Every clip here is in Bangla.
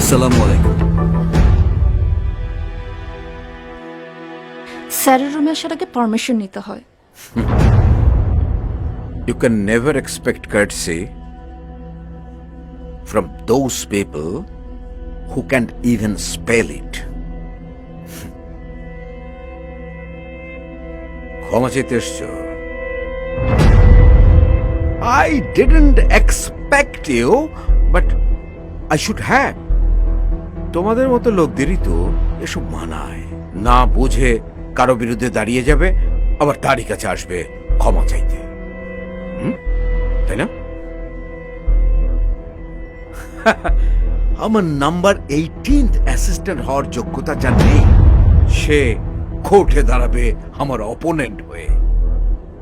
আসসালামু আলাইকুম। স্যারের রুমে আসার আগে পারমিশন নিতে হয়। You can never expect courtesy from those people who can't even spell it. ক্ষমা চাইতে এসছো? I didn't expect you, but I should have. তোমাদের মতো লোকদেরই তো এসব মানায় না, বুঝে কারো বিরুদ্ধে দাঁড়িয়ে যাবে, আবার তারই কাছে আসবে ক্ষমা চাইতে, তাই না? আমার নাম্বার 18th অ্যাসিস্ট্যান্ট হওয়ার যোগ্যতা যা নেই, সে কোর্টে দাঁড়াবে আমার অপোনেন্ট হয়ে।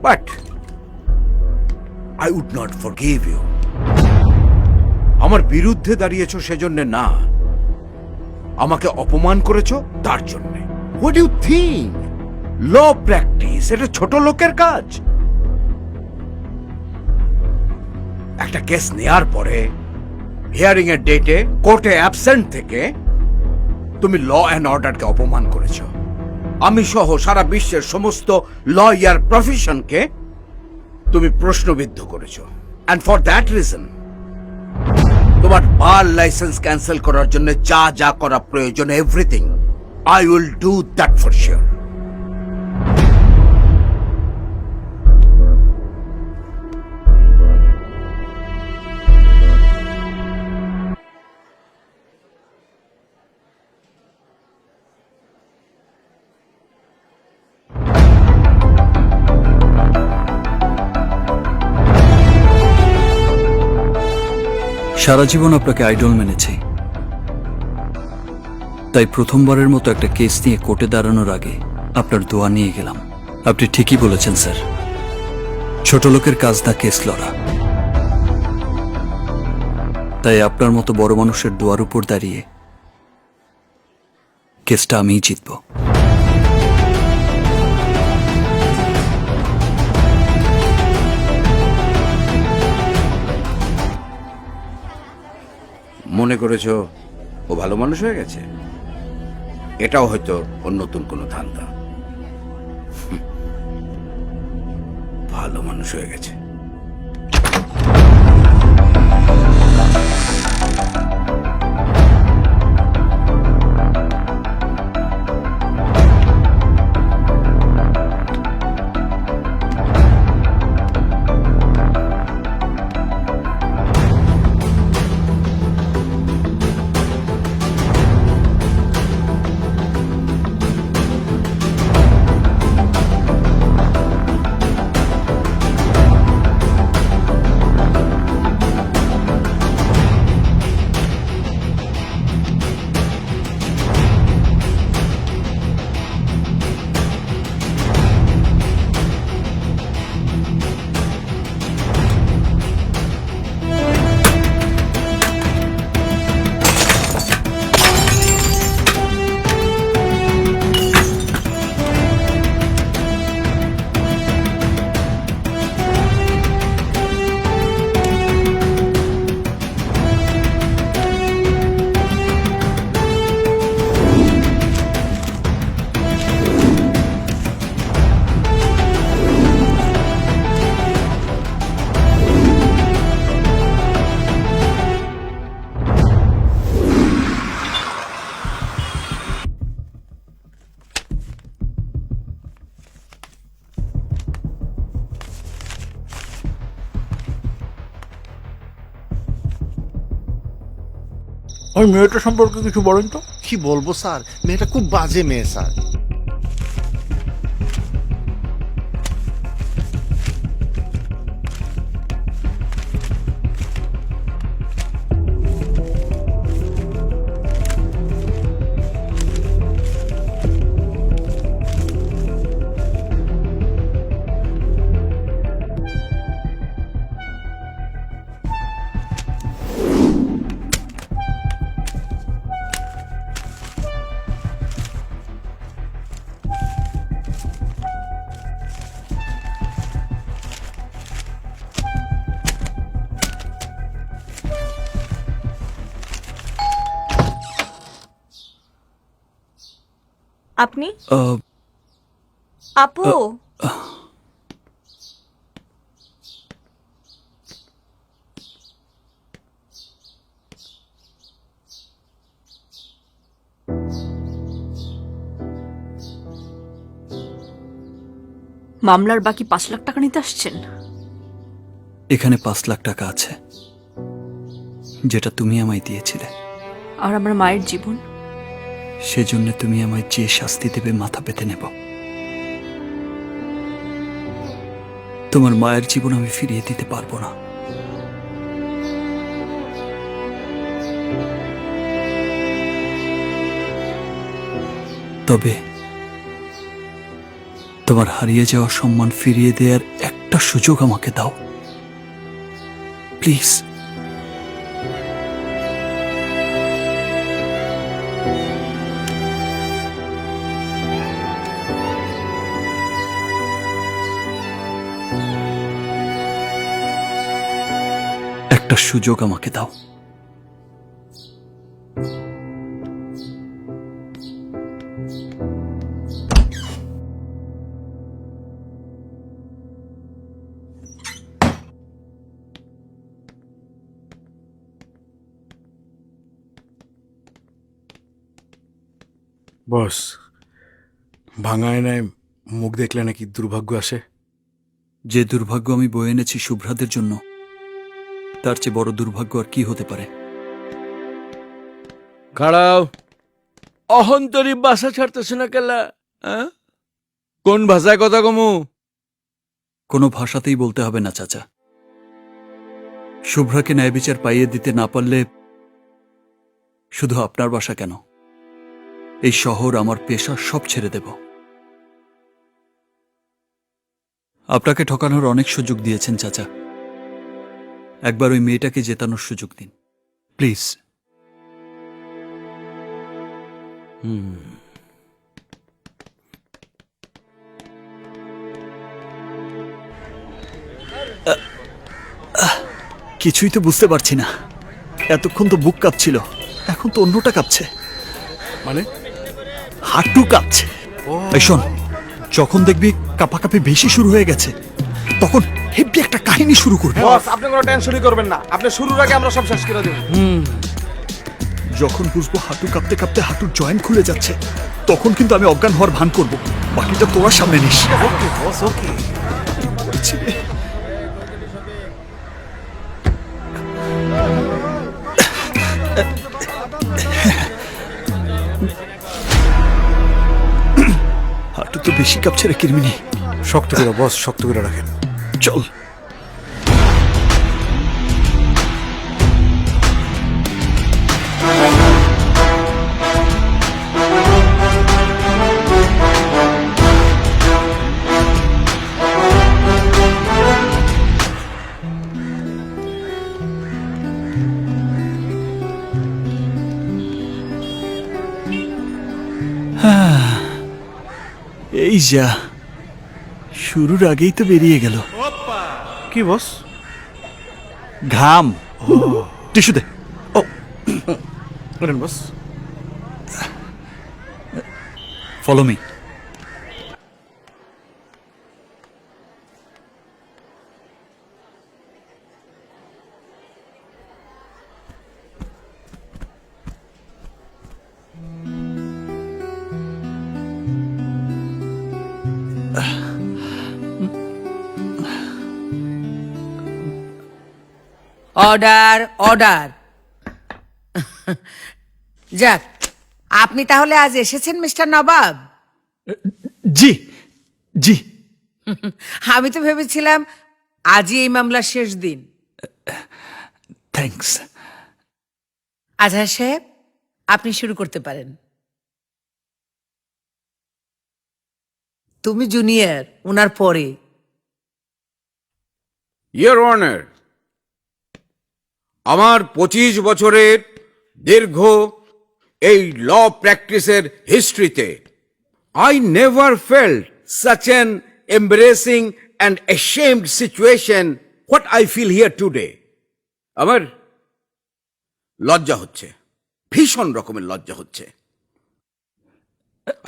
But I would not forgive you. আমার বিরুদ্ধে দাঁড়িয়েছো সেজন্য না, আমাকে অপমান করেছো তার জন্য। What you think law practice এটা ছোট লোকের কাজ? একটা কেস নেয়ার পরে হিয়ারিং এর ডেটে কোর্টে অ্যাবসেন্ট থেকে তুমি ল অ্যান্ড অর্ডারকে অপমান করেছো। আমি সহ সারা বিশ্বের সমস্ত লয়ার প্রফেশনকে তুমি প্রশ্নবিদ্ধ করেছো। অ্যান্ড ফর দ্যাট রিজন তোমার বার লাইসেন্স ক্যান্সেল করার জন্য যা যা করা প্রয়োজন, everything I will do that for sure. সারা জীবন আপনাকে আইডল মেনেছি, তাই প্রথমবারের মতো একটা কেস নিয়ে কোর্টে দাঁড়ানোর আগে আপনার দোয়া নিয়ে গেলাম। আপনি ঠিকই বলেছেন স্যার, ছোট লোকের কাজ না কেস লড়া। তাই আপনার মতো বড় মানুষের দোয়ার উপর দাঁড়িয়ে কেসটা আমিই জিতব। মনে করেছো ও ভালো মানুষ হয়ে গেছে? এটাও হয়তো ওর নতুন কোনো ধান্দা। ভালো মানুষ হয়ে গেছে। ওই মেয়েটা সম্পর্কে কিছু বলেন তো। কি বলবো স্যার, মেয়েটা খুব বাজে মেয়ে স্যার। আপনি আহ, আপু মামলার বাকি 5 লাখ টাকা নিতে আসছেন? এখানে 5 লাখ টাকা আছে, যেটা তুমি আমায় দিয়েছিলে। আর আমার মায়ের জীবন? সেজন্য তুমি আমায় যে শাস্তি দেবে মাথা পেতে নেব। তোমার মায়ের জীবন আমি ফিরিয়ে দিতে পারবো না। তবে তোমার হারিয়ে যাওয়া সম্মান ফিরিয়ে দেওয়ার একটা সুযোগ আমাকে দাও, প্লিজ। একটা সুযোগ আমাকে দাও। বস, ভাঙা আয়নায় মুখ দেখলে নাকি দুর্ভাগ্য আসে। যে দুর্ভাগ্য আমি বয়ে এনেছি শুভ্রাদের জন্য, তার চেয়ে বড় দুর্ভাগ্য আর কি হতে পারে? খাড়াও, অহন্তরী বাসা ছাড়তেছে না কেলা? কোন ভাষায় কথা কমু? কোনো ভাষাতেই বলতে হবে না চাচা। শুভ্রাকে ন্যায় বিচার পাইয়ে দিতে না পারলে শুধু আপনার বাসা কেন, এই শহর, আমার পেশা সব ছেড়ে দেব। আপনাকে ঠকানোর অনেক সুযোগ দিয়েছেন চাচা, একবার ওই মেয়েটাকে জেতানোর সুযোগ দিন প্লিজ। কিছুই তো বুঝতে পারছি না। এতক্ষণ তো বুক কাঁপছিল, এখন তো অন্যটা কাঁপছে। মানে হাঁটু কাঁপছে। এই শোন, যখন দেখবি কাঁপাকাঁপি বেশি শুরু হয়ে গেছে, তখন হেব্বি একটা কাহিনী শুরু করবি। বস, আপনি কোনো টেনশনই করবেন না, আপনি শুরুর আগে আমরা সব শেষ করে দেব। যখন বুঝবো হাঁটু কাঁপতে কাঁপতে হাঁটুর জয়েন্ট খুলে যাচ্ছে, তখন কিন্তু আমি অজ্ঞান হওয়ার ভান করব। বাকিটা তোরা সামনে নিস। ওকে বস, ওকে। হাঁটু তো বেশি কাঁপছে রে কিরমিনি। শক্ত করে বস, শক্ত করে রাখেন। চল। এই যা, শুরুর আগেই তো বেরিয়ে গেল। কি বস? ঘাম। টিস্যু দে। ও, করেন boss. Follow me. Order order. যাক, আপনি তাহলে আজ এসেছেন মিস্টার নবাব? জি জি। আমি তো ভেবেছিলাম আজই এই মামলার শেষ দিন। থ্যাঙ্কস। আজহার সাহেব, আপনি শুরু করতে পারেন। তুমি জুনিয়র, ওনার পরে। ইয়োর অনার, আমার 25 বছরের দীর্ঘ এই ল প্র্যাকটিসের হিস্ট্রিতে I never felt such an embarrassing and ashamed situation what I feel here today. আমার লজ্জা হচ্ছে, ভীষণ রকমের লজ্জা হচ্ছে।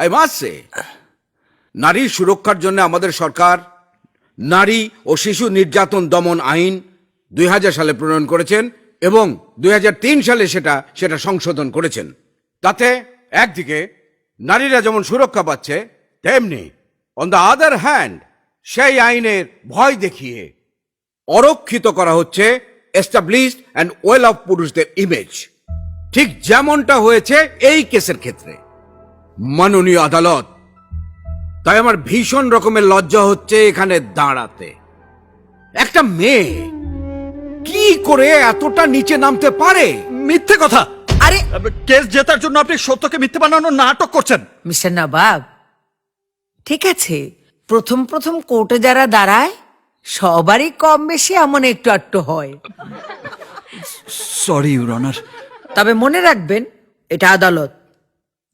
আই মাস্ট সে, নারীর সুরক্ষার জন্য আমাদের সরকার নারী ও শিশু নির্যাতন দমন আইন 2000 সালে প্রণয়ন করেছেন এবং 2003 সালে সেটা সংশোধন করেছেন। তাতে একদিকে নারীরা যেমন সুরক্ষা পাচ্ছে, তেমনি অন দ্য আদার হ্যান্ড সেই আইনের ভয় দেখিয়ে অরক্ষিত করা হচ্ছে এস্টাবলিশড অ্যান্ড ওয়েল অফ পুরুষদের ইমেজ, ঠিক যেমনটা হয়েছে এই কেসের ক্ষেত্রে। মাননীয় আদালত, তাই আমার ভীষণ রকমের লজ্জা হচ্ছে এখানে দাঁড়াতে। একটা মেয়ে কি করে এতটা নিচে নামতে পারে? মিথ্যে কথা। আরে কেস জেতার জন্য আপনি সত্যকে মিথ্যে বানানোর নাটক করছেন। মিস্টার নবাব, ঠিক আছে, প্রথম প্রথম কোর্টে যারা দাঁড়ায় সবারই কম বেশি এমন একটু আটটু হয়, সরি ইউর অনার। তবে মনে রাখবেন এটা আদালত,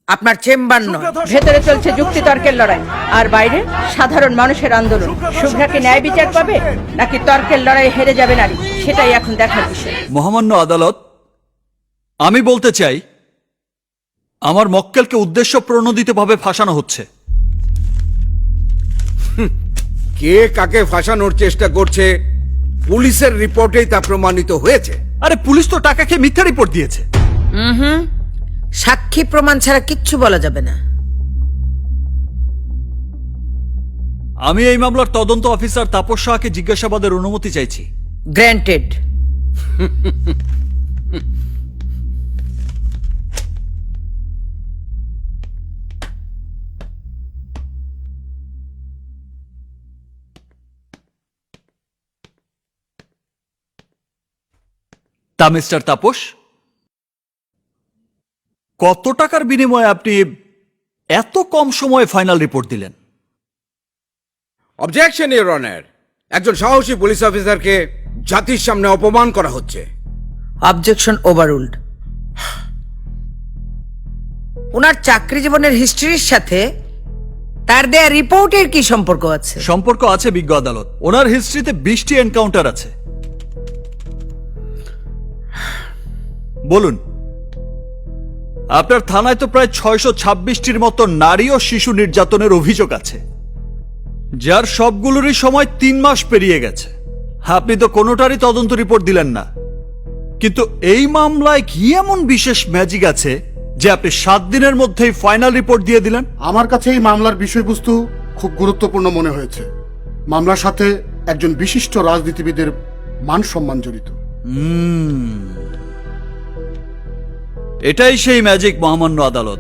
আপনার চেম্বার নয়। ভেতরে চলছে যুক্তিতর্কের লড়াই আর বাইরে সাধারণ মানুষের আন্দোলন। শুভ্রাকে ন্যায় বিচার পাবে নাকি তর্কের লড়াই হেরে যাবে নারী, সেটাই এখন দেখার বিষয়। মহামান্য আদালত, আমি বলতে চাই আমার মক্কেলকে উদ্দেশ্য প্রণোদিতভাবে ফাঁসানো হচ্ছে। কে কাকে ফাঁসানোর চেষ্টা করছে পুলিশের রিপোর্টেই তা প্রমাণিত হয়েছে। আরে পুলিশ তো টাকা খেয়ে মিথ্যা রিপোর্ট দিয়েছে। সাক্ষী প্রমাণ ছাড়া কিচ্ছু বলা যাবে না। আমি এই মামলার তদন্ত অফিসার তাপস শাহকে জিজ্ঞাসাবাদের অনুমতি চাইছি। গ্র্যান্টেড। তা মিস্টার তাপস, কত টাকার বিনিময়ে আপনি এত কম সময়ে ফাইনাল রিপোর্ট দিলেন? অবজেকশন ইওর অনার, একজন সাহসী পুলিশ অফিসারকে জাতির সামনে অপমান করা হচ্ছে। Objection overruled. ওনার চাকরি জীবনের হিস্ট্রির সাথে তার দেয়া রিপোর্টের কি সম্পর্ক আছে? সম্পর্ক আছে বিজ্ঞ আদালত। ওনার হিস্ট্রিতে 20টি এনকাউন্টার আছে। বলুন, আপনার থানায় তো প্রায় 626টির মতো নারী ও শিশু নির্যাতনের অভিযোগ আছে, যার সবগুলোরই সময় 3 মাস পেরিয়ে গেছে। আপনি তো কোনোটারই তদন্ত রিপোর্ট দিলেন না, কিন্তু এই মামলায় কি এমন বিশেষ ম্যাজিক আছে যে আপনি 7 দিনের মধ্যেই ফাইনাল রিপোর্ট দিয়ে দিলেন? আমার কাছে এই মামলার বিষয়বস্তু খুব গুরুত্বপূর্ণ মনে হয়েছে। মামলার সাথে একজন বিশিষ্ট রাজনীতিবিদের মান সম্মান জড়িত। এটাই সেই ম্যাজিক মহামান্য আদালত।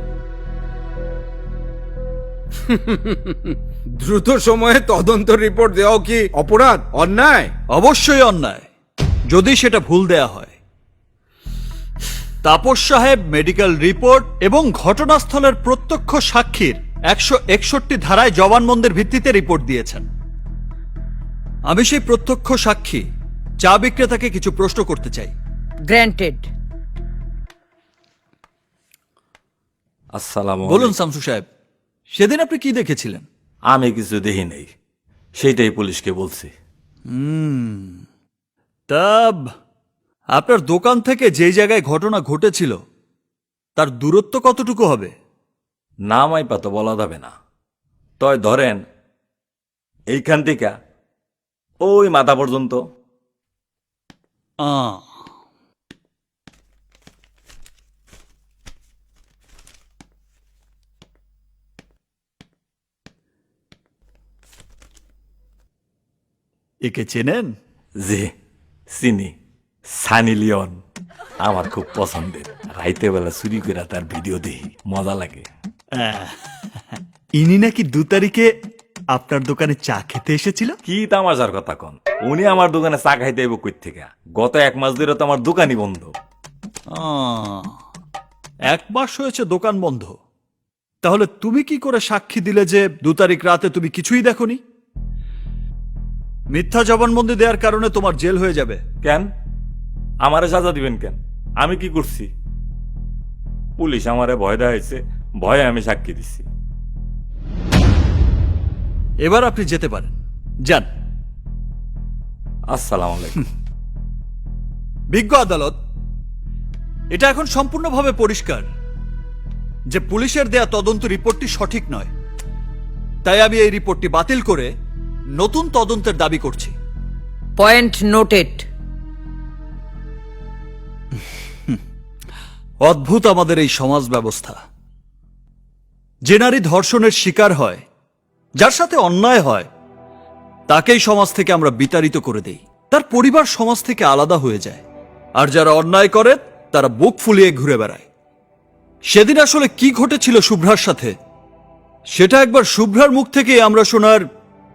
দ্রুত সময়ে তদন্ত রিপোর্ট দেওয়া কি অপরাধ, অন্যায়? অবশ্যই অন্যায়, যদি সেটা ভুল দেয়া হয়। তাপস সাহেব মেডিকেল রিপোর্ট এবং ঘটনাস্থলের প্রত্যক্ষ সাক্ষীর 161 ধারায় জবানবন্দির ভিত্তিতে রিপোর্ট দিয়েছেন। আমি সেই প্রত্যক্ষ সাক্ষী চা বিক্রেতাকে কিছু প্রশ্ন করতে চাই। গ্র্যান্টেড। আসসালাম বলুন শামসু সাহেব, সেদিন আপনি কি দেখেছিলেন? আমি কিছু দেখি নেই, সেইটাই পুলিশকে বলছি। তা আপনার দোকান থেকে যে জায়গায় ঘটনা ঘটেছিল তার দূরত্ব কতটুকু হবে? নাম আইপা তো বলা যাবে না, তয় ধরেন এইখান থেকে ওই মাথা পর্যন্ত। একে চেনেন? জি চিনি, সানি লিওন আমার খুব পছন্দের। রাইতে বেলা চুরি করে তার ভিডিও দেখি, মজা লাগে। ইনি নাকি 2 তারিখে আপনার দোকানে চা খেতে এসেছিল? কি তামাশার কথা কন, উনি আমার দোকানে চা খাইতে এবো কই থেকে? গত 1 মাস ধরে তো আমার দোকানই বন্ধ। 1 মাস হয়েছে দোকান বন্ধ, তাহলে তুমি কি করে সাক্ষী দিলে যে 2 তারিখ রাতে তুমি কিছুই দেখোনি? মিথ্যা জবানবন্দি দেওয়ার কারণে তোমার জেল হয়ে যাবে। কেন আমারে সাজা দিবেন কেন? আমি কি করছি? পুলিশ আমারে ভয় দেখাইছে, ভয়ে আমি সাক্ষী দিচ্ছি। এবার আপনি যেতে পারেন, যান। আসসালামু আলাইকুম। বিজ্ঞ আদালত, এটা এখন সম্পূর্ণভাবে পরিষ্কার যে পুলিশের দেয়া তদন্ত রিপোর্টটি সঠিক নয়। তাই আমি এই রিপোর্টটি বাতিল করে নতুন তদন্তের দাবি করছি। Point noted. অদ্ভুত আমাদের এই সমাজ ব্যবস্থা। যে নারী ধর্ষণের শিকার হয়, যার সাথে অন্যায় হয়, তাকেই সমাজ থেকে আমরা বিতাড়িত করে দেই। তার পরিবার সমাজ থেকে আলাদা হয়ে যায়। আর যারা অন্যায় করে তারা বুক ফুলিয়ে ঘুরে বেড়ায়। সেদিন আসলে কি ঘটেছিল শুভ্রার সাথে, সেটা একবার শুভ্রার মুখ থেকে আমরা শোনার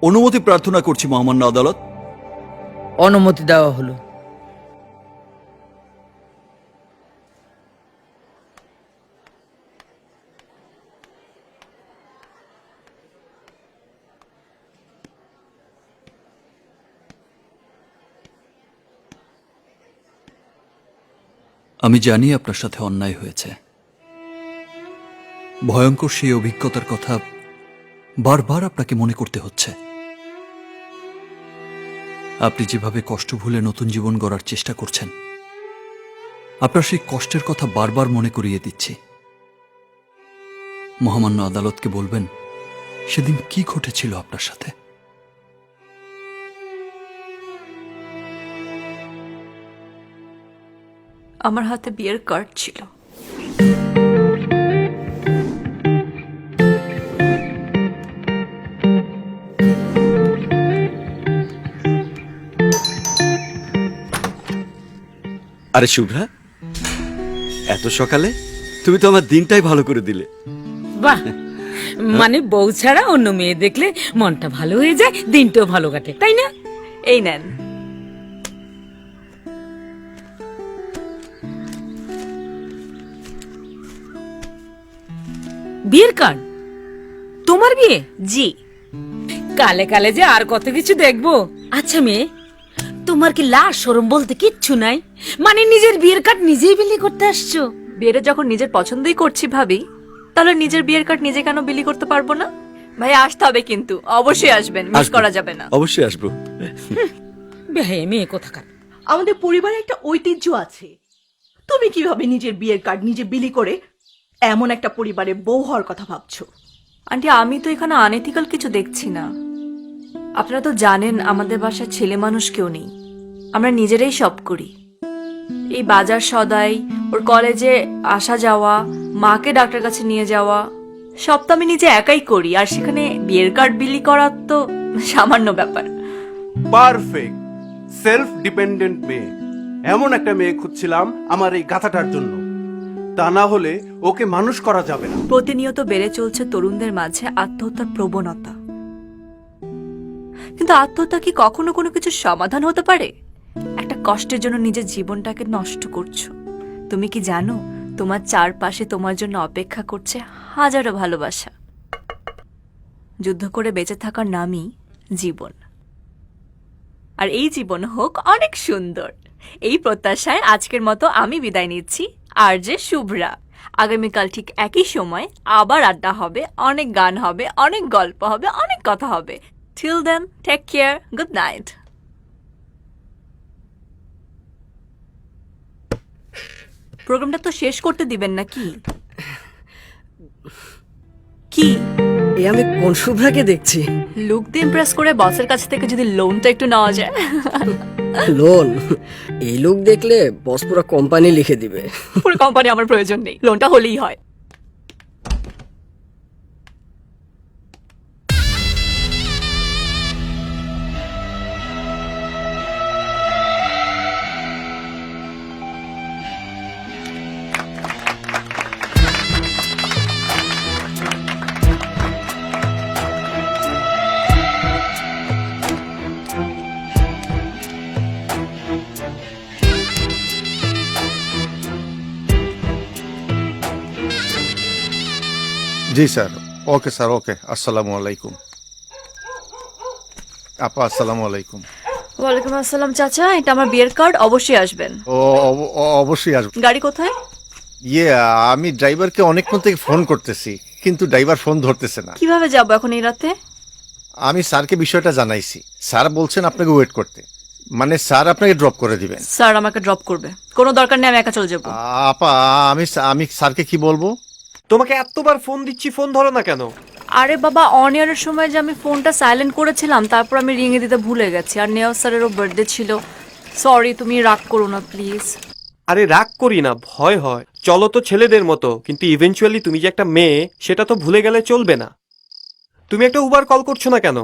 অনুমতি প্রার্থনা করছি মহামান্য আদালত। অনুমতি দেওয়া হলো। আমি জানি আপনার সাথে অন্যায় হয়েছে। ভয়ঙ্কর সেই অভিজ্ঞতার কথা বারবার আপনাকে মনে করতে হচ্ছে। আপনি যেভাবে কষ্ট ভুলে নতুন জীবন গড়ার চেষ্টা করছেন, আপনার সেই কষ্টের কথা বারবার মনে করিয়ে দিচ্ছি। মহামান্য আদালতকে বলবেন সেদিন কি ঘটেছিল আপনার সাথে। আমার হাতে বিয়ের কার্ড ছিল। আরে শুভ্রা, এত সকালে তুমি তো আমার দিনটাই ভালো করে দিলে। বাহ, মানে বউ ছাড়া অন্য মেয়ে দেখলে মনটা ভালো হয়ে যায়, দিনটাও ভালো কাটে, তাই না? এই নেন। বিয়ের কার্ড? তোমার বিয়ে? জি। কালে কালে যে আর কত কিছু দেখবো। আচ্ছা মেয়ে, তোমার কি লাজ শরম বলতে কিচ্ছু নাই? মানে নিজের বিয়ের কার্ড নিজেই বিলি করতে আসছো? বিয়েটা যখন নিজের পছন্দই করছি ভাবি, তাহলে নিজের বিয়ের কার্ড নিজে কেন বিলি করতে পারবো না? ভাই আসতে হবে কিন্তু, অবশ্যই আসবেন, মিস আসবো। করা যাবে না। অবশ্যই আসবো। বেহে মেয়ে কোথাকার। আমাদের পরিবারে একটা ঐতিহ্য আছে। তুমি কিভাবে নিজের বিয়ের কার্ড নিজে বিলি করে এমন একটা পরিবারে বউ হওয়ার কথা ভাবছো? আন্টি আমি তো এখানে আনএথিক্যাল কিছু দেখছি না। আপনারা তো জানেন আমাদের বাসায় ছেলে মানুষ কেউ নেই, আমরা নিজেরাই সব করি। এই বাজার সদাই, ওর কলেজে আসা যাওয়া, মাকে ডাক্তার কাছে নিয়ে যাওয়া, সব তো আমি নিজে একাই করি। আর সেখানে বিয়ের কার্ড বিলি করা তো সামান্য ব্যাপার। পারফেক্ট সেলফ ডিপেন্ডেন্ট মেয়ে, এমন একটা মেয়ে খুঁজছিলাম আমার এই গাথাটার জন্য। তা না হলে ওকে মানুষ করা যাবে না। প্রতিনিয়ত বেড়ে চলছে তরুণদের মাঝে আত্মহত্যার প্রবণতা। কিন্তু আত্মহত্যা কি কখনো কোনো কিছু সমাধান হতে পারে? একটা কষ্টের জন্য নিজের জীবনটাকে নষ্ট করছো। তুমি কি জানো তোমার চারপাশে তোমার জন্য অপেক্ষা করছে হাজারো ভালোবাসা। যুদ্ধ করে বেঁচে থাকার নামই জীবন। আর এই জীবন হোক অনেক সুন্দর, এই প্রত্যাশায় আজকের মতো আমি বিদায় নিচ্ছি। আর যে শুভ্রা, আগামীকাল ঠিক একই সময় আবার আড্ডা হবে, অনেক গান হবে, অনেক গল্প হবে, অনেক কথা হবে। Till then, take care, good night. প্রোগ্রামটা তো শেষ করতে দিবেন নাকি? কি এই আমি কোন শুভ্রাকে দেখছি? লুক দিয়ে ইমপ্রেস করে বসের কাছ থেকে যদি লোনটা একটু নেওয়া যায়। লোন? এই লোক দেখলে বস পুরো কোম্পানি লিখে দিবে। পুরো কোম্পানি আমার প্রয়োজন নেই, লোনটা হলেই হয়। জি স্যার, ওকে স্যার, ওকে। আসসালামু আলাইকুম আপা, আসসালামু আলাইকুম। ওয়ালাইকুম আসসালাম চাচা, এটা আমার বিয়ের কার্ড, অবশ্যই আসবেন। অবশ্যই আসবো। গাড়ি কোথায়? আমি ড্রাইভারকে অনেকক্ষণ থেকে ফোন করতেছি, কিন্তু ড্রাইভার ফোন ধরতেছে না। কিভাবে যাবো এখন এই রাতে? আমি স্যারকে বিষয়টা জানাইছি, স্যার বলছেন আপনাকে ওয়েট করতে, মানে স্যার আপনাকে ড্রপ করে দিবেন। স্যার আমাকে ড্রপ করবে, কোনো দরকার নেই, আমি একা চলে যাবো। আপা, আমি স্যারকে কি বলবো? তোমাকে এতবার ফোন দিচ্ছি, ফোন ধরো না কেন? আরে বাবা, অন এয়ারের সময় যে আমি ফোনটা সাইলেন্ট করেছিলাম, তারপর আমি রিংয়ে দিতে ভুলে গেছি। আর নেওয়া স্যারেরও বার্থডে ছিল। সরি, তুমি রাগ করো না প্লিজ। আরে রাগ করি না, ভয় হয়। চলো তো ছেলেদের মতো, কিন্তু ইভেনচুয়ালি তুমি যে একটা মেয়ে সেটা তো ভুলে গেলে চলবে না। তুমি একটা উবার কল করছো না কেন?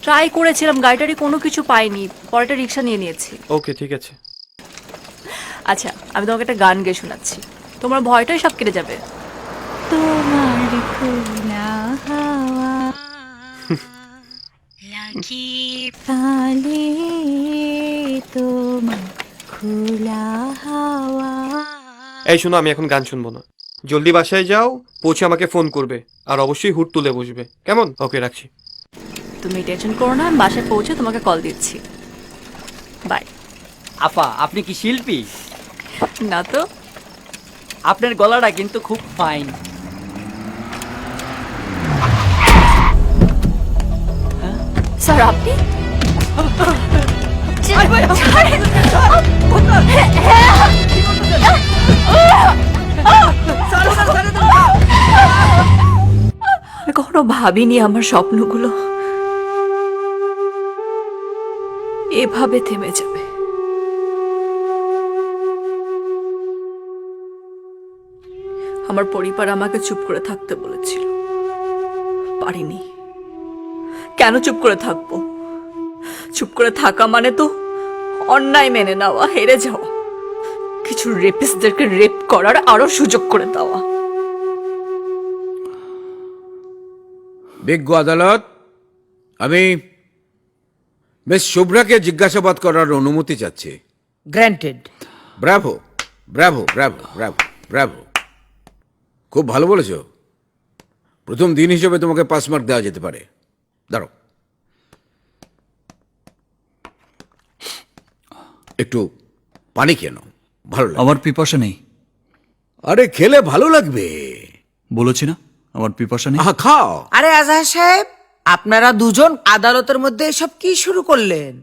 ট্রাই করেছিলাম, গাড়িটারি কোনো কিছু পাইনি, পরেটা রিক্সা নিয়ে নিয়েছি। ওকে, ঠিক আছে। আচ্ছা, আমি তোমাকে একটা গান গেয়ে শোনাচ্ছি, তোমার ভয়টাই সব কেটে যাবে। তোমার খোলা হাওয়া লাগি প্রাণে, তোমার খোলা হাওয়া। এই শোনো, আমি এখন গান শুনবো না। জলদি বাসায় যাও, পৌঁছে আমাকে ফোন করবে, আর অবশ্যই হুড তুলে বসবে, কেমন? ওকে, রাখছি। তুমি টেনশন করো না, আমি বাসায় পৌঁছে তোমাকে কল দিচ্ছি। বাই। আপা, আপনি কি শিল্পী? না তো। আপনার গলাটা কিন্তু খুব ফাইন। স্যার, আপনি? আমি কখনো ভাবিনি আমার স্বপ্নগুলো এভাবে থেমে যাবে। আমার পরিবার আমাকে চুপ করে থাকতে বলেছিল, পারিনি। কেন চুপ করে থাকবো? চুপ করে থাকা মানে তো অন্যায় মেনে নেওয়া, হেরে যাওয়া, কিছু রেপিস্টদেরকে রেপ করার আরো সুযোগ করে দেওয়া। বিজ্ঞ আদালত, আমি মিস শুভ্রাকে জিজ্ঞাসাবাদ করার অনুমতি চাচ্ছি। Granted. Bravo, Bravo, Bravo, Bravo, Bravo. খুব ভালো বলেছো। প্রথম দিন হিসেবে তোমাকে 5 মার্ক দেওয়া যেতে পারে। দাঁড়ো, একটু পানি কেন, ভালো লাগবে। আমার পিপাসা নেই। আরে খেলে ভালো লাগবে। বলেছি না আমার পিপাসা নেই। খাও। আরে আজহার সাহেব, আপনারা দুজন আদালতের মধ্যে এসব কি শুরু করলেন?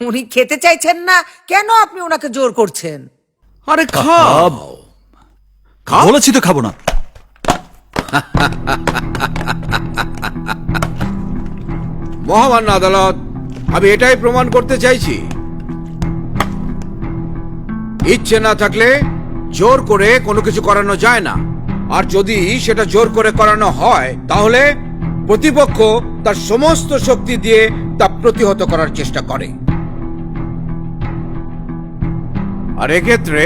উনি খেতে চাইছেন না, কেন আপনি ওনাকে জোর করছেন? আরে খাও। বলেছি তো খাবো না। মহামান্য আদালত, আমি এটাই প্রমাণ করতে চাইছি, ইচ্ছে না থাকলে জোর করে কোনো কিছু করানো যায় না। আর যদি সেটা জোর করে করানো হয়, তাহলে প্রতিপক্ষ তার সমস্ত শক্তি দিয়ে তা প্রতিহত করার চেষ্টা করে। আর এক্ষেত্রে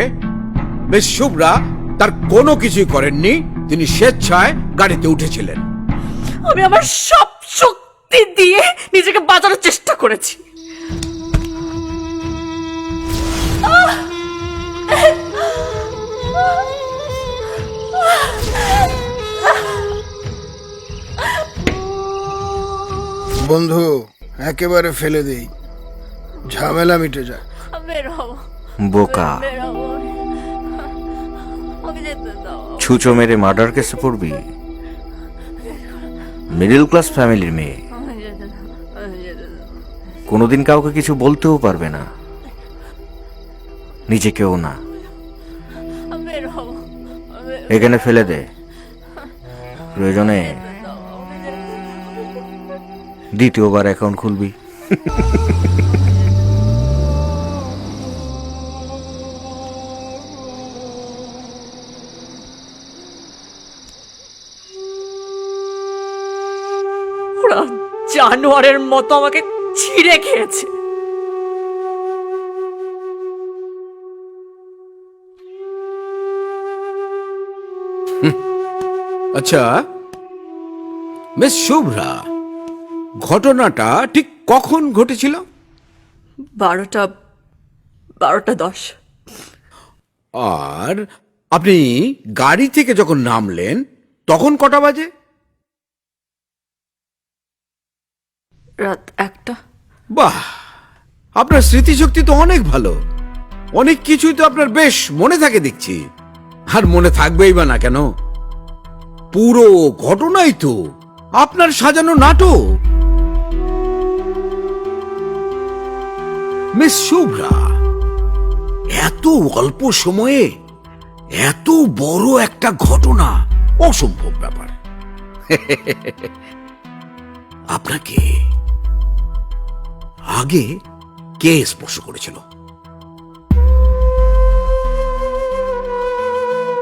মিস শুভ্রা তার কোনো কিছুই করেননি, তিনি স্বেচ্ছায় গাড়িতে উঠেছিলেন। আমি আমার সব শক্তি দিয়ে নিজেকে বাঁচানোর চেষ্টা করেছি। বন্ধু, একেবারে ফেলে দেই, ঝামেলা মিটে যায়। বোকা, ছুঁচো মেরে মার্ডার কেসে পড়বি? মিডল ক্লাস ফ্যামিলির মেয়ে, কোনোদিন কাউকে কিছু বলতেও পারবে না, নিজেকেও না। এখানে ফেলে দে, প্রয়োজনে দ্বিতীয়বার অ্যাকাউন্ট খুলবি। ওরা জানোয়ারের মতো আমাকে ছিঁড়ে খেয়েছে। আচ্ছা মিস শুভ্রা, ঘটনাটা ঠিক কখন ঘটেছিল? 12:10। আর আপনি গাড়ি থেকে যখন নামলেন তখন কটা বাজে? রাত 1টা। বাহ, আপনার স্মৃতিশক্তি তো অনেক ভালো। অনেক কিছুই তো আপনার বেশ মনে থাকে দেখছি। আর মনে থাকবেই বা না কেন, পুরো ঘটনাই তো আপনার সাজানো নাটক। মিস শুভ্রা, এত অল্প সময়ে এত বড় একটা ঘটনা অসম্ভব ব্যাপার। আপনাকে আগে কে স্পর্শ করেছিল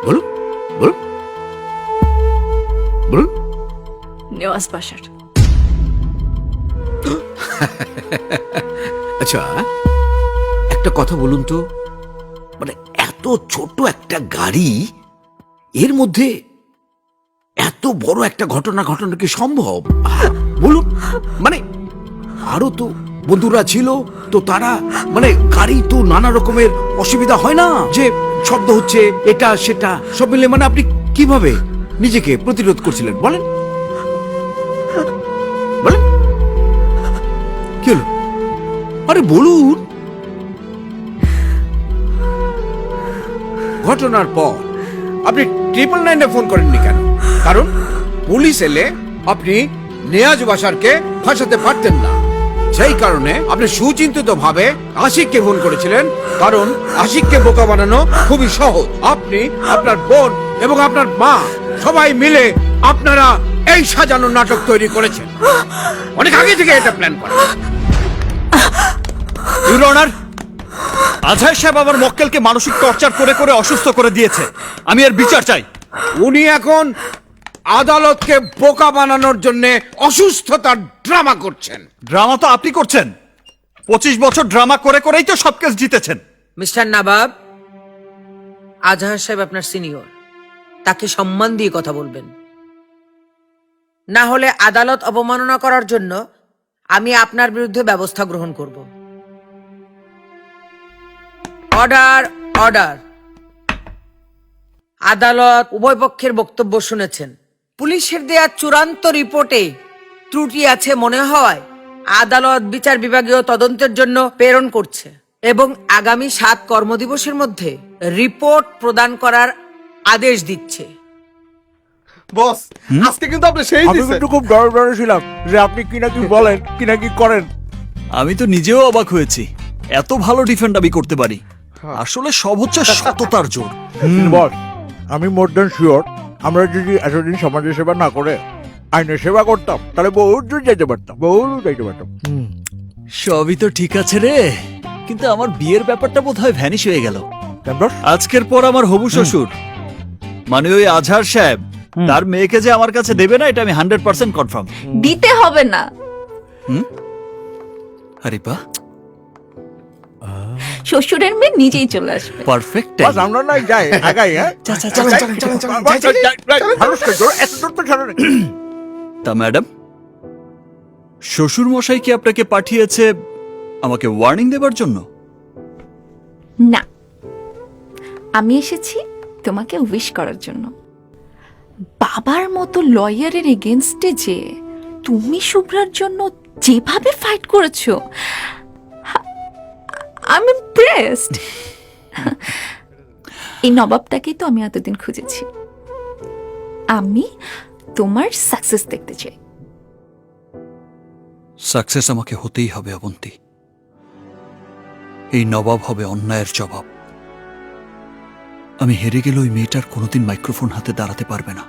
বলুন বলুন বলুন। নেওয়াজ বাসার। আচ্ছা একটা কথা বলুন তো, মানে এত ছোট একটা গাড়ি এর মধ্যে এত বড় একটা ঘটনা ঘটানো কি সম্ভব বলুন? মানে আরো তো বন্ধুরা ছিল, তো তারা মানে গাড়ি তো নানা রকমের অসুবিধা হয় না, যে শব্দ হচ্ছে এটা সেটা সব মিলে, মানে আপনি কিভাবে নিজেকে প্রতিরোধ করছিলেন বলেন বলেন, কি হলো? আরে বলুন। ঘটনার পর আপনি 999-এ ফোন করেননি কেন? কারণ পুলিশ এলে আপনি নেয়াজ বাশারকে ফাঁসাতে পারতেন না, সেই কারণে আপনি সুচিন্তিত ভাবে আশিককে ফোন করেছিলেন, কারণ আশিককে বোকা বানানো খুবই সহজ। আপনি, আপনার বোন এবং আপনার মা সবাই মিলে আপনারা এই সাজানো নাটক তৈরি করেছেন, অনেক আগে থেকে এটা প্ল্যান করা। ইউর অনার, আজহার সাহেব আমার মক্কেলকে মানসিক টর্চার করে করে অসুস্থ করে দিয়েছে। আমি এর বিচার চাই। উনি এখন আদালতকে বোকা বানানোর জন্য অসুস্থতার ড্রামা করছেন। ড্রামা তো আপনি করছেন। 25 বছর ড্রামা করে করেই তো সব কেস জিতেছেন। মিস্টার নবাব, আজহার সাহেব আপনার সিনিয়র, তাকে সম্মান দিয়ে কথা বলবেন, না হলে আদালত অবমাননা করার জন্য আমি আপনার বিরুদ্ধে ব্যবস্থা গ্রহণ করব। Order, order. আদালত উভয় পক্ষের বক্তব্য শুনেছেন। পুলিশের দেয়া চূড়ান্ত রিপোর্টে ত্রুটি আছে মনে হওয়ায় আদালত বিচার বিভাগীয় তদন্তের জন্য প্রেরণ করছে এবং আগামী 7 কর্মদিবসের মধ্যে রিপোর্ট প্রদান করার আদেশ দিচ্ছে। বস, আজকে কিন্তু আপনি সেই আমি কিন্তু খুব ডরে ডরে ছিলাম যে আপনি কি না কি বলেন কি না কি করেন। আমি তো নিজেও অবাক হয়েছি, এত ভালো ডিফেন্ড আমি করতে পারি। আসলে সব হচ্ছে সততার জোর। বস, আমি মোর দেন শিওর আমরা যদি এতদিন সমাজের সেবা না করে আইনের সেবা করতাম তাহলে বহুত দূর যেতে পারতাম, বহুত দূর যেতে পারতাম। সবই তো ঠিক আছে রে, কিন্তু আমার বিয়ের ব্যাপারটা বোধহয় ভ্যানিশ হয়ে গেল। আজকের পর আমার হবু শ্বশুর মানে ওই আজহার সাহেব তার মেয়েকে যে আমার কাছে দেবে না, এটা আমি 100% কনফার্ম। দিতে হবে না। আরে বাহ, শ্বশুরের মেয়ে নিজেই চলে আসবে। পারফেক্ট। বস আমরা না যাই আগাই। হ্যাঁ তা ম্যাডাম, শ্বশুর মশাই কি আপনাকে পাঠিয়েছে আমাকে ওয়ার্নিং দেবার জন্য? না, আমি এসেছি তোমাকে উইশ করার জন্য। বাবার মতো লয়ারের এগেনস্টে যে তুমি শুভ্রার জন্য যেভাবে ফাইট করেছো, আমি ইমপ্রেসড। এই নবাবটাকেই তো আমি এতদিন খুঁজেছি। আমি তোমার সাকসেস দেখতে চাই। সাকসেস আমাকে হতেই হবে অবন্তী। এই নবাব হবে অন্যায়ের জবাব। আমি হেরে গেলে ওই মেয়েটার কোনোদিন মাইক্রোফোন হাতে দাঁড়াতে পারবে না।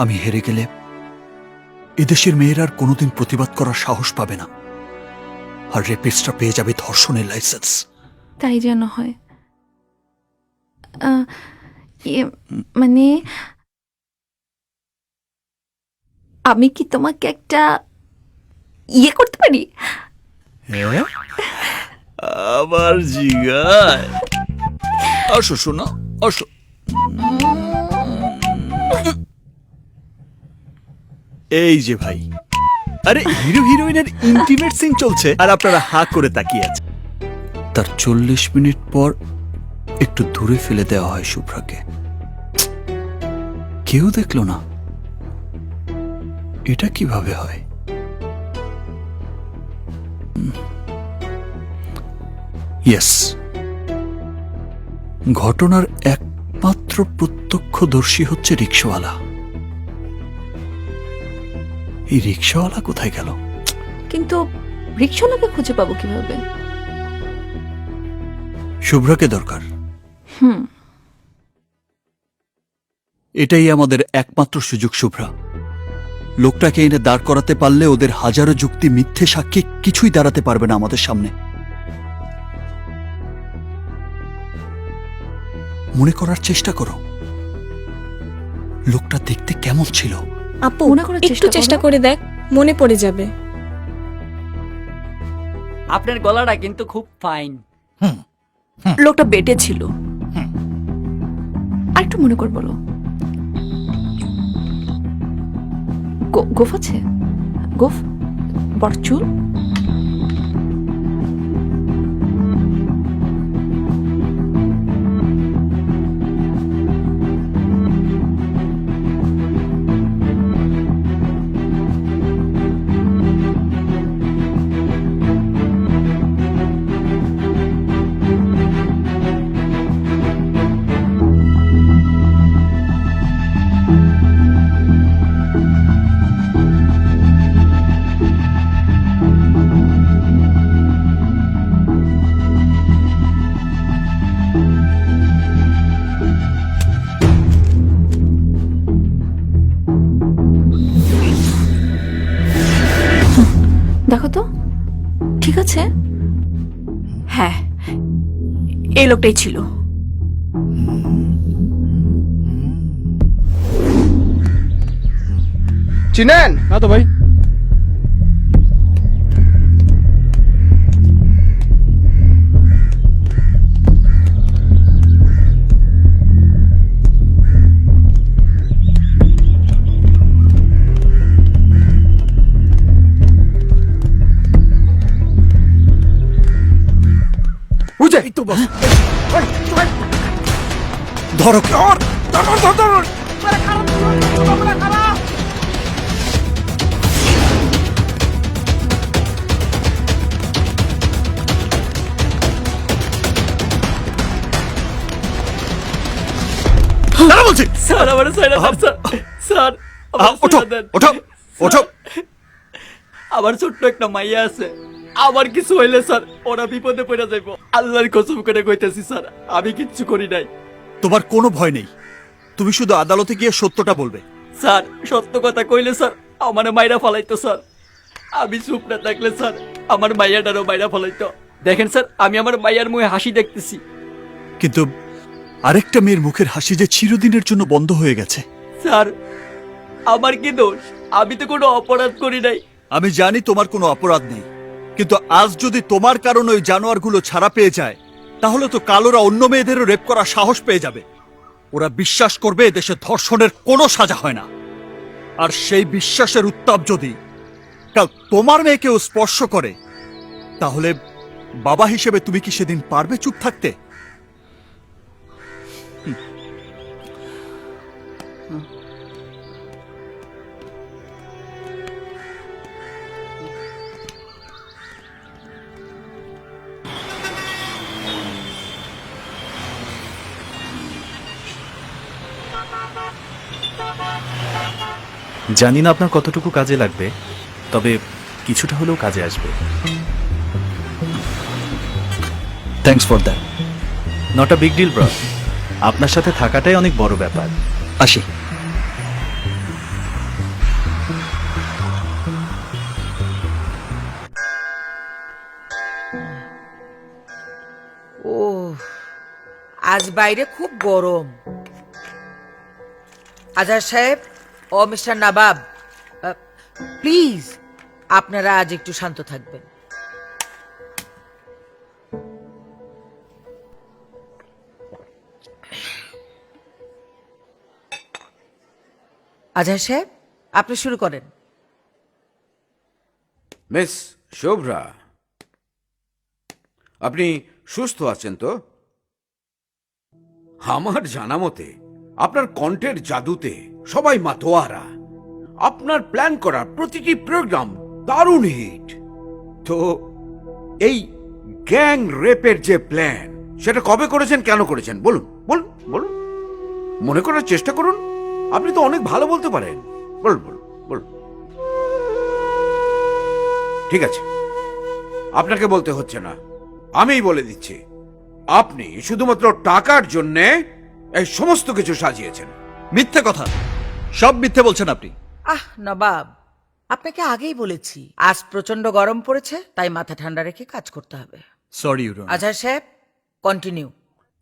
আমি হেরে গেলে এদেশের মেয়েরা আর কোনোদিন প্রতিবাদ করার সাহস পাবে না, আর রেপিস্টরা পেয়ে যাবে ধর্ষণের লাইসেন্স। তাই যেন হয়। মানে আমি কি তোমাকে একটা ইয়ে করতে পারি? আবার জিগায়। আসো শোনা, আসো। এই যে ভাই, আরে হিরো হিরোইনের ইন্টিমেট সিন চলছে আর আপনারা হা করে তাকিয়ে আছেন। তার 40 মিনিট পর একটু দূরে ফেলে দেওয়া হয় শুভ্রাকে। কেউ দেখলো না। এটা কিভাবে হয়? ইয়েস, ঘটনার একমাত্র প্রত্যক্ষদর্শী হচ্ছে রিকশাওয়ালা। এই রিকশাওয়ালা কোথায় গেল? কিন্তু রিকশাওয়ালাকে খুঁজে পাবো কিভাবে? শুভ্রাকে দরকার। এটাই আমাদের একমাত্র সুযোগ, শুভ্রা। লোকটাকে এনে দাঁড় করাতে পারলে ওদের হাজারো যুক্তি, মিথ্যে সাক্ষী কিছুই দাঁড়াতে পারবে না আমাদের সামনে। মনে করার চেষ্টা করো, লোকটা দেখতে কেমন ছিল। আপু একটু চেষ্টা করে দেখ, মনে পড়ে যাবে। আপনার গলাটা কিন্তু খুব ফাইন। লোকটা বেটে ছিল। আর একটু মনে কর, বলো। গোফ আছে? গোফ? বড় চুল? দেখো তো, ঠিক আছে? হ্যাঁ, এই লোকটাই ছিল। চিনেন না তো ভাই? ধরো, বলছি স্যার আমার সাইডা দেন স্যার। স্যার আমার ওঠো, সাইডা দেন। ওঠো, ওঠো। আমার ছোট্ট একটা মাইয়া আছে, আমার কিছু হইলে স্যার ওরা বিপদে পড়ে যাইব। আল্লাহর কসম করে কইতাছি স্যার, আমি কিচ্ছু করি নাই। তোমার কোনো ভয় নেই, তুমি শুধু আদালতে গিয়ে সত্যটা বলবে। স্যার সত্য কথা কইলে স্যার আমার মাইরা ফালাইতো স্যার। আমি চুপ না থাকলে স্যার আমার মাইয়াটারও মাইরা ফালাইতো। দেখেন স্যার, আমি আমার মাইয়ার মুখে হাসি দেখতেছি। কিন্তু আরেকটা মেয়ের মুখের হাসি যে চিরদিনের জন্য বন্ধ হয়ে গেছে। স্যার আমার কি দোষ? আমি তো কোনো অপরাধ করি নাই। আমি জানি তোমার কোনো অপরাধ নেই, কিন্তু আজ যদি তোমার কারণে ওই জানোয়ারগুলো ছাড়া পেয়ে যায়, তাহলে তো কালোরা অন্য মেয়েদেরও রেপ করার সাহস পেয়ে যাবে। ওরা বিশ্বাস করবে এদেশে ধর্ষণের কোনো সাজা হয় না। আর সেই বিশ্বাসের উত্তাপ যদি কাল তোমার মেয়েকেও স্পর্শ করে, তাহলে বাবা হিসেবে তুমি কি সেদিন পারবে চুপ থাকতে? জানি না আপনার কতটুকু কাজে লাগবে, তবে কিছুটা হলেও কাজে আসবে। Thanks for that. Not a big deal bro, আপনার সাথে থাকাটাই অনেক বড় ব্যাপার। আসি। ও আজ বাইরে খুব গরম। আজহার সাহেব ও মিস্টার নবাব, প্লিজ আপনারা আজ একটু শান্ত থাকবেন। আজহার সাহেব আপনি শুরু করেন। মিস শুভ্রা, আপনি সুস্থ আছেন তো? আমার জানা মতে আপনার কণ্ঠের জাদুতে সবাই মাতোয়ারা। আপনার প্ল্যান করা প্রতিটি প্রোগ্রাম দারুণ হিট। তো এই গ্যাং রেপের যে প্ল্যান, সেটা কবে করেছেন, কেন করেছেন বলুন বলুন বলুন। মনে করার চেষ্টা করুন, আপনি তো অনেক ভালো বলতে পারেন। বলুন বলুন বলুন। ঠিক আছে, আপনাকে বলতে হচ্ছে না, আমিই বলে দিচ্ছি। আপনি শুধুমাত্র টাকার জন্যে এই সমস্ত কিছু সাজিয়েছেন। মিথ্যে কথা, সব মিথ্যে বলছেন আপনি। আহ নবাব, আপনাকে আগেই বলেছি আজ প্রচন্ড গরম পড়েছে, তাই মাথা ঠান্ডা রেখে কাজ করতে হবে। Sorry your honour. আজহার সাহেব, continue.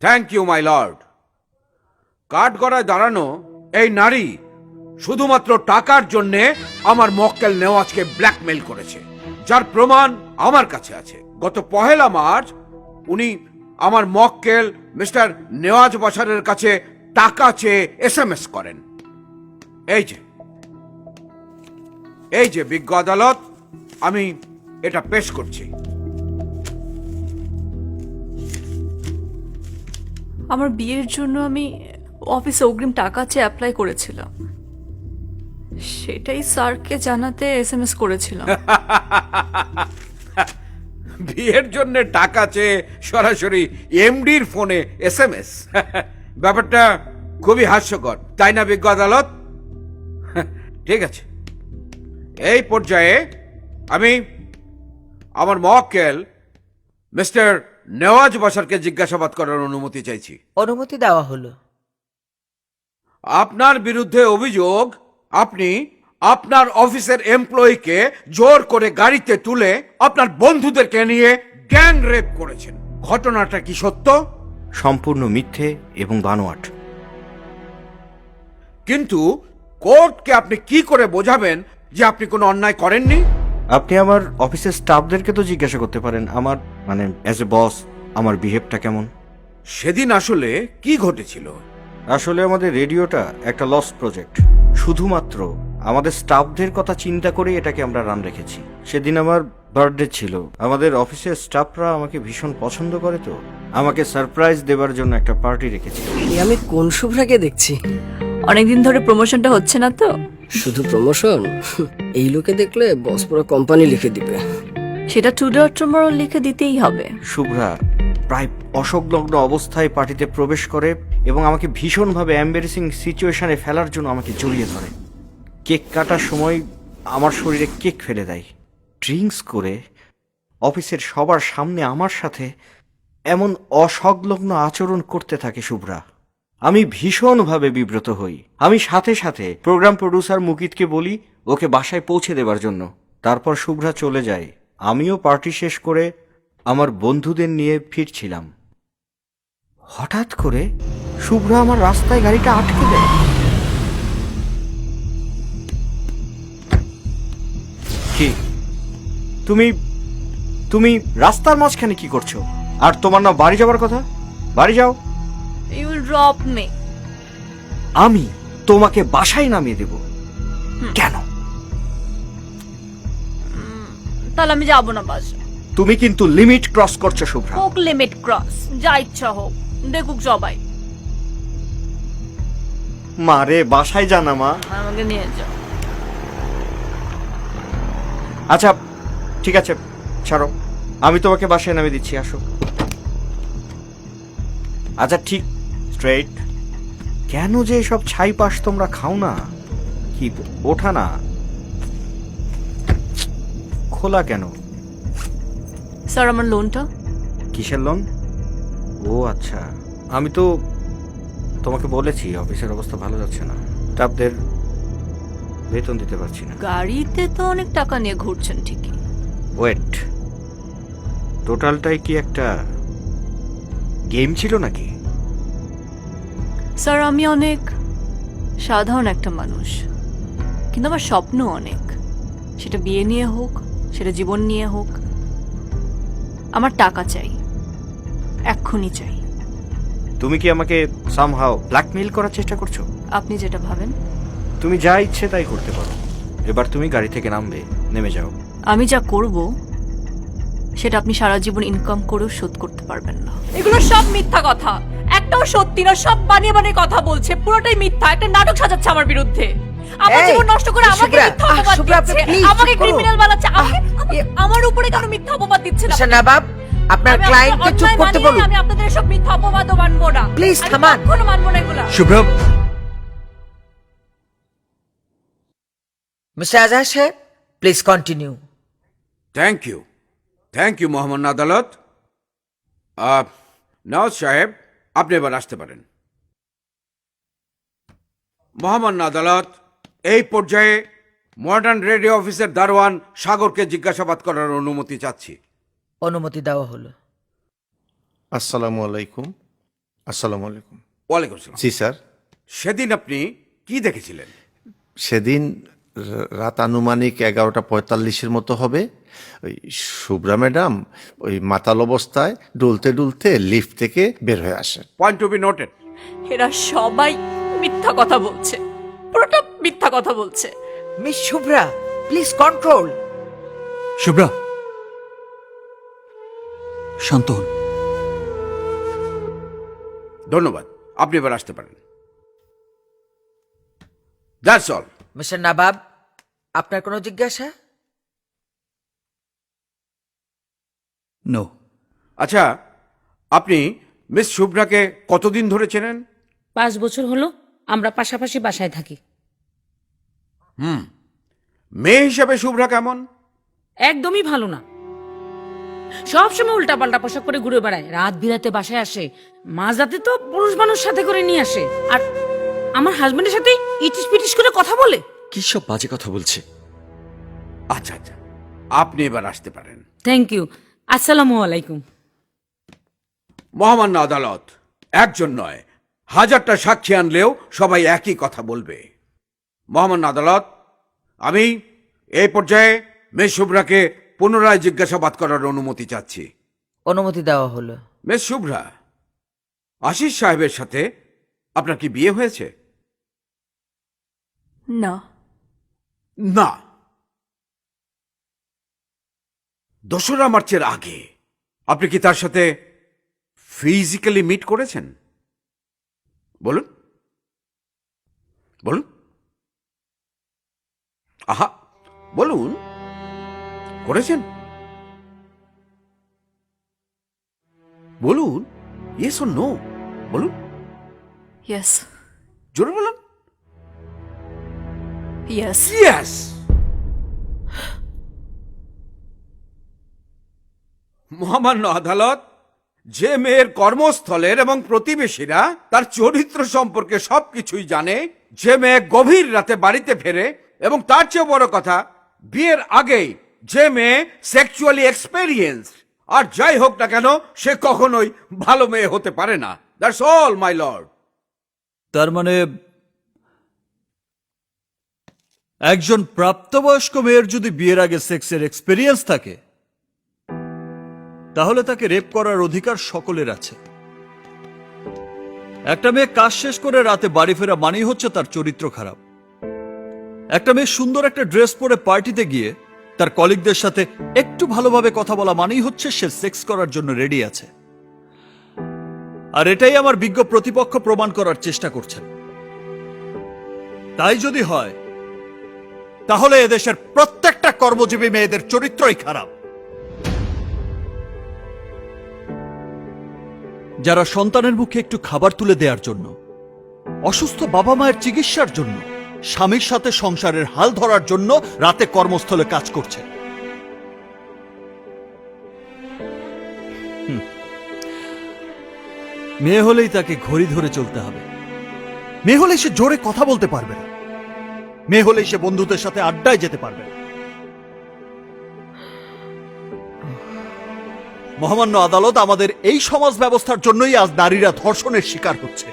Thank you my lord. কাঠগড়ায় দাঁড়ানো এই নারী শুধুমাত্র টাকার জন্যে আমার মক্কেল নেওয়াজকে ব্ল্যাকমেল করেছে, যার প্রমাণ আমার কাছে আছে। গত 1 মার্চ উনি আমার মক্কেল মিস্টার নেওয়াজ বাশারের কাছে টাকা চেয়ে SMS করেন। এই যে বিজ্ঞ আদালত, আমি এটা পেশ করছি। আমার বিয়ের জন্য আমি অফিসে অগ্রিম টাকা চেয়ে অ্যাপ্লাই করেছিলাম, সেটাই স্যারকে জানাতে SMS করেছিলাম। বিয়ের জন্য টাকা চেয়ে সরাসরি এমডির ফোনে SMS, ব্যাপারটা খুবই হাস্যকর, তাই না বিজ্ঞ আদালত? ঠিক আছে, এই পর্যায়ে আমি আমার মক্কেল মিস্টার নেওয়াজ বাশারকে জিজ্ঞাসাবাদ করার অনুমতি চাইছি। অনুমতি দেওয়া হলো। আপনার বিরুদ্ধে অভিযোগ আপনি আপনার অফিসের এমপ্লয়িকে জোর করে গাড়িতে তুলে আপনার বন্ধুদেরকে নিয়ে গ্যাং রেপ করেছেন। ঘটনাটা কি সত্য? সম্পূর্ণ মিথ্যে এবং বানোয়াট। কিন্তু কোর্টকে আপনি কি করে বোঝাবেন যে আপনি কোনো অন্যায় করেননি? আপনি আমার অফিসের স্টাফদেরকে তো জিজ্ঞাসা করতে পারেন, আমার মানে অ্যাজ এ বস আমার বিহেভটা কেমন। সেদিন আসলে কি ঘটেছিল? আসলে আমাদের রেডিওটা একটা লস প্রজেক্ট, শুধুমাত্র আমাদের স্টাফদের কথা চিন্তা করে এটাকে আমরা রান রেখেছি। সেদিন আমার বার্থডে ছিল, আমাদের অফিসের স্টাফরা আমাকে ভীষণ পছন্দ করে, তো আমাকে সারপ্রাইজ দেবার জন্য একটা পার্টি রেখেছি। আমি কোন শুভ্রাকে দেখছি? অনেকদিন ধরে প্রমোশনটা হচ্ছে না তো? শুধু প্রমোশন? এই লোকে দেখলে বস পুরো কোম্পানি লিখে দিবে। সেটা টুডে অর টুমরো লিখে দিতেই হবে। শুভ্রা প্রায় অসংলগ্ন অবস্থায় পার্টিতে প্রবেশ করে এবং আমাকে ভীষণভাবে এম্বারেসিং সিচুয়েশনে ফেলার জন্য আমাকে জড়িয়ে ধরে। কেক কাটার সময় আমার শরীরে কেক ফেলে দেয়। ড্রিঙ্কস করে অফিসের সবার সামনে আমার সাথে এমন অসংলগ্ন আচরণ করতে থাকে শুভ্রা। আমি ভীষণভাবে বিব্রত হই। আমি সাথে সাথে প্রোগ্রাম প্রডিউসার মুকিতকে বলি ওকে বাসায় পৌঁছে দেবার জন্য। তারপর শুভ্রা চলে যায়। আমিও পার্টি শেষ করে আমার বন্ধুদের নিয়ে ফিরছিলাম। হঠাৎ করে শুভ্রা আমার রাস্তায় গাড়িটা আটকে দেয়। কি তুমি তুমি রাস্তার মাঝখানে কি করছো? আর তোমার না বাড়ি যাবার কথা? বাড়ি যাও। You will drop me. আমি তোমাকে বাসায় নামিয়ে দেব। কেন? তাহলে আমি যাবো না বাসা। তুমি কিন্তু লিমিট ক্রস করছো শুভ্রা। হোক লিমিট ক্রস, যা ইচ্ছা হোক, দেখুক সবাই। মা রে, বাসায় জানা মা। আমাকে নিয়ে যাও। আচ্ছা ঠিক আছে, ছাড়ো, আমি তোমাকে বাসায় নামিয়ে দিচ্ছি, আসো। আচ্ছা ঠিক স্ট্রেট। কেন যে সব ছাই পাশ তোমরা খাও না? কি ওঠা না? খোলা কেন? স্যার আমার লোনটা। কিসের লোন? ও আচ্ছা, আমি তো তোমাকে বলেছি অফিসের অবস্থা ভালো যাচ্ছে না, স্টাফদের বেতন দিতে পারছি না। গাড়িতে তো অনেক টাকা নিয়ে ঘুরছেন ঠিকই। ওয়েট, টোটালটাই কি একটা গেম ছিল নাকি? স্যার আমি অনেক সাধারণ একটা মানুষ, কিন্তু আমার স্বপ্ন অনেক। সেটা বিয়ে নিয়ে হোক, সেটা জীবন নিয়ে হোক। আমার টাকা চাই, এক্ষুনি চাই। তুমি কি আমাকে সামহাও ব্ল্যাকমেইল করার চেষ্টা করছো? আপনি যেটা ভাবেন। তুমি যা ইচ্ছে তাই করতে পারো। এবার তুমি গাড়ি থেকে নামবে, নেমে যাও। আমি যা করব সেটা আপনি সারা জীবন ইনকাম করেও শোধ করতে পারবেন না। এগুলো সব মিথ্যা কথা, একটাও সত্যি না। সব বানিয়ে বানিয়ে কথা বলছে, পুরোটাই মিথ্যা। একটা নাটক সাজাচ্ছে আমার বিরুদ্ধে। আমার জীবন নষ্ট করে আমাকে মিথ্যা অপবাদ দিচ্ছে, আমাকে ক্রিমিনাল বানাচ্ছে। আমার উপরে কেন মিথ্যা অপবাদ দিচ্ছেন আপনি? নবাব, আপনার ক্লায়েন্টকে চুপ করতে বলুন। আমি আপনাদের সব মিথ্যা অপবাদও মানবো না। প্লিজ থামান। কোনো মানবো না এগুলা। Shubhra, mister Azhar Saheb, please continue. Thank you Mohammad আদালত। নওয়াজ সাহেব, আপনি এবার আসতে পারেন। মহামান্য আদালত, এই পর্যায়ে মডার্ন রেডিও অফিসের দারোয়ান সাগরকে জিজ্ঞাসাবাদ করার অনুমতি চাচ্ছি। অনুমতি দেওয়া হলো। আসসালামু আলাইকুম। আসসালামু আলাইকুম। ওয়ালাইকুম আসসালাম। জি স্যার। সেদিন আপনি কি দেখেছিলেন? সেদিন রাত আনুমানিক 11:45 মতো হবে। ওই শুভ্রা ম্যাডাম ওই মাতাল অবস্থায় ডুলতে ডুলতে লিফট থেকে বের হয়ে আসেন। Point to be noted. এরা সবাই মিথ্যা কথা বলছে, পুরোটা মিথ্যা কথা বলছে। Miss Shubhra, please control. Shubhra, শান্ত হন। ধন্যবাদ, আপনি এবার আসতে পারেন। That's all. মিস্টার নবাব, আপনার কোনো জিজ্ঞাসা? নো। আচ্ছা, আপনি মিস শুভ্রাকে কতদিন ধরে চেনেন? 5 বছর হলো আমরা পাশাপাশি বাসায় থাকি। মেয়ে হিসাবে শুভ্রা কেমন? একদমই ভালো না, সবসময় উল্টাপাল্টা পোশাক পরে ঘুরে বেড়ায়, রাত বিরাতে বাসায় আসে, মাঝরাতে তো পুরুষ মানুষ সাথে করে নিয়ে আসে, আর আমার হাজবেন্ডের সাথে ইটিস পিটিস করে কথা বলে। কি সব বাজে কথা বলছে। আচ্ছা আচ্ছা, আপনি এবার আসতে পারেন। Thank you. আসসালামু আলাইকুম। মহামান্য আদালত, একজন নয়, 1000টা সাক্ষী আনলেও সবাই একই কথা বলবে। মহামান্য আদালত, আমি এই পর্যায়ে মিস শুভ্রাকে পুনরায় জিজ্ঞাসাবাদ করার অনুমতি চাচ্ছি। অনুমতি দেওয়া হলো। মিস শুভ্রা, আশিস সাহেবের সাথে আপনার কি বিয়ে হয়েছে? না। না। 2রা মার্চের আগে আপনি কি তার সাথে ফিজিক্যালি মিট করেছেন? বলুন বলুন, আহা বলুন, করেছেন? বলুন, ইয়েস অর নো বলুন। ইয়েস। জোরে বলুন। ইয়েস। ইয়েস। মহামান্য আদালত, যে মেয়ের কর্মস্থলের এবং প্রতিবেশীরা তার চরিত্র সম্পর্কে সবকিছুই জানে, যে মেয়ে গভীর রাতে বাড়িতে ফেরে, এবং তার চেয়ে বড় কথা, বিয়ের আগেই যে মেয়ে সেক্সুয়ালি এক্সপেরিয়েন্স, আর যাই হোক না কেন সে কখনোই ভালো মেয়ে হতে পারে না। That's all my lord. তার মানে একজন প্রাপ্তবয়স্ক মেয়ের যদি বিয়ের আগে সেক্সের এক্সপেরিয়েন্স থাকে, তাহলে তাকে রেপ করার অধিকার সকলের আছে। একটা মেয়ে কাজ শেষ করে রাতে বাড়ি ফেরা মানেই হচ্ছে তার চরিত্র খারাপ। একটা মেয়ে সুন্দর একটা ড্রেস পরে পার্টিতে গিয়ে তার কলিগদের সাথে একটু ভালোভাবে কথা বলা মানেই হচ্ছে সে সেক্স করার জন্য রেডি আছে। আর এটাই আমার বিজ্ঞ প্রতিপক্ষ প্রমাণ করার চেষ্টা করছেন। তাই যদি হয়, তাহলে এদেশের প্রত্যেকটা কর্মজীবী মেয়েদের চরিত্রই খারাপ। যারা সন্তানের মুখে একটু খাবার তুলে দেওয়ার জন্য, অসুস্থ বাবা মায়ের চিকিৎসার জন্য, স্বামীর সাথে সংসারের হাল ধরার জন্য রাতে কর্মস্থলে কাজ করছে। মেয়ে হলেই তাকে ঘড়ি ধরে চলতে হবে। মেয়ে হলেই সে জোরে কথা বলতে পারবে না। মেয়ে হলেই সে বন্ধুদের সাথে আড্ডায় যেতে পারবে না। মহামান্য আদালত, আমাদের এই সমাজ ব্যবস্থার জন্যই আজ নারীরা ধর্ষণের শিকার হচ্ছে।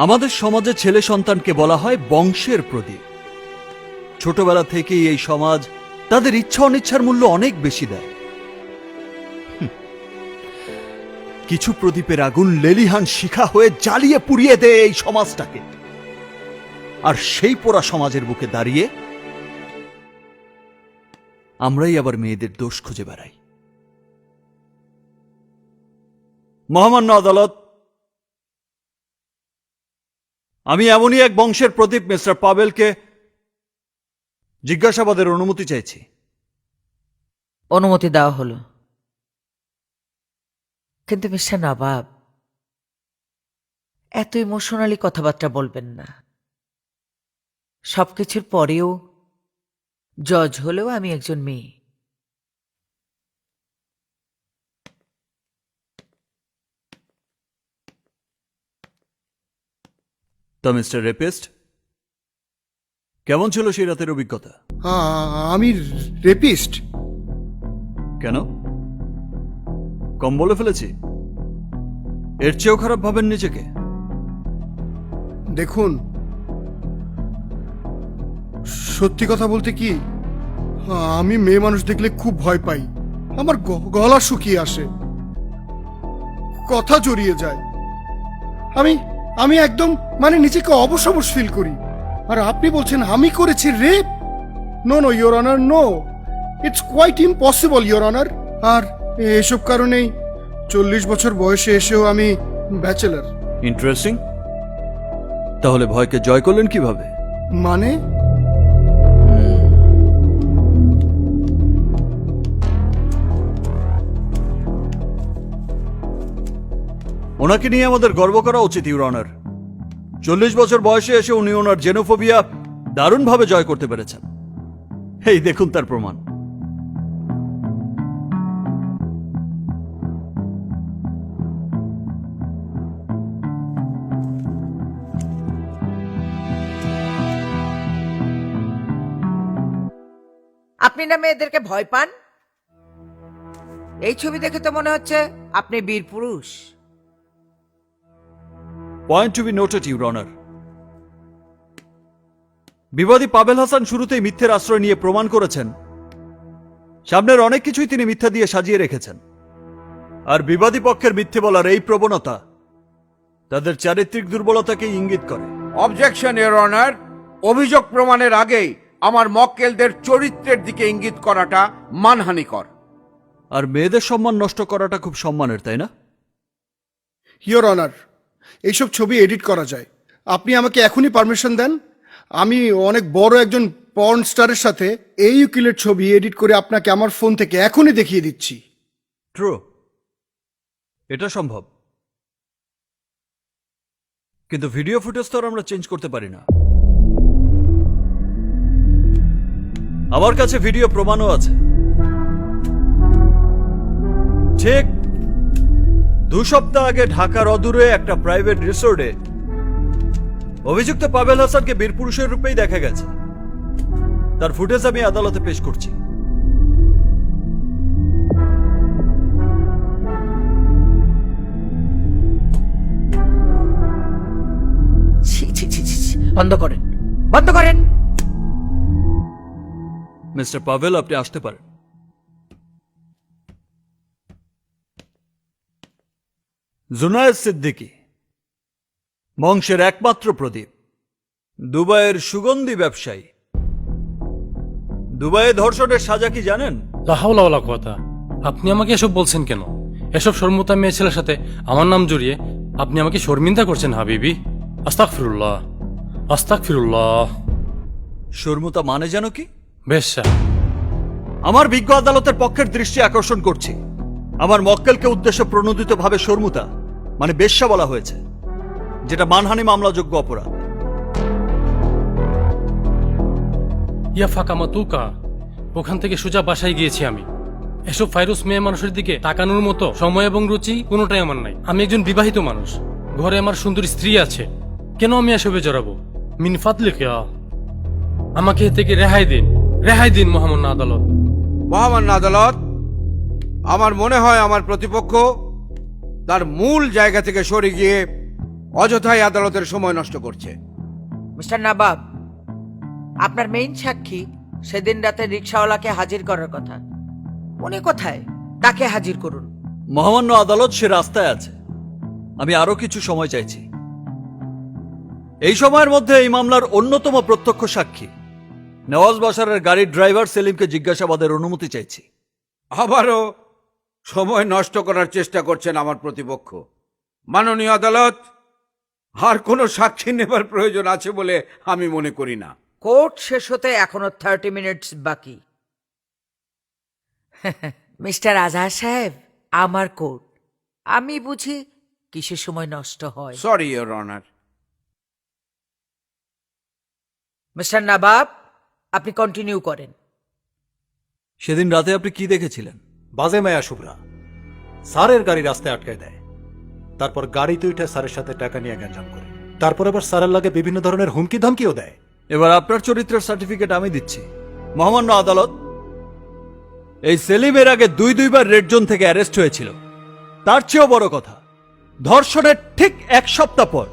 আমাদের সমাজে ছেলে সন্তানকে বলা হয় বংশের প্রদীপ। ছোটবেলা থেকেই এই সমাজ তাদের ইচ্ছা অনিচ্ছার মূল্য অনেক বেশি দেয়। কিছু প্রদীপের আগুন লেলিহান শিখা হয়ে জ্বালিয়ে পুড়িয়ে দেয় এই সমাজটাকে। আর সেই পোড়া সমাজের বুকে দাঁড়িয়ে আমরাই আবার মেয়েদের দোষ খুঁজে বেড়াই। মহামান্য আদালত, আমি এমনই এক বংশের প্রদীপ মিস্টার পাবেলকে জিজ্ঞাসাবাদের অনুমতি চাইছি। অনুমতি দেওয়া হলো। কিন্তু মিস্টার নবাব, এত ইমোশনালি কথাবার্তা বলবেন না। সবকিছুর পরেও জজ হলেও আমি একজন মেয়ে। তা মিস্টার রেপিস্ট, কেমন ছিল সেই রাতের অভিজ্ঞতা? আমি রেপিস্ট? কেন, কম বলে ফেলেছি? এর চেয়েও খারাপ ভাবেন নিজেকে? দেখুন, সত্যি কথা বলতে কি, আমি মেয়ে মানুষ দেখলে খুব ভয় পাই। আমার গলা শুকিয়ে আসে, কথা জড়িয়ে যায়। আমি একদম মানে নিজেকে অবশ ফিল করি। আর আপনি বলছেন আমি করেছি rape? No no your honour, no, it's quite impossible your honour. আর এসব কারণেই 40 বছর বয়সে এসেও আমি ব্যাচেলার। ইন্টারেস্টিং। তাহলে ভয়কে জয় করলেন কিভাবে? মানে ওনাকে নিয়ে আমাদের গর্ব করা উচিত ইউর অনার। 40 বছর বয়সে এসে উনি ওনার জেনোফোবিয়া দারুণভাবে জয় করতে পেরেছেন। এই দেখুন তার প্রমাণ। আপনি না মেয়েদেরকে ভয় পান? এই ছবি দেখে তো মনে হচ্ছে আপনি বীর পুরুষ। Point to be noted your honour. বিবাদী পাবেল হাসান শুরুতেই মিথ্যের আশ্রয় নিয়ে প্রমাণ করেছেন সামনের অনেক কিছুই তিনি মিথ্যা দিয়ে সাজিয়ে রেখেছেন। আর বিবাদী পক্ষের মিথ্যে বলার এই প্রবণতা তাদের চারিত্রিক দুর্বলতাকে ইঙ্গিত করে। Objection your honour. অভিযোগ প্রমাণের আগেই আমার মক্কেলদের চরিত্রের দিকে ইঙ্গিত করাটা মানহানিকর। আর মেয়েদের সম্মান নষ্ট করাটা খুব সম্মানের, তাই না? ইওর অনার, এইসব ছবি এডিট করা যায়। আপনি আমাকে এখনই পারমিশন দেন, আমি অনেক বড় একজন পর্ন স্টারের সাথে এই উকিলের ছবি এডিট করে আপনাকে আমার ফোন থেকে এখনই দেখিয়ে দিচ্ছি। ট্রু, এটা সম্ভব, কিন্তু ভিডিও ফুটেজ তো আর আমরা চেঞ্জ করতে পারি না। আমার কাছে ভিডিও প্রমাণও আছে। ঠিক 2 সপ্তাহ আগে ঢাকার অদূরে একটা প্রাইভেট রিসোর্টে অভিযুক্ত পাবেল হাসানকে বীর পুরুষের রূপেই দেখা গেছে। তার ফুটেজ আমি আদালতে পেশ করছি। বন্ধ করেন, বন্ধ করেন। মিস্টার পাভেল, আপনি আসতে পারেন। জুনায়েদ সিদ্দিকী, বংশের একমাত্র প্রদীপ, দুবাইয়ের সুগন্ধি ব্যবসায়ী। দুবাইয়ে ধর্ষণের সাজা কি জানেন? লাহাওলা কথা, আপনি আমাকে এসব বলছেন কেন? এসব শর্মুতা মেয়ে ছেলের সাথে আমার নাম জড়িয়ে আপনি আমাকে শর্মিন্দা করছেন হাবিবি। আস্তাগফিরুল্লাহ, আস্তাগফিরুল্লাহ। শর্মুতা মানে জানো কি? বেশ্যা। আমার বিজ্ঞ আদালতের পক্ষের দৃষ্টি আকর্ষণ করছি। আমার মক্কেলকে উদ্দেশ্য প্রণোদিত ভাবে শর্মুতা মানে বেশ্যা বলা হয়েছে, যেটা মানহানি মামলাযোগ্য অপরাধ। ইয়া ফাঁকা মাতুকা, ওখান থেকে সোজা বাসায় গিয়েছি আমি। এসব ফাইরুস মেয়ে মানুষের দিকে তাকানোর মতো সময় এবং রুচি কোনোটাই আমার নাই। আমি একজন বিবাহিত মানুষ, ঘরে আমার সুন্দর স্ত্রী আছে। কেন আমি এসবে জড়াবো? মিন ফাদলিকা, আমাকে এ থেকে রেহাই দিন, রেহাই দিন মহামান্য আদালত। মহামান্য আদালত, আমার মনে হয় আমার প্রতিপক্ষ তার মূল জায়গা থেকে সরে গিয়ে অযথাই আদালতের সময় নষ্ট করছে। মিস্টার নবাব, আপনার মেইন সাক্ষী সেদিন রাতে রিকশাওয়ালাকে হাজির করার কথা, উনি কোথায়? তাকে হাজির করুন। মহামান্য আদালত, সে রাস্তায় আছে। আমি আরো কিছু সময় চাইছি। এই সময়ের মধ্যে এই মামলার অন্যতম প্রত্যক্ষ সাক্ষী নওয়াজ বাশারের গাড়ির ড্রাইভার সেলিমকে জিজ্ঞাসাবাদের অনুমতি চাইছি। আবারও সময় নষ্ট করার চেষ্টা করছেন আমার প্রতিপক্ষ। মাননীয় আদালত, আর কোনো সাক্ষী নেবার প্রয়োজন আছে বলে আমি মনে করি না। কোর্ট শেষ হতে এখনো 30 মিনিটস বাকি। মিস্টার আজহার সাহেব, আমার কোর্ট, আমি বুঝি কিসের সময় নষ্ট হয়। Sorry your honour. মিস্টার নবাব, আপনি কন্টিনিউ করেন। সেদিন রাতে আপনি কি দেখেছিলেন? বাজে মায়া শুভ্রা স্যারের গাড়ি রাস্তায় আটকায় দেয়, তারপর গাড়িতে উঠে স্যারের সাথে টাকা নিয়ে গ্যাঞ্জাম করে। তারপর আবার স্যারের লাগে বিভিন্ন ধরনের হুমকি ধমকিও দেয়। এবার আপনার চরিত্রের সার্টিফিকেট আমি দিচ্ছি। মহামান্য আদালত, এই সেলিম এর আগে দুইবার রেড জোন থেকে অ্যারেস্ট হয়েছিল। তার চেয়েও বড় কথা, ধর্ষণের ঠিক 1 সপ্তাহ পর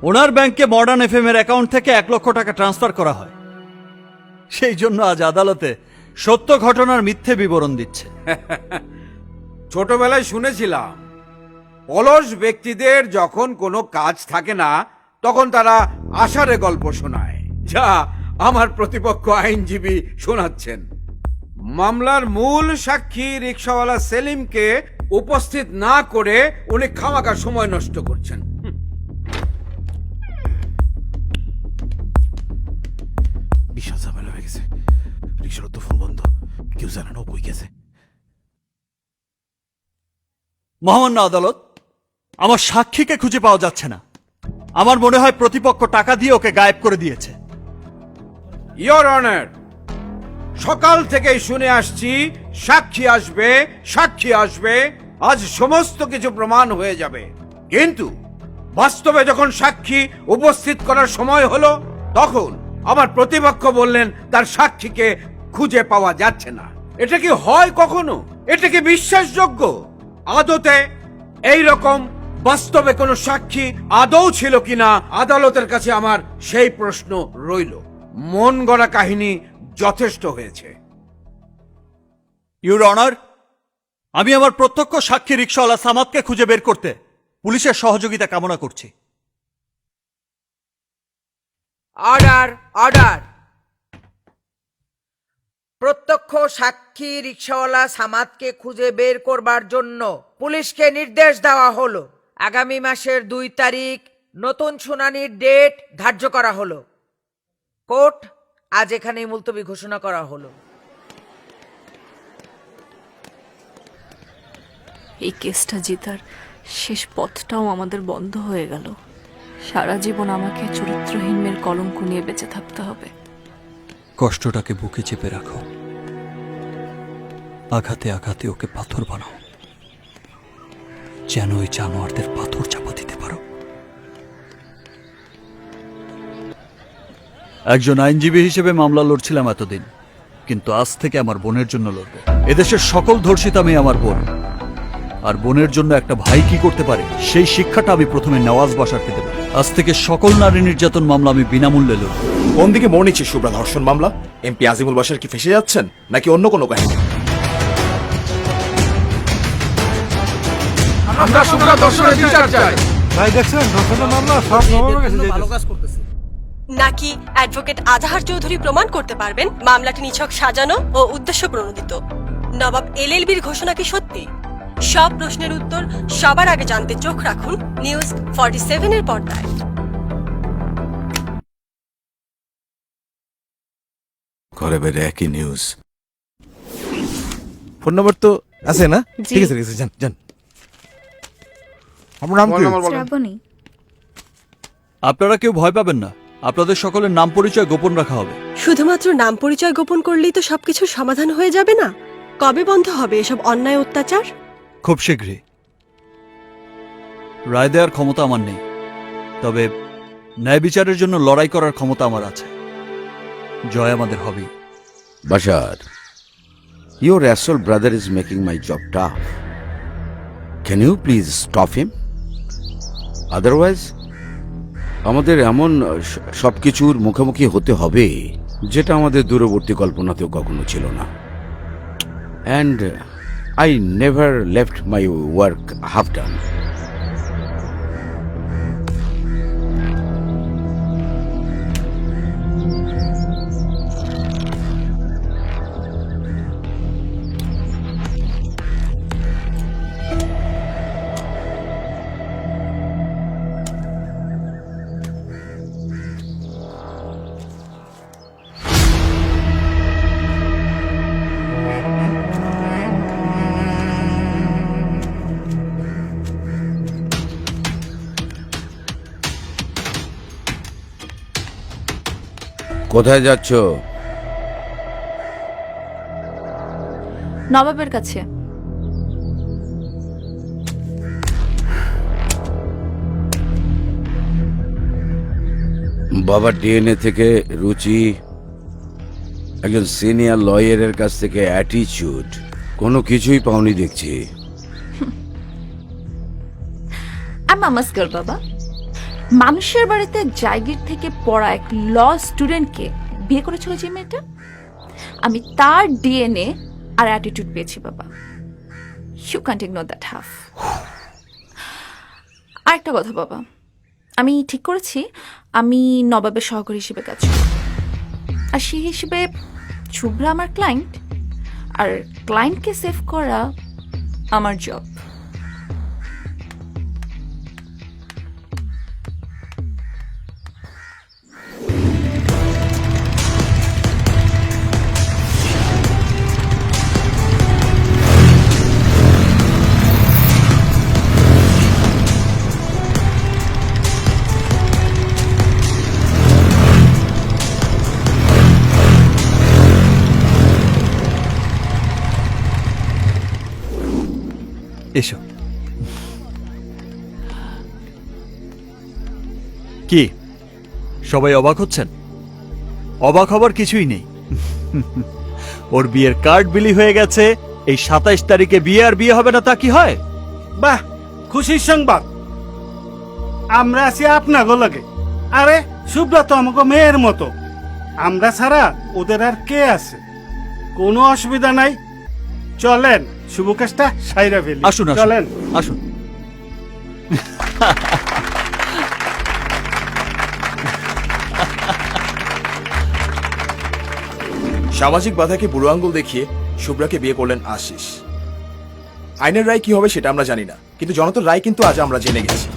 ওনার ব্যাংকে মডার্ন এফএম এর অ্যাকাউন্ট থেকে 1 লক্ষ টাকা ট্রান্সফার করা হয়। সেই জন্য আজ আদালতে সত্য ঘটনার মিথ্যে বিবরণ দিচ্ছে। ছোটবেলায় শুনেছিলাম, অলস ব্যক্তিদের যখন কোনো কাজ থাকে না তখন তারা আষাঢ়ে গল্প শোনায়, যা আমার প্রতিপক্ষ আইনজীবী শোনাচ্ছেন। মামলার মূল সাক্ষী রিকশাওয়ালা সেলিমকে উপস্থিত না করে উনি খামাখা সময় নষ্ট করছেন। বিশাল ঝামেলা হয়ে গেছে। রিক্সার তো ফোন বন্ধ, কেউ জানে না ও কই গেছে। মহামান্য আদালত, আমার সাক্ষীকে খুঁজে পাওয়া যাচ্ছে না। আমার মনে হয় প্রতিপক্ষ টাকা দিয়ে ওকে গায়েব করে দিয়েছে। ইয়োর অনার, সকাল থেকেই শুনে আসছি সাক্ষী আসবে, সাক্ষী আসবে, আজ সমস্ত কিছু প্রমাণ হয়ে যাবে। কিন্তু বাস্তবে যখন সাক্ষী উপস্থিত করার সময় হলো, তখন আমার প্রতিপক্ষ বললেন তার সাক্ষীকে খুঁজে পাওয়া যাচ্ছে না। এটা কি হয় কখনো? এটা কি বিশ্বাসযোগ্য? আদতে এই রকম বাস্তবে কোনো সাক্ষী আদৌ ছিল কিনা আদালতের কাছে আমার সেই প্রশ্ন রইল। মন গড়া কাহিনী যথেষ্ট হয়েছে। ইউর অনার, আমি আমার প্রত্যক্ষ সাক্ষী রিকশাওয়ালা সামাদকে খুঁজে বের করতে পুলিশের সহযোগিতা কামনা করছি। Order, order. প্রত্যক্ষ সাক্ষী রিকশাওয়ালা সামাদকে খুঁজে বের করবার জন্য পুলিশকে নির্দেশ দেওয়া হলো। আগামী মাসের 2 তারিখ নতুন শুনানির ডেট ধার্য করা হলো। কোর্ট আজ এখানেই মুলতবি ঘোষণা করা হলো। এই কেসটা জেতার শেষ পথটাও আমাদের বন্ধ হয়ে গেল। সারা জীবন আমাকে চরিত্রহীন মেয়ের কলঙ্ক নিয়ে বেঁচে থাকতে হবে। কষ্টটাকে বুকে চেপে রাখো, আঘাতে আঘাতে ওকে পাথর বানাও, যেন ওই জানোয়ারদের পাথর চাপা দিতে পারো। একজন আইনজীবী হিসেবে মামলা লড়ছিলাম এতদিন, কিন্তু আজ থেকে আমার বোনের জন্য লড়ব। এদেশের সকল ধর্ষিতা মেয়ে আমার বোন, আর বোনের জন্য একটা ভাই কি করতে পারে সেই শিক্ষাটা আমি প্রথমে নওয়াজ বাসারকে দেব। আজ থেকে সকল নারী নির্যাতন মামলা আমি বিনামূল্যে লড়ব। কোন দিকে মোড় নিচ্ছে শুভ্রা ধর্ষণ মামলা? এমপি আজিমুল বাশার কি ফেসে যাচ্ছেন নাকি অন্য কোনো কাহিনী? আমরা শুভ্রা ধর্ষণের বিচার চাই। ভাই দেখছেন, ধর্ষণের মামলা সব নবাবের কাছে যাইতেছে। নাকি অ্যাডভোকেট আজাহার চৌধুরী প্রমাণ করতে পারবেন মামলাটি নিছক সাজানো ও উদ্দেশ্য প্রণোদিত? নবাব এলএলবির ঘোষণা কি সত্যি? সব প্রশ্নের উত্তর সবার আগে জানতে চোখ রাখুন নিউজ 47 এর পর্দায়। ঘরে বেড়ে একই নিউজ। ফোন নম্বর তো আছে না? ঠিক আছে, ঠিক আছে, যান যান। আমার নাম কি? শ্রাবণী। আপনারা কেউ ভয় পাবেন না, আপনাদের সকলের নাম পরিচয় গোপন রাখা হবে। শুধুমাত্র নাম পরিচয় গোপন করলেই তো সবকিছুর সমাধান হয়ে যাবে না? কবে বন্ধ হবে এসব অন্যায় অত্যাচার? খুব শীঘ্রই। রায় দেওয়ার ক্ষমতা আমার নেই, তবে ন্যায় বিচারের জন্য লড়াই করার ক্ষমতা আমার আছে। জয় আমাদের হবে। Bashar, your asshole brother is making my job tough. Can you please stop him? Otherwise, আমাদের এমন সবকিছুর মুখোমুখি হতে হবে যেটা আমাদের দূরবর্তী কল্পনাতেও কখনো ছিল না। And I never left my work half done. কোথায় যাচ্ছ? নবাবের কাছে। বাবার ডিএনএ থেকে রুচি, একজন সিনিয়র লয়ারের কাছ থেকে অ্যাটিচিউড, কোনো কিছুই পাওনি দেখছি। মামাস গার্ল বাবা, মানুষের বাড়িতে জায়গির থেকে পড়া এক ল স্টুডেন্টকে বিয়ে করেছিল যে মেয়েটা, আমি তার ডিএনএ আর অ্যাটিটিউড পেয়েছি বাবা। You can't ignore that half. আরেকটা কথা বাবা, আমি ঠিক করেছি আমি নবাবের সহকারী হিসেবে কাজ করব, আর সেই হিসেবে শুভ্রা আমার ক্লায়েন্ট, আর ক্লায়েন্টকে সেভ করা আমার জব। এসো। কি সবাই অবাক হচ্ছেন? অবাক হবার কিছুই নেই। ওর বিয়ের কার্ড বিলি হয়ে গেছে। এই 27 তারিখে বিয়ে, আর বিয়ে হবে না তা কি হয়? বাহ, খুশির সংবাদ। আমরা আছি আপনাগো লাগে। আরে শুভ্রা তো আমাকে মেয়ের মতো, আমরা ছাড়া ওদের আর কে আছে? কোনো অসুবিধা নাই, চলেন শুভ কাজটা সাইরা ফেলি। আসুন আসুন, চলেন আসুন। সামাজিক বাধাকে বুড়ো আঙ্গুল দেখিয়ে শুভ্রাকে বিয়ে করলেন আশিস। আইনের রায় কি হবে সেটা আমরা জানি না, কিন্তু জনতার রায় কিন্তু আজ আমরা জেনে গেছি।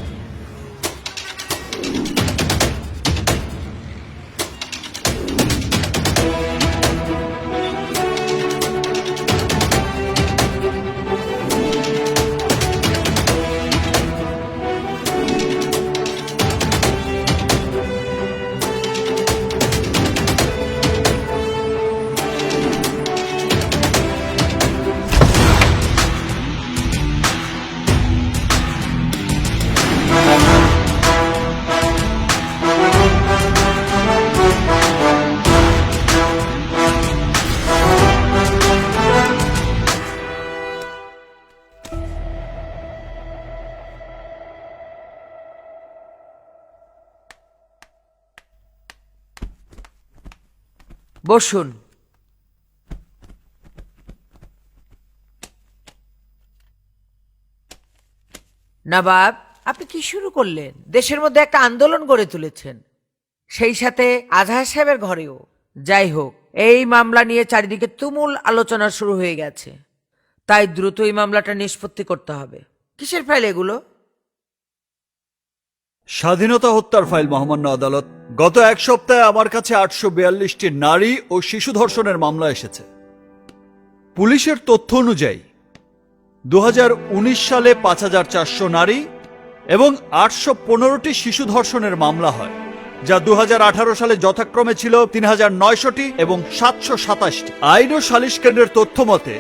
বসুন। নবাব, আপনি কি শুরু করলেন? দেশের মধ্যে একটা আন্দোলন গড়ে তুলেছেন, সেই সাথে আজহার সাহেবের ঘরেও। যাই হোক, এই মামলা নিয়ে চারিদিকে তুমুল আলোচনা শুরু হয়ে গেছে, তাই দ্রুত এই মামলাটা নিষ্পত্তি করতে হবে। কিসের ফাইল এগুলো? স্বাধীনতা হত্যার ফাইল মহামান্য আদালত। গত এক সপ্তাহে আমার কাছে 842টি নারী ও শিশু ধর্ষণের মামলা এসেছে। পুলিশের তথ্য অনুযায়ী 2019 সালে 5400 নারী এবং 815টি শিশু ধর্ষণের মামলা হয়, যা 2018 সালে যথাক্রমে ছিল 3900টি এবং 727টি। আইন ও সালিশ কেন্দ্রের তথ্য মতে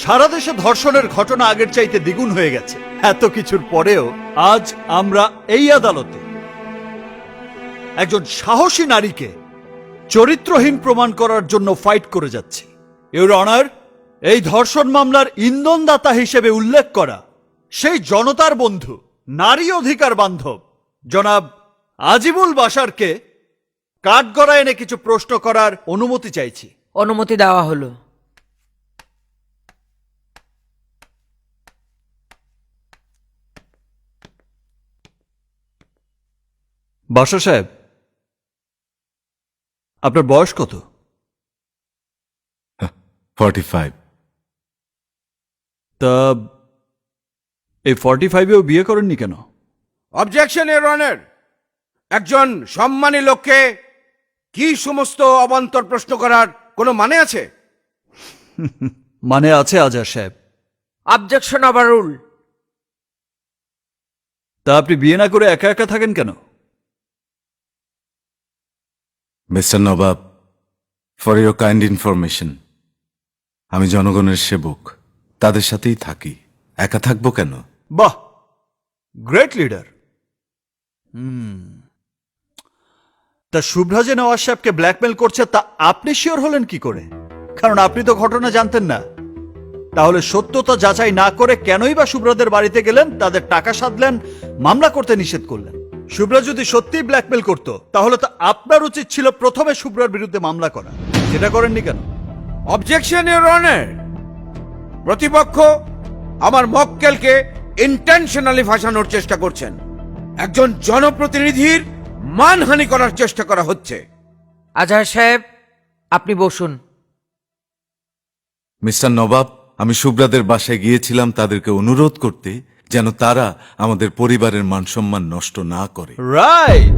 সারা দেশে ধর্ষণের ঘটনা আগের চাইতে দ্বিগুণ হয়ে গেছে। এত কিছুর পরেও আজ আমরা এই আদালতে একজন সাহসী নারীকে চরিত্রহীন প্রমাণ করার জন্য ফাইট করে যাচ্ছি। ইউর অনার, এই ধর্ষণ মামলার ইন্ধনদাতা হিসেবে উল্লেখ করা সেই জনতার বন্ধু, নারী অধিকার বান্ধব জনাব আজিবুল বাশারকে কাঠগড়ায় এনে কিছু প্রশ্ন করার অনুমতি চাইছি। অনুমতি দেওয়া হলো। বাশার সাহেব, আপনার বয়স কত? 45। তা এই 45-এও বিয়ে করেননি কেন? Objection your honour. একজন সম্মানী লোককে কি সমস্ত অবান্তর প্রশ্ন করার কোনো মানে আছে? মানে আছে আজহার সাহেব। Objection overrule. তা আপনি বিয়ে না করে একা একা থাকেন কেন? Mister Nawab, for your kind information, আমি জনগণের সেবক, তাদের সাথেই থাকি, একা থাকবো কেন? বাহ, গ্রেট লিডার। তা শুভ্রা যে নওয়াজ সাহেবকে ব্ল্যাকমেল করছে তা আপনি শিওর হলেন কি করে? কারণ আপনি তো ঘটনা জানতেন না। তাহলে সত্যতা যাচাই না করে কেনই বা শুভ্রাদের বাড়িতে গেলেন, তাদের টাকা সাধলেন, মামলা করতে নিষেধ করলেন? শুভ্রা যদি সত্যিই ব্ল্যাকমেল করত তাহলে তো আপনার উচিত ছিল প্রথমে শুভ্রার বিরুদ্ধে মামলা করা। সেটা করেননি কেন? Objection your honour. প্রতিপক্ষ আমার মক্কেলকে ইন্টেনশনালি ফাঁসানোর চেষ্টা করছেন। একজন জনপ্রতিনিধির মানহানি করার চেষ্টা করা হচ্ছে। আজহার সাহেব, আপনি বসুন। মিস্টার নবাব, আমি শুভ্রাদের বাসায় গিয়েছিলাম তাদেরকে অনুরোধ করতে যেন তারা আমাদের পরিবারের মানসম্মান নষ্ট না করে। রাইট,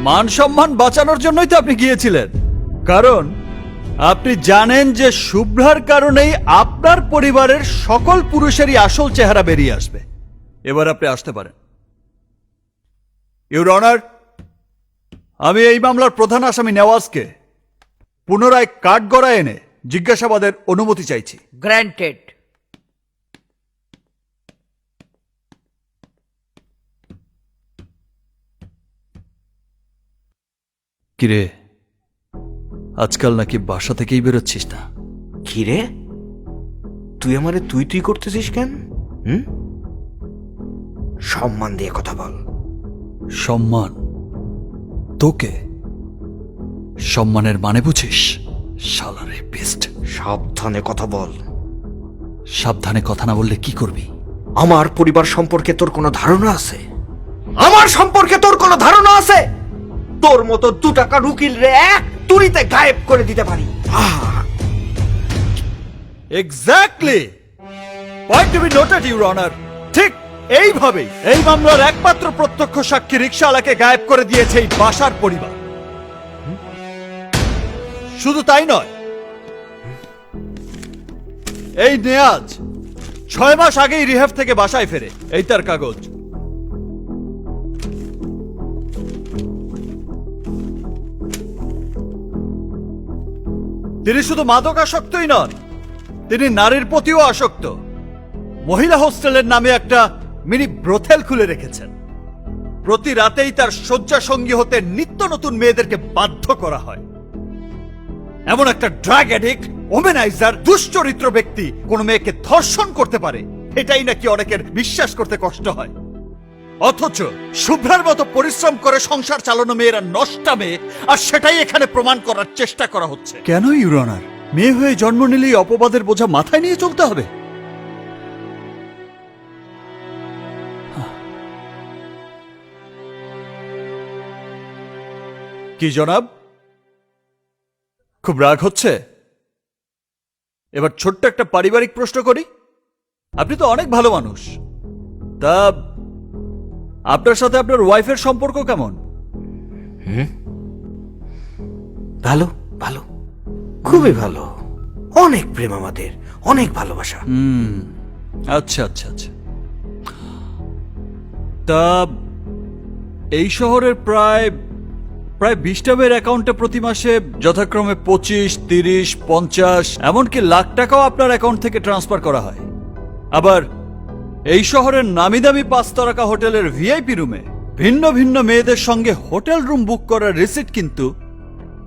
মান সম্মান বাঁচানোর জন্যই তো আপনি গিয়েছিলেন। কারণ আপনি জানেন যে শুভ্রার কারণেই আপনার পরিবারের সকল পুরুষেরই আসল চেহারা বেরিয়ে আসবে। এবার আপনি আসতে পারেন। ইউর অনার, আমি এই মামলার প্রধান আসামি নেওয়াজকে পুনরায় কাঠগড়ায় এনে জিজ্ঞাসাবাদের অনুমতি চাইছি। গ্র্যান্টেড। কিরে, আজকাল নাকি বাসা থেকেই বেরোচ্ছিস না? কিরে, তুই আমারে তুই তুই করতেছিস কেন? সম্মান দিয়ে কথা বল। সম্মান? তোকে সম্মানের মানে বুঝিস? শালারে পেস্ট। সাবধানে কথা বল। সাবধানে কথা না বললে কি করবি? আমার পরিবার সম্পর্কে তোর কোনো ধারণা আছে? আমার সম্পর্কে তোর কোনো ধারণা আছে? তোর মতো 2 টাকার উকিল রে এক তুড়িতে গায়েব করে দিতে পারি। Exactly, point to be noted your honour. ঠিক এইভাবেই এই মামলার একমাত্র প্রত্যক্ষ সাক্ষী রিকশাওয়ালাকে গায়েব করে দিয়েছে এই বাসার পরিবার। শুধু তাই নয়, এই নেয়াজ 6 মাস আগেই রিহাব থেকে বাসায় ফেরে। এই তার কাগজ। তিনি শুধু মাদকাসক্তই নন, তিনি নারীর প্রতিও আসক্ত। মহিলা হোস্টেলের নামে একটা মিনি ব্রোথেল খুলে রেখেছেন। প্রতি রাতেই তার শয্যা সঙ্গী হতে নিত্য নতুন মেয়েদেরকে বাধ্য করা হয়। এমন একটা ড্রাগ অ্যাডিক্ট, ওমেনাইজার, দুশ্চরিত্র ব্যক্তি কোন মেয়েকে ধর্ষণ করতে পারে, এটাই নাকি অনেকের বিশ্বাস করতে কষ্ট হয়। অথচ শুভ্রার মতো পরিশ্রম করে সংসার চালানো মেয়েরা নষ্টা মেয়ে, আর সেটাই এখানে প্রমাণ করার চেষ্টা করা হচ্ছে। কেন ইউর অনার? মেয়ে হয়ে জন্ম নিলেই অপবাদের বোঝা মাথায় নিয়ে চলতে হবে? কি জনাব, খুব রাগ হচ্ছে? এবার ছোট্ট একটা পারিবারিক প্রশ্ন করি। আপনি তো অনেক ভালো মানুষ, তা আপনার সাথে আপনার ওয়াইফের সম্পর্ক কেমন? ভালো, ভালো, খুবই ভালো। অনেক প্রেম আমাদের, অনেক ভালোবাসা। আচ্ছা আচ্ছা আচ্ছা। তা এই শহরের প্রায় 20টা মেয়ের অ্যাকাউন্টে প্রতি মাসে যথাক্রমে 25, 30, 50 এমনকি লাখ টাকাও আপনার অ্যাকাউন্ট থেকে ট্রান্সফার করা হয়। আবার এই শহরের নামি দামি 5 তারকা হোটেলের ভিআইপি রুমে ভিন্ন ভিন্ন মেয়েদের সঙ্গে হোটেল রুম বুক করার রিসিট কিন্তু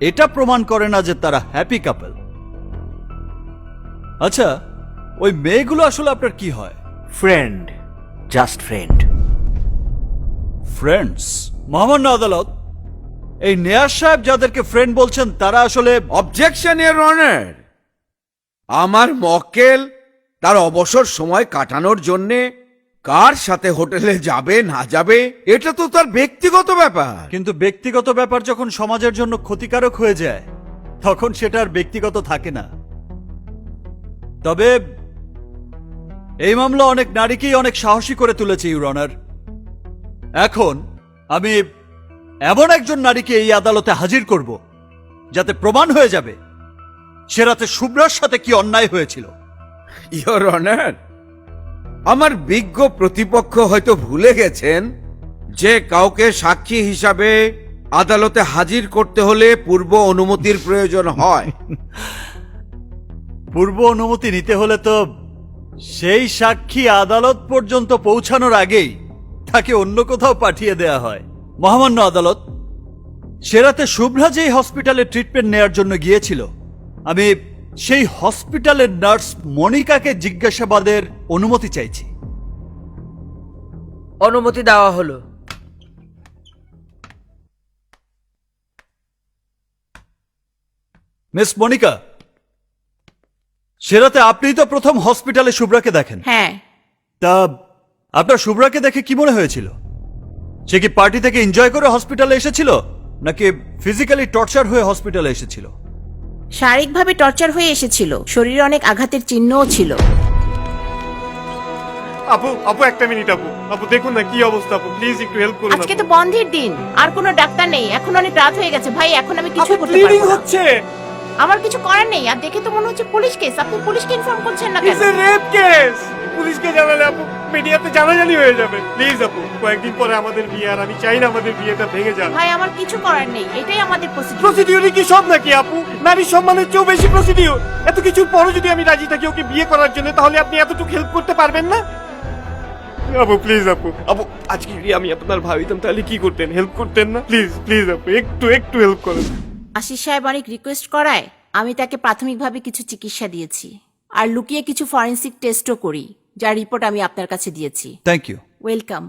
এটা প্রমাণ করে না যে তারা হ্যাপি কাপল। আচ্ছা, ওই মেয়েগুলো আসলে আপনার কি হয়? Friend, just friend. ফ্রেন্ডস? মহামান্য আদালত, এই নেয়াজ সাহেব যাদেরকে ফ্রেন্ড বলছেন তারা আসলে... অবজেকশন ইওর অনার। আমার মক্কেল তার অবসর সময় কাটানোর জন্যে কার সাথে হোটেলে যাবে না যাবে এটা তো তার ব্যক্তিগত ব্যাপার। কিন্তু ব্যক্তিগত ব্যাপার যখন সমাজের জন্য ক্ষতিকারক হয়ে যায় তখন সেটা আর ব্যক্তিগত থাকে না। তবে এই মামলা অনেক নারীকেই অনেক সাহসী করে তুলেছে ইউর অনার। এখন আমি এমন একজন নারীকে এই আদালতে হাজির করব যাতে প্রমাণ হয়ে যাবে সে রাতে শুভ্রার সাথে কি অন্যায় হয়েছিল। ইওর অনার, আমার বিজ্ঞ প্রতিপক্ষ হয়তো ভুলে গেছেন যে কাউকে সাক্ষী হিসাবে আদালতে হাজির করতে হলে পূর্ব অনুমতির প্রয়োজন হয়। পূর্ব অনুমতি নিতে হলে তো সেই সাক্ষী আদালত পর্যন্ত পৌঁছানোর আগেই তাকে অন্য কোথাও পাঠিয়ে দেয়া হয়। মহামান্য আদালত, সে রাতে শুভ্রা যেই হসপিটালে ট্রিটমেন্ট নেয়ার জন্য গিয়েছিল, আমি সেই হসপিটালের নার্স মনিকাকে জিজ্ঞাসাবাদের অনুমতি চাইছি। অনুমতি দেওয়া হলো। মিস মনিকা, সে রাতে আপনিই তো প্রথম হসপিটালে শুভ্রাকে দেখেন। হ্যাঁ। তা আপনার শুভ্রাকে দেখে কি মনে হয়েছিল? সে কি পার্টি থেকে এনজয় করে হসপিটালে এসেছিল, নাকি ফিজিক্যালি টর্চার হয়ে হসপিটালে এসেছিল? শারীরিকভাবে টর্চার হয়ে এসেছিল, শরীরে অনেক আঘাতের চিহ্নও ছিল। আপু আপু একটা মিনিট আপু, আপু দেখুন না কি অবস্থা আপু, প্লিজ একটু হেল্প করুন। আজকে তো বন্ধের দিন, আর কোনো ডাক্তার নেই, এখন অনেক রাত হয়ে গেছে ভাই, এখন আমি কিছু করতে ব্লিডিং পারবো না। হচ্ছে। আমার কিছু করার নেই, আর দেখে তো মনে হচ্ছে পুলিশ কেস। আপনি পুলিশকে ইনফর্ম করছেন না কেন? It's a rape case. পুলিশকে জানালে আপু মিডিয়াতে জানাজানি হয়ে যাবে। প্লিজ আপু, কয়েকদিন পরে আমাদের বিয়ে, আর আমি চাই না আমাদের বিয়েটা ভেঙে যাক। ভাই আমার কিছু করার নেই, এটাই আমাদের প্রসিডিউর। প্রসিডিউরই কি সব নাকি আপু? নারী সম্মানের চেয়েও বেশি প্রসিডিউর। এত কিছুর পরও যদি আমি রাজি থাকি ওকে বিয়ে করার জন্য, তাহলে আপনি এতটুকু হেল্প করতে পারবেন না? আপু প্লিজ আপু, আপু আজকে যদি আমি আপনার ভাবিতাম তাহলে কি করতেন? হেল্প করতেন না? প্লিজ প্লিজ আপু, একটু একটু হেল্প করেন। আশিস সাহেব অনেক রিকোয়েস্ট করায় আমি তাকে প্রাথমিকভাবে কিছু চিকিৎসা দিয়েছি, আর লুকিয়ে কিছু ফরেনসিক টেস্টও করি, যার রিপোর্ট আমি আপনার কাছে দিয়েছি। Thank you. ওয়েলকাম।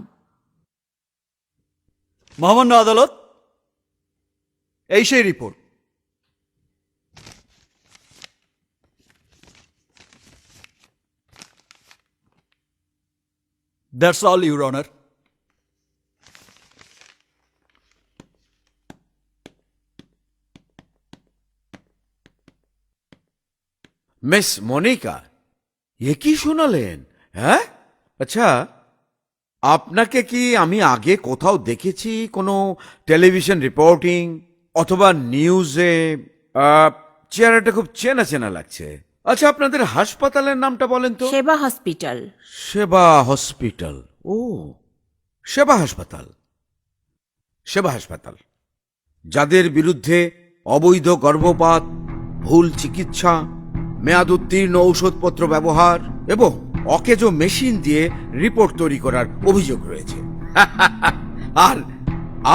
মহামান্য আদালত, এই সেই রিপোর্ট। That's all your honour. Miss Monica, এ কি শোনালেন? হ্যাঁ, আচ্ছা, আপনাকে কি আমি আগে কোথাও দেখেছি কোনো টেলিভিশন রিপোর্টিং অথবা নিউজে? চেহারাটা খুব চেনা চেনা লাগছে। আচ্ছা, আপনাদের হাসপাতালের নামটা বলেন তো। সেবা হসপিটাল। সেবা হসপিটাল, ও সেবা হাসপাতাল। সেবা হাসপাতাল যাদের বিরুদ্ধে অবৈধ গর্ভপাত, ভুল চিকিৎসা, মেয়াদ উত্তীর্ণ ঔষধপত্র ব্যবহার এবং অকেজো মেশিন দিয়ে রিপোর্ট তৈরি করার অভিযোগ রয়েছে। আর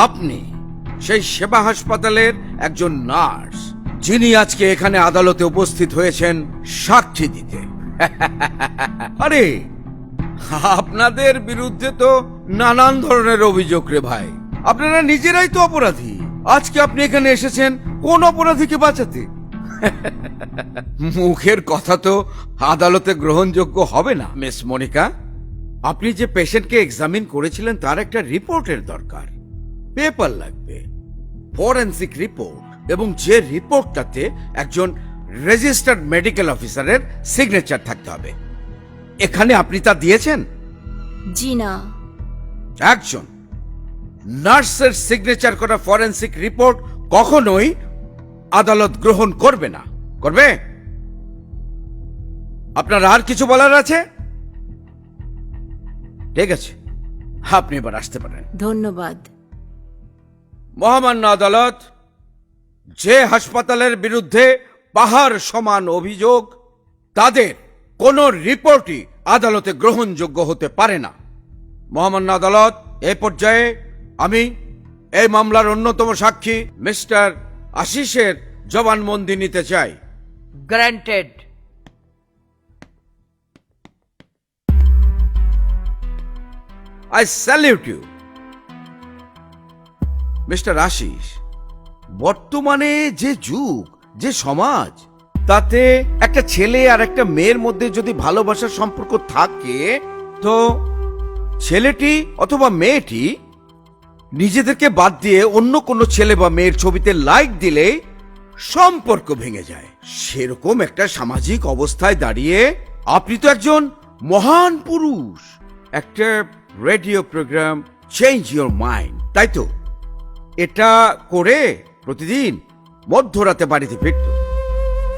আপনি সেই সেবা হাসপাতালের একজন নার্স, যিনি আজকে এখানে আদালতে উপস্থিত হয়েছেন সাক্ষী দিতে। আরে, আপনাদের বিরুদ্ধে তো নানান ধরনের অভিযোগ রে ভাই, আপনারা নিজেরাই তো অপরাধী। আজকে আপনি এখানে এসেছেন কোন অপরাধীকে বাঁচাতে? মুখের কথা তো আদালতে গ্রহণযোগ্য হবে না। মিস মনিকা, আপনি যে পেশেন্টকে এক্সামিন করেছিলেন তার একটা রিপোর্টের দরকার, পেপার লাগবে, ফরেনসিক রিপোর্ট, এবং যে রিপোর্টটাতে একজন রেজিস্টার্ড মেডিকেল অফিসারের সিগনেচার থাকতে হবে। এখানে আপনি তা দিয়েছেন? জি না। একজন নার্সের সিগনেচার করা ফরেনসিক রিপোর্ট কখনোই আদালত গ্রহণ করবে না। করবে? আপনার আর কিছু বলার আছে? ঠিক আছে, আপনি এবার আসতে পারেন। ধন্যবাদ। মহামান্য আদালত, যে হাসপাতালের বিরুদ্ধে পাহাড় সমান অভিযোগ, তাদের কোনো রিপোর্টই আদালতে গ্রহণযোগ্য হতে পারে না। মহামান্য আদালত, এ পর্যায়ে আমি এই মামলার অন্যতম সাক্ষী মিস্টার আশিসের জবানবন্দি নিতে চাই। Granted. I salute you mister Ashish. বর্তমানে যে যুগ, যে সমাজ, তাতে একটা ছেলে আর একটা মেয়ের মধ্যে যদি ভালোবাসার সম্পর্ক থাকে, তো ছেলেটি অথবা মেয়েটি নিজেদেরকে বাদ দিয়ে অন্য কোনো ছেলে বা মেয়ের ছবিতে লাইক দিলে সম্পর্ক ভেঙে যায়। সেরকম একটা সামাজিক অবস্থায় দাঁড়িয়ে আপনি তো একজন মহান পুরুষ। একটা radio programme change your mind, তাই তো? এটা করে প্রতিদিন মধ্যরাতে বাড়িতে ফিরত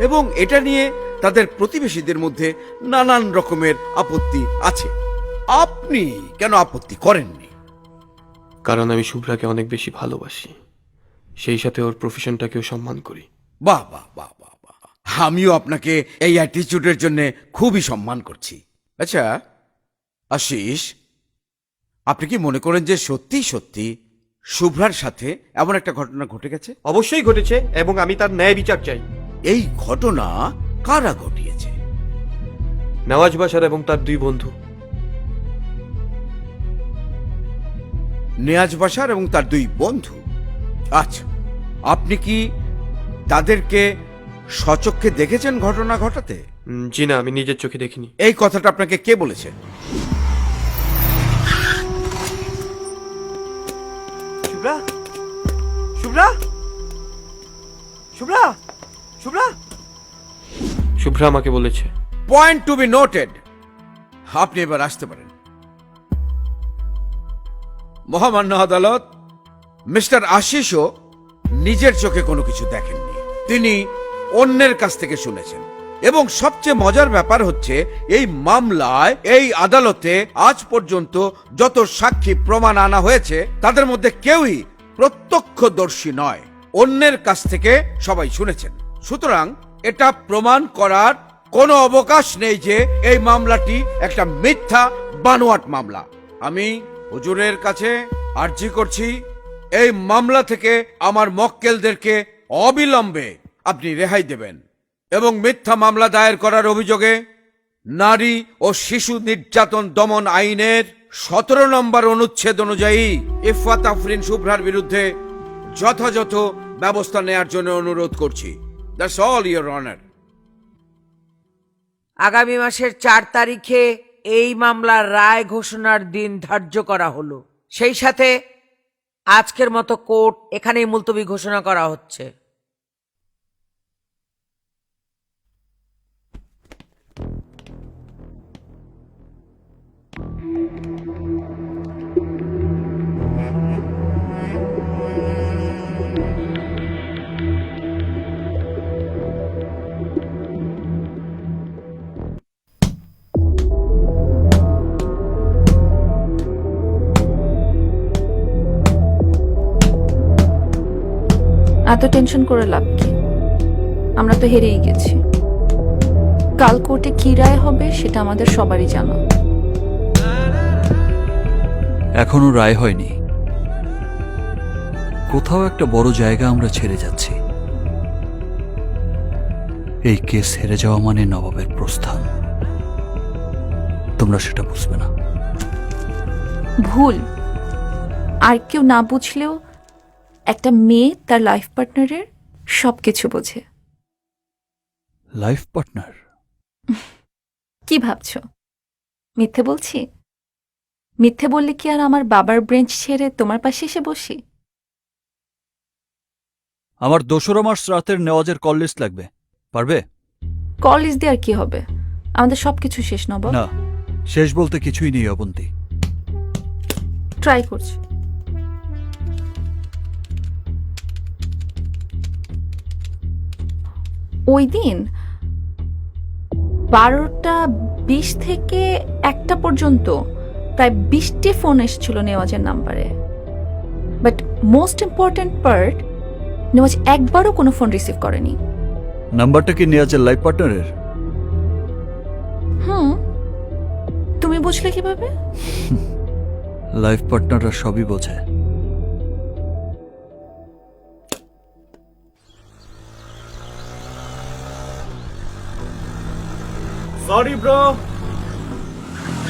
এবং এটা নিয়ে তাদের প্রতিবেশীদের মধ্যে নানান রকমের আপত্তি আছে। আপনি কেন আপত্তি করেননি? কারণ আমি শুভ্রাকে অনেক বেশি ভালোবাসি, সেই সাথে ওর প্রফেশনটাকেও সম্মান করি। বাহ বাহ বাহ বাহ বাহ, আমিও আপনাকে এই অ্যাটিটিউডের জন্য খুবই সম্মান করছি। আচ্ছা আশিস, আপনি কি মনে করেন যে সত্যি সত্যি শুভ্রার সাথে এমন একটা ঘটনা ঘটে গেছে? অবশ্যই ঘটেছে এবং আমি তার ন্যায় বিচার চাই। এই ঘটনা কারা ঘটিয়েছে? নওয়াজ বাশার এবং তার দুই বন্ধু। নেয়াজ বাশার এবং তার দুই বন্ধু? আচ্ছা, আপনি কি তাদেরকে সচক্ষে দেখেছেন ঘটনা ঘটাতে? জি না, আমি নিজের চোখে দেখিনি। এই কথাটা আপনাকে কে বলেছে? শুভ্রা, শুভ্রা, শুভ্রা, শুভ্রা, শুভ্রা আমাকে বলেছে। Point to be noted. আপনি এবার আসতে পারেন। মহামান্য আদালত, মিস্টার আশিসও নিজের চোখে কোনো কিছু দেখেননি, তিনি অন্যের কাছ থেকে শুনেছেন। এবং সবচেয়ে মজার ব্যাপার হচ্ছে, এই মামলায় এই আদালতে আজ পর্যন্ত যত সাক্ষী প্রমাণ আনা হয়েছে তাদের মধ্যে কেউই প্রত্যক্ষদর্শী নয়, অন্যের কাছ থেকে সবাই শুনেছেন। সুতরাং এটা প্রমাণ করার কোনো অবকাশ নেই যে এই মামলাটি একটা মিথ্যা বানোয়াট মামলা। আমি হুজুরের কাছে আর্জি করছি, এই মামলা থেকে আমার মক্কেলদেরকে অবিলম্বে আপনি রেহাই দেবেন এবং মিথ্যা মামলা দায়ের করার অভিযোগে নারী ও শিশু নির্যাতন দমন আইনের 17 নম্বর অনুচ্ছেদ অনুযায়ী ইফাত আফরিন শুভ্রার বিরুদ্ধে যথাযথ ব্যবস্থা নেয়ার জন্য অনুরোধ করছি। That's all, your honour. আগামী মাসের 4 তারিখে এই মামলার রায় ঘোষণার দিন ধার্য করা হলো। সেই সাথে আজকের মতো কোর্ট এখানেই মুলতবি ঘোষণা করা হচ্ছে। এত টেনশন করে লাভ কি? আমরা তো হেরেই গেছি। কাল কোর্টে কি রায় হবে সেটা আমাদের সবারই জানা। এখনো রায় হয়নি। কোথাও একটা বড় জায়গা আমরা ছেড়ে যাচ্ছি। এই কেস হেরে যাওয়া মানে নবাবের প্রস্থান। তোমরা সেটা বুঝবে না। ভুল। আর কেউ না বুঝলেও একটা মেয়ে তার লাইফ পার্টনারের সবকিছু বোঝে। Life partner? কি ভাবছো মিথ্যে বলছি? মিথ্যে বললে কি আর আমার বাবার ব্রেঞ্চ ছেড়ে তোমার পাশে এসে বসি? আমার 2 মাস রাতের নেওয়াজের কল লিস্ট লাগবে, পারবে? কল লিস্ট দিয়ে আর কি হবে? আমাদের সবকিছু শেষ নবাব। না, শেষ বলতে কিছুই নেই অবন্তী। ট্রাই করছি। ওই দিন 12:20 থেকে 1টা পর্যন্ত প্রায় 20টি ফোন এসেছিল নেওয়াজের নাম্বারে। But most important part, Nawaz একবারও কোনো ফোন রিসিভ করেনি। নাম্বারটা কি নেওয়াজের লাইফ পার্টনারের? তুমি বুঝলে কিভাবে? লাইফ পার্টনাররা সবই বোঝে। সরি ব্রো,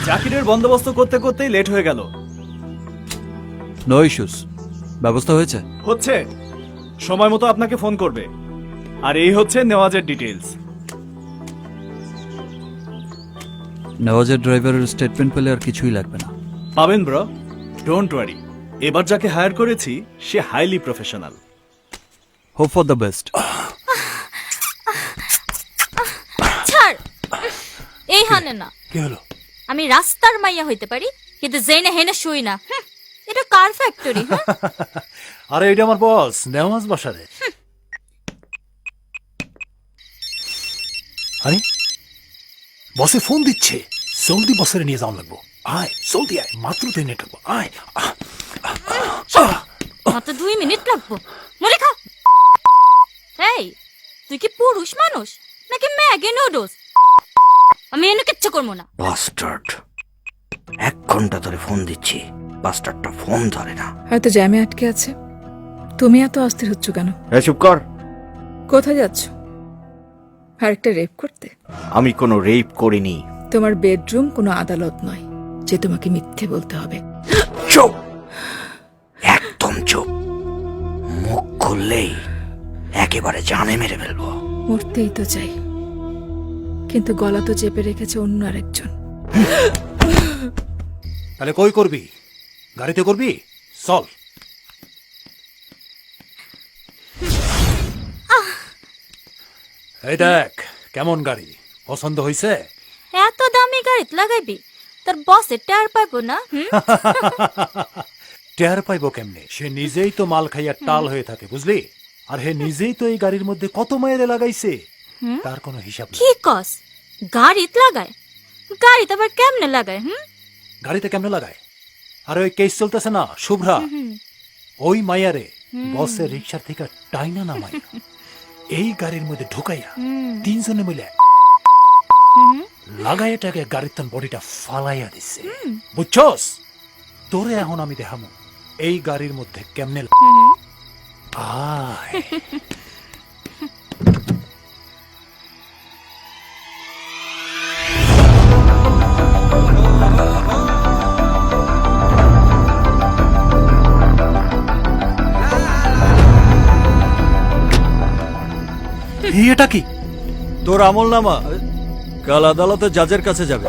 জাকিরের বন্দোবস্ত করতে করতেই লেট হয়ে গেল। নো ইস্যুস, ব্যবস্থা হয়েছে? হচ্ছে, সময় মতো আপনাকে ফোন করবে। আর এই হচ্ছে নেওয়াজের ডিটেইলস। নেওয়াজের ড্রাইভারের স্টেটমেন্ট পেলে আর কিছুই লাগবে না। পাবেন ব্রো, ডোন্ট ওয়ারি। এবার যাকে হায়ার করেছি সে highly professional. Hope for the best. ছাড়, এই হানে না। কি হলো? আমি রাস্তার মাইয়া হইতে পারি, কিন্তু জেনে হেনে শুই না। এটা কার ফ্যাক্টরি? আরে এটা আমার বস নেওয়াজ বাসারে। আরে বসে ফোন দিচ্ছে, জলদি বসের নিয়ে যাওয়া লাগবো। আয় জলদি আয়, মাত্র 2 মিনিট লাগবো। আয় মাত্র 2 মিনিট লাগবো? মরে খা। এই, তুই কি পুরুষ মানুষ নাকি ম্যাগি নুডলস? আমি এনে কিচ্ছু করবো না। বাস্টার্ড, 1 ঘন্টা ধরে ফোন দিচ্ছি, বাস্টারটা ফোন ধরে না। হয়তো জ্যামে আটকে আছে। তুমি এত অস্থির হচ্ছ কেন? চুপ কর। কোথায় যাচ্ছ? আরেকটা রেপ করতে? আমি কোনো রেপ করিনি। তোমার বেডরুম কোনো আদালত নয় যে তোমাকে মিথ্যে বলতে হবে। চুপ, একদম চুপ। মুখ খুললেই একেবারে জানে মেরে ফেলবো। মরতেই তো চাই, কিন্তু গলা তো চেপে রেখেছে অন্য আরেকজন। তাহলে কই করবি? গাড়িতে করবি? চল। এই দেখ কেমন গাড়ি, পছন্দ হইছে? এত দামি গাড়িত লাগাইবি, তোর বসের টায়ার পাইবো না? টের পাইব কেমনে? সে নিজেই তো মাল খাইয়া টাল হয়ে থাকে, বুঝলি? আর হে নিজেই তো এই গাড়ির মধ্যে কত মায়েরে লাগাইছে, তার কোনো হিসাব নেই। কি কস? গাড়িত লাগায়? গাড়িতে আবার কেমনে লাগায়? গাড়িতে কেমনে লাগায়? আর ওই কেস চলতেছে না শুভ্রা, ওই মায়ারে বসের রিক্সার থেকে টাইনা নামাই এই গাড়ির মধ্যে ঢুকাইয়া তিনজনে মিলে লাগাইটাকে গাড়ির তন বডিটা ফালাইয়া দিছে, বুঝছস? তোরে এখন আমি দেখামু এই গাড়ির মধ্যে কেমনে আয়। এটা কি? তোর আমলনামা কাল আদালতে জাজের কাছে যাবে।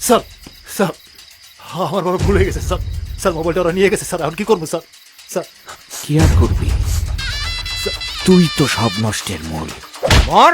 স্যার, স্যার আমার বড় ভুল হয়ে গেছে স্যার। স্যার মোবাইলটা ওরা নিয়ে গেছে স্যার, এখন কি করবো স্যার? স্যার কি আর করবি? তুই তো সব নষ্টের মূল। মর!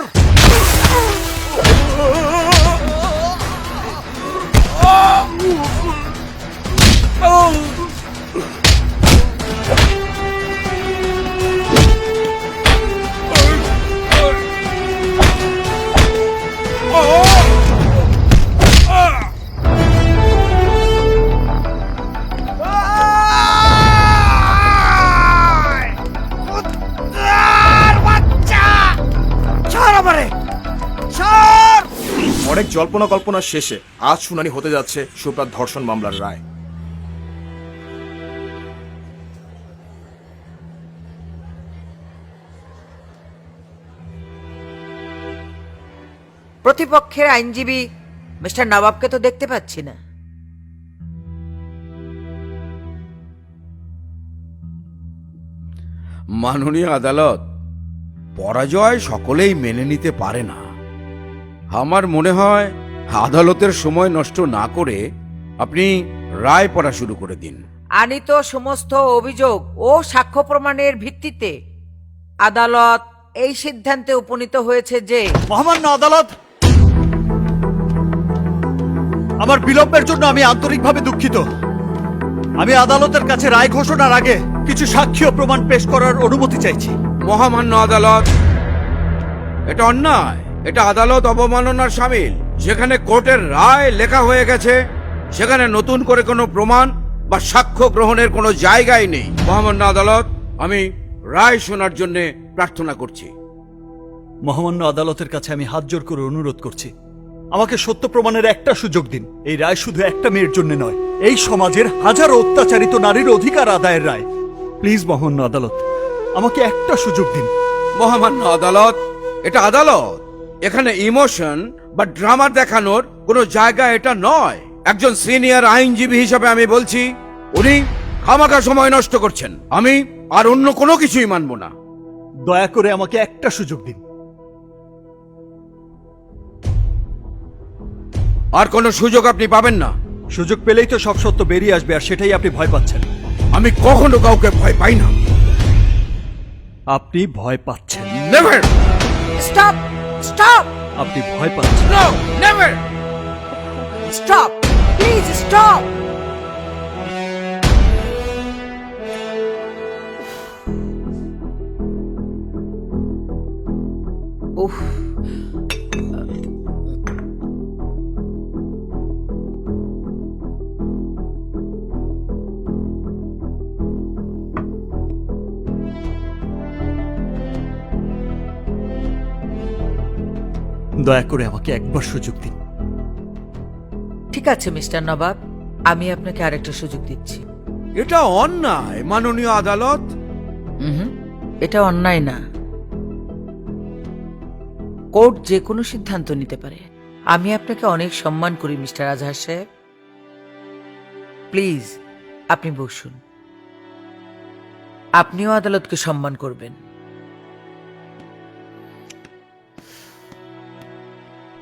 অনেক জল্পনা কল্পনার শেষে আজ শুনানি হতে যাচ্ছে শুভ্রার ধর্ষণ মামলার রায়। প্রতিপক্ষের আইনজীবী মিস্টার নবাবকে তো দেখতে পাচ্ছি না। মাননীয় আদালত, পরাজয় সকলেই মেনে নিতে পারে না। আমার মনে হয় আদালতের সময় নষ্ট না করে আপনি রায় পড়া শুরু করে দিন। আনিত সমস্ত অভিযোগ ও সাক্ষ্য প্রমাণের ভিত্তিতে আদালত এই সিদ্ধান্তে উপনীত হয়েছে যে মহামান্য আদালত, আমার বিলম্বের জন্য আমি আন্তরিকভাবে দুঃখিত। আমি আদালতের কাছে রায় ঘোষণার আগে কিছু সাক্ষ্য প্রমাণ পেশ করার অনুমতি চাইছি। মহামান্য আদালত, এটা অন্যায়, এটা আদালত অবমাননার শামিল। যেখানে কোর্টের রায় লেখা হয়ে গেছে সেখানে নতুন করে কোনো প্রমাণ বা সাক্ষ্য গ্রহণের কোনো জায়গাই নেই। মহামান্য আদালত, আমি রায় শোনার জন্য প্রার্থনা করছি। মহামান্য আদালতের কাছে আমি হাত জোর করে অনুরোধ করছি, আমাকে সত্য প্রমাণের একটা সুযোগ দিন। এই রায় শুধু একটা মেয়ের জন্য নয়, এই সমাজের হাজারো অত্যাচারিত নারীর অধিকার আদায়ের রায়। প্লিজ মহামান্য আদালত, আমাকে একটা সুযোগ দিন। মহামান্য আদালত, এটা আদালত। এখানে ইমোশন বা ড্রামা দেখানোর কোনো জায়গা এটা নয়। একজন সিনিয়র আইনজীবী হিসাবে আমি বলছি, উনি খামাখা সময় নষ্ট করছেন। আমি আর অন্য কোনো কিছুই মানব না। দয়া করে আমাকে একটা সুযোগ দিন। আর কোনো সুযোগ আপনি পাবেন না। সুযোগ পেলেই তো সব সত্য বেরিয়ে আসবে, আর সেটাই আপনি ভয় পাচ্ছেন। আমি কখনো কাউকে ভয় পাই না। আপনি ভয় পাচ্ছেন। নেভার। স্টপ স্টপ আপনি ভয় পাচ্ছেন। No never. Stop please stop. উফ, দয়া করে আমাকে একবার সুযোগ দিন। ঠিক আছে মিস্টার নবাব, আমি আপনাকে আরেকটা সুযোগ দিচ্ছি। এটা অন্যায় মাননীয় আদালত। এটা অন্যায় না। কোর্ট যে কোনো সিদ্ধান্ত নিতে পারে। আমি আপনাকে অনেক সম্মান করি মিস্টার আজহার সাহেব। প্লিজ আপনি বসুন। আপনিও আদালতকে সম্মান করবেন।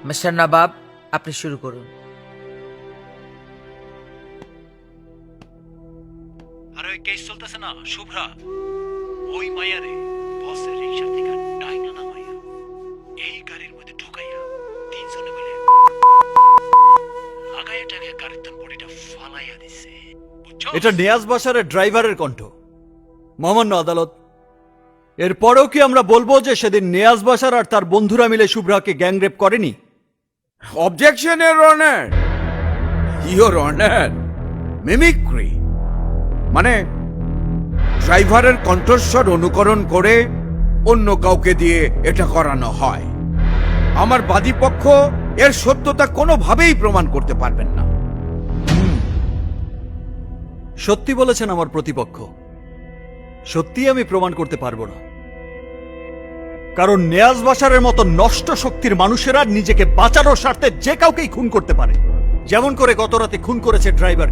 মিস্টার নবাব, আপনি শুরু করুন। আর ওই কেস চলতেছে না শুভ্রা, ওই মায়ারে বসের রিক্সা থেকে ডাইনা নামাইয়া এই গাড়ির মধ্যে ঢুকাইয়া তিনজনে মিলে আগায় টাকে গাড়ির তন বডিটা ফালাইয়া দিছে। এটা নিয়াজ বাশারের ড্রাইভারের কণ্ঠ। মহামান্য আদালত, এরপরেও কি আমরা বলবো যে সেদিন নিয়াজ বাশার আর তার বন্ধুরা মিলে শুভ্রাকে গ্যাংরেপ করেনি? অবজেকশন এর অনার। ইওর অনার, মিমিক্রি মানে ড্রাইভারের কণ্ঠস্বর অনুকরণ করে অন্য কাউকে দিয়ে এটা করানো হয়। আমার বাদীপক্ষ এর সত্যতা কোনোভাবেই প্রমাণ করতে পারবেন না। সত্যি বলেছেন আমার প্রতিপক্ষ। সত্যি আমি প্রমাণ করতে পারবো না, কারণ নিয়াজ বাশারের মতো নষ্ট শক্তির মানুষেরা নিজেকে বাঁচানোর স্বার্থে যে কাউকেই খুন করতে পারে, যেমন করে গত রাতে খুন করেছে ড্রাইভার।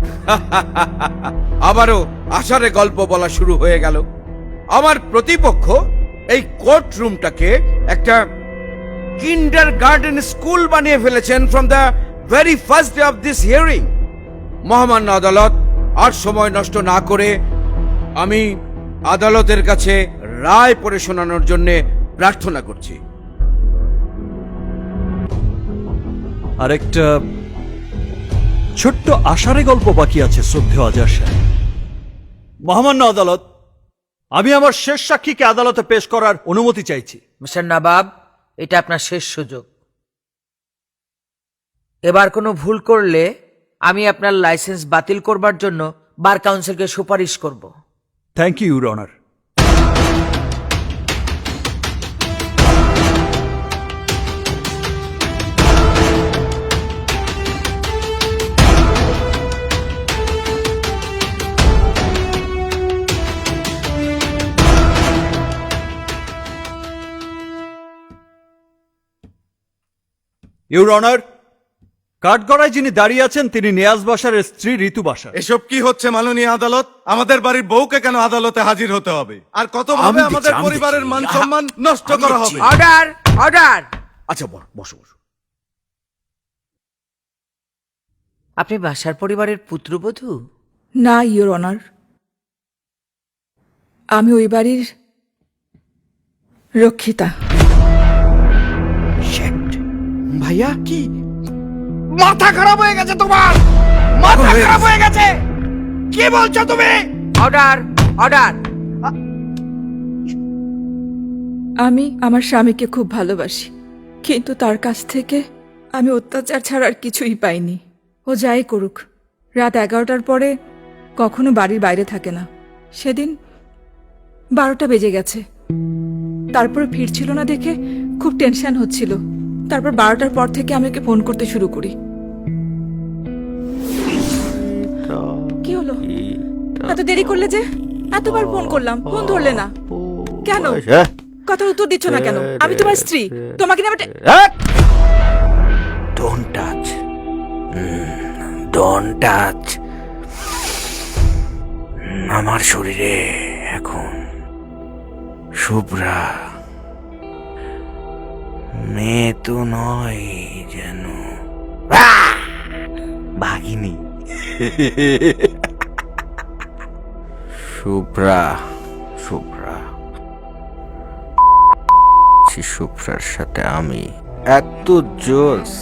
আবারও আষাঢ়ে গল্প বলা শুরু হয়ে গেল। আমার প্রতিপক্ষ এই কোর্ট রুমটাকে একটা কিন্ডার গার্ডেন স্কুল বানিয়ে ফেলেছেন from the very first day of this hearing. মহামান্য আদালত, আর সময় নষ্ট না করে আমি আদালতের কাছে রায় পড়ে শোনানোর জন্য প্রার্থনা করছি। আরেকটা ছোট্ট আষাঢ়ে গল্প বাকি আছে শ্রদ্ধেয় আজহার সাহেব। মহামান্য আদালত, আমি আমার শেষ সাক্ষীকে আদালতে পেশ করার অনুমতি চাইছি। মিস্টার নবাব, এটা আপনার শেষ সুযোগ। এবার কোনো ভুল করলে আমি আপনার লাইসেন্স বাতিল করবার জন্য বার কাউন্সিলকে সুপারিশ করব। Thank you, your honour. Your honour, কাঠগড়ায় যিনি দাঁড়িয়ে আছেন তিনি নিয়াজ বাশারের স্ত্রী ঋতু বাশার। এসব কি হচ্ছে মাননীয় আদালত? আমাদের বাড়ির বউকে কেন আদালতে হাজির হতে হবে? আর কতভাবে আমাদের পরিবারের মান সম্মান নষ্ট করা হবে? Order order. আচ্ছা বসো বসো। আপনি বাশার পরিবারের পুত্রবধূ? না ইওর অনার, আমি ওই বাড়ির রক্ষিতা। ভাইয়া, কি মাথা খারাপ হয়ে গেছে তোমার? মাথা খারাপ হয়ে গেছে? কি বলছো তুমি? Order order. আমি আমার স্বামীকে খুব ভালোবাসি, কিন্তু তার কাছ থেকে আমি অত্যাচার ছাড়া আর কিছুই পাইনি। ও যাই করুক, রাত 11টার পরে কখনো বাড়ির বাইরে থাকে না। সেদিন 12টা বেজে গেছে, তারপরে ফিরছিল না দেখে খুব টেনশন হচ্ছিল। তারপর 12টার পর থেকে আমি ওকে ফোন করতে শুরু করি। কি হলো? এত দেরি করলে যে? এতবার ফোন করলাম, ফোন ধরলে না কেন? কথা উত্তর দিচ্ছ না কেন? আমি তোমার স্ত্রী, তোমাকে না ডোন্ট টাচ, ডোন্ট টাচ। আমার শরীরে এখন শুভ্রা মেয়ে তো নয়, যেন ভাগিনী। শুভ্রা, শুভ্রা, শুভ্রার সাথে আমি এত জোস,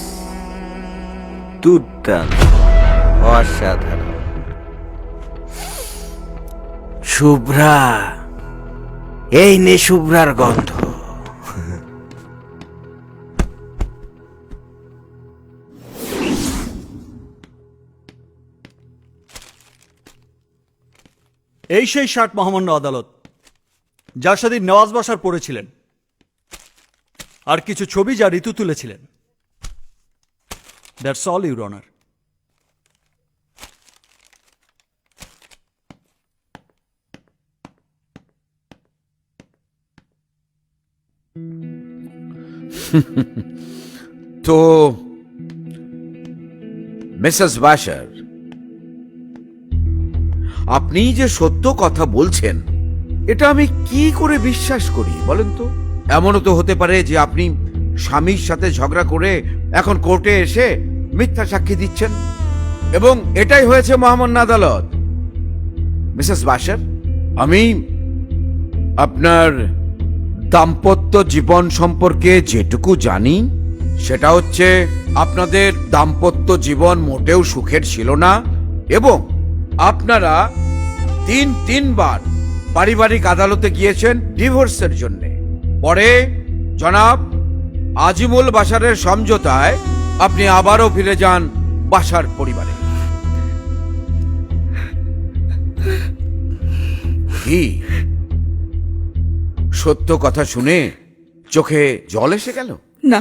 দুর্দান্ত, অসাধারণ। শুভ্রা, এই নে শুভ্রার গন্ধ। এই সেই ষাট মহামান্য আদালত, যার সাথে নওয়াজ বাসার পড়েছিলেন, আর কিছু ছবি যা ঋতু তুলেছিলেন। That's all, your honour. তো মিসেস বাশার, আপনি যে সত্য কথা বলছেন এটা আমি কি করে বিশ্বাস করি বলেন তো? এমনও তো হতে পারে যে আপনি স্বামীর সাথে ঝগড়া করে এখন কোর্টে এসে মিথ্যা সাক্ষী দিচ্ছেন, এবং এটাই হয়েছে মহামান্য আদালত। মিসেস বাশার, আমি আপনার দাম্পত্য জীবন সম্পর্কে যেটুকু জানি সেটা হচ্ছে আপনাদের দাম্পত্য জীবন মোটেও সুখের ছিল না, এবং আপনারা তিনবার পারিবারিক আদালতে গিয়েছেন ডিভোর্সের জন্য। পরে জনাব আজিমুল বাশারের সমঝোতায় আপনি আবারও ফিরে যান বাশার পরিবারে। কি সত্য কথা শুনে চোখে জল এসে গেল? না,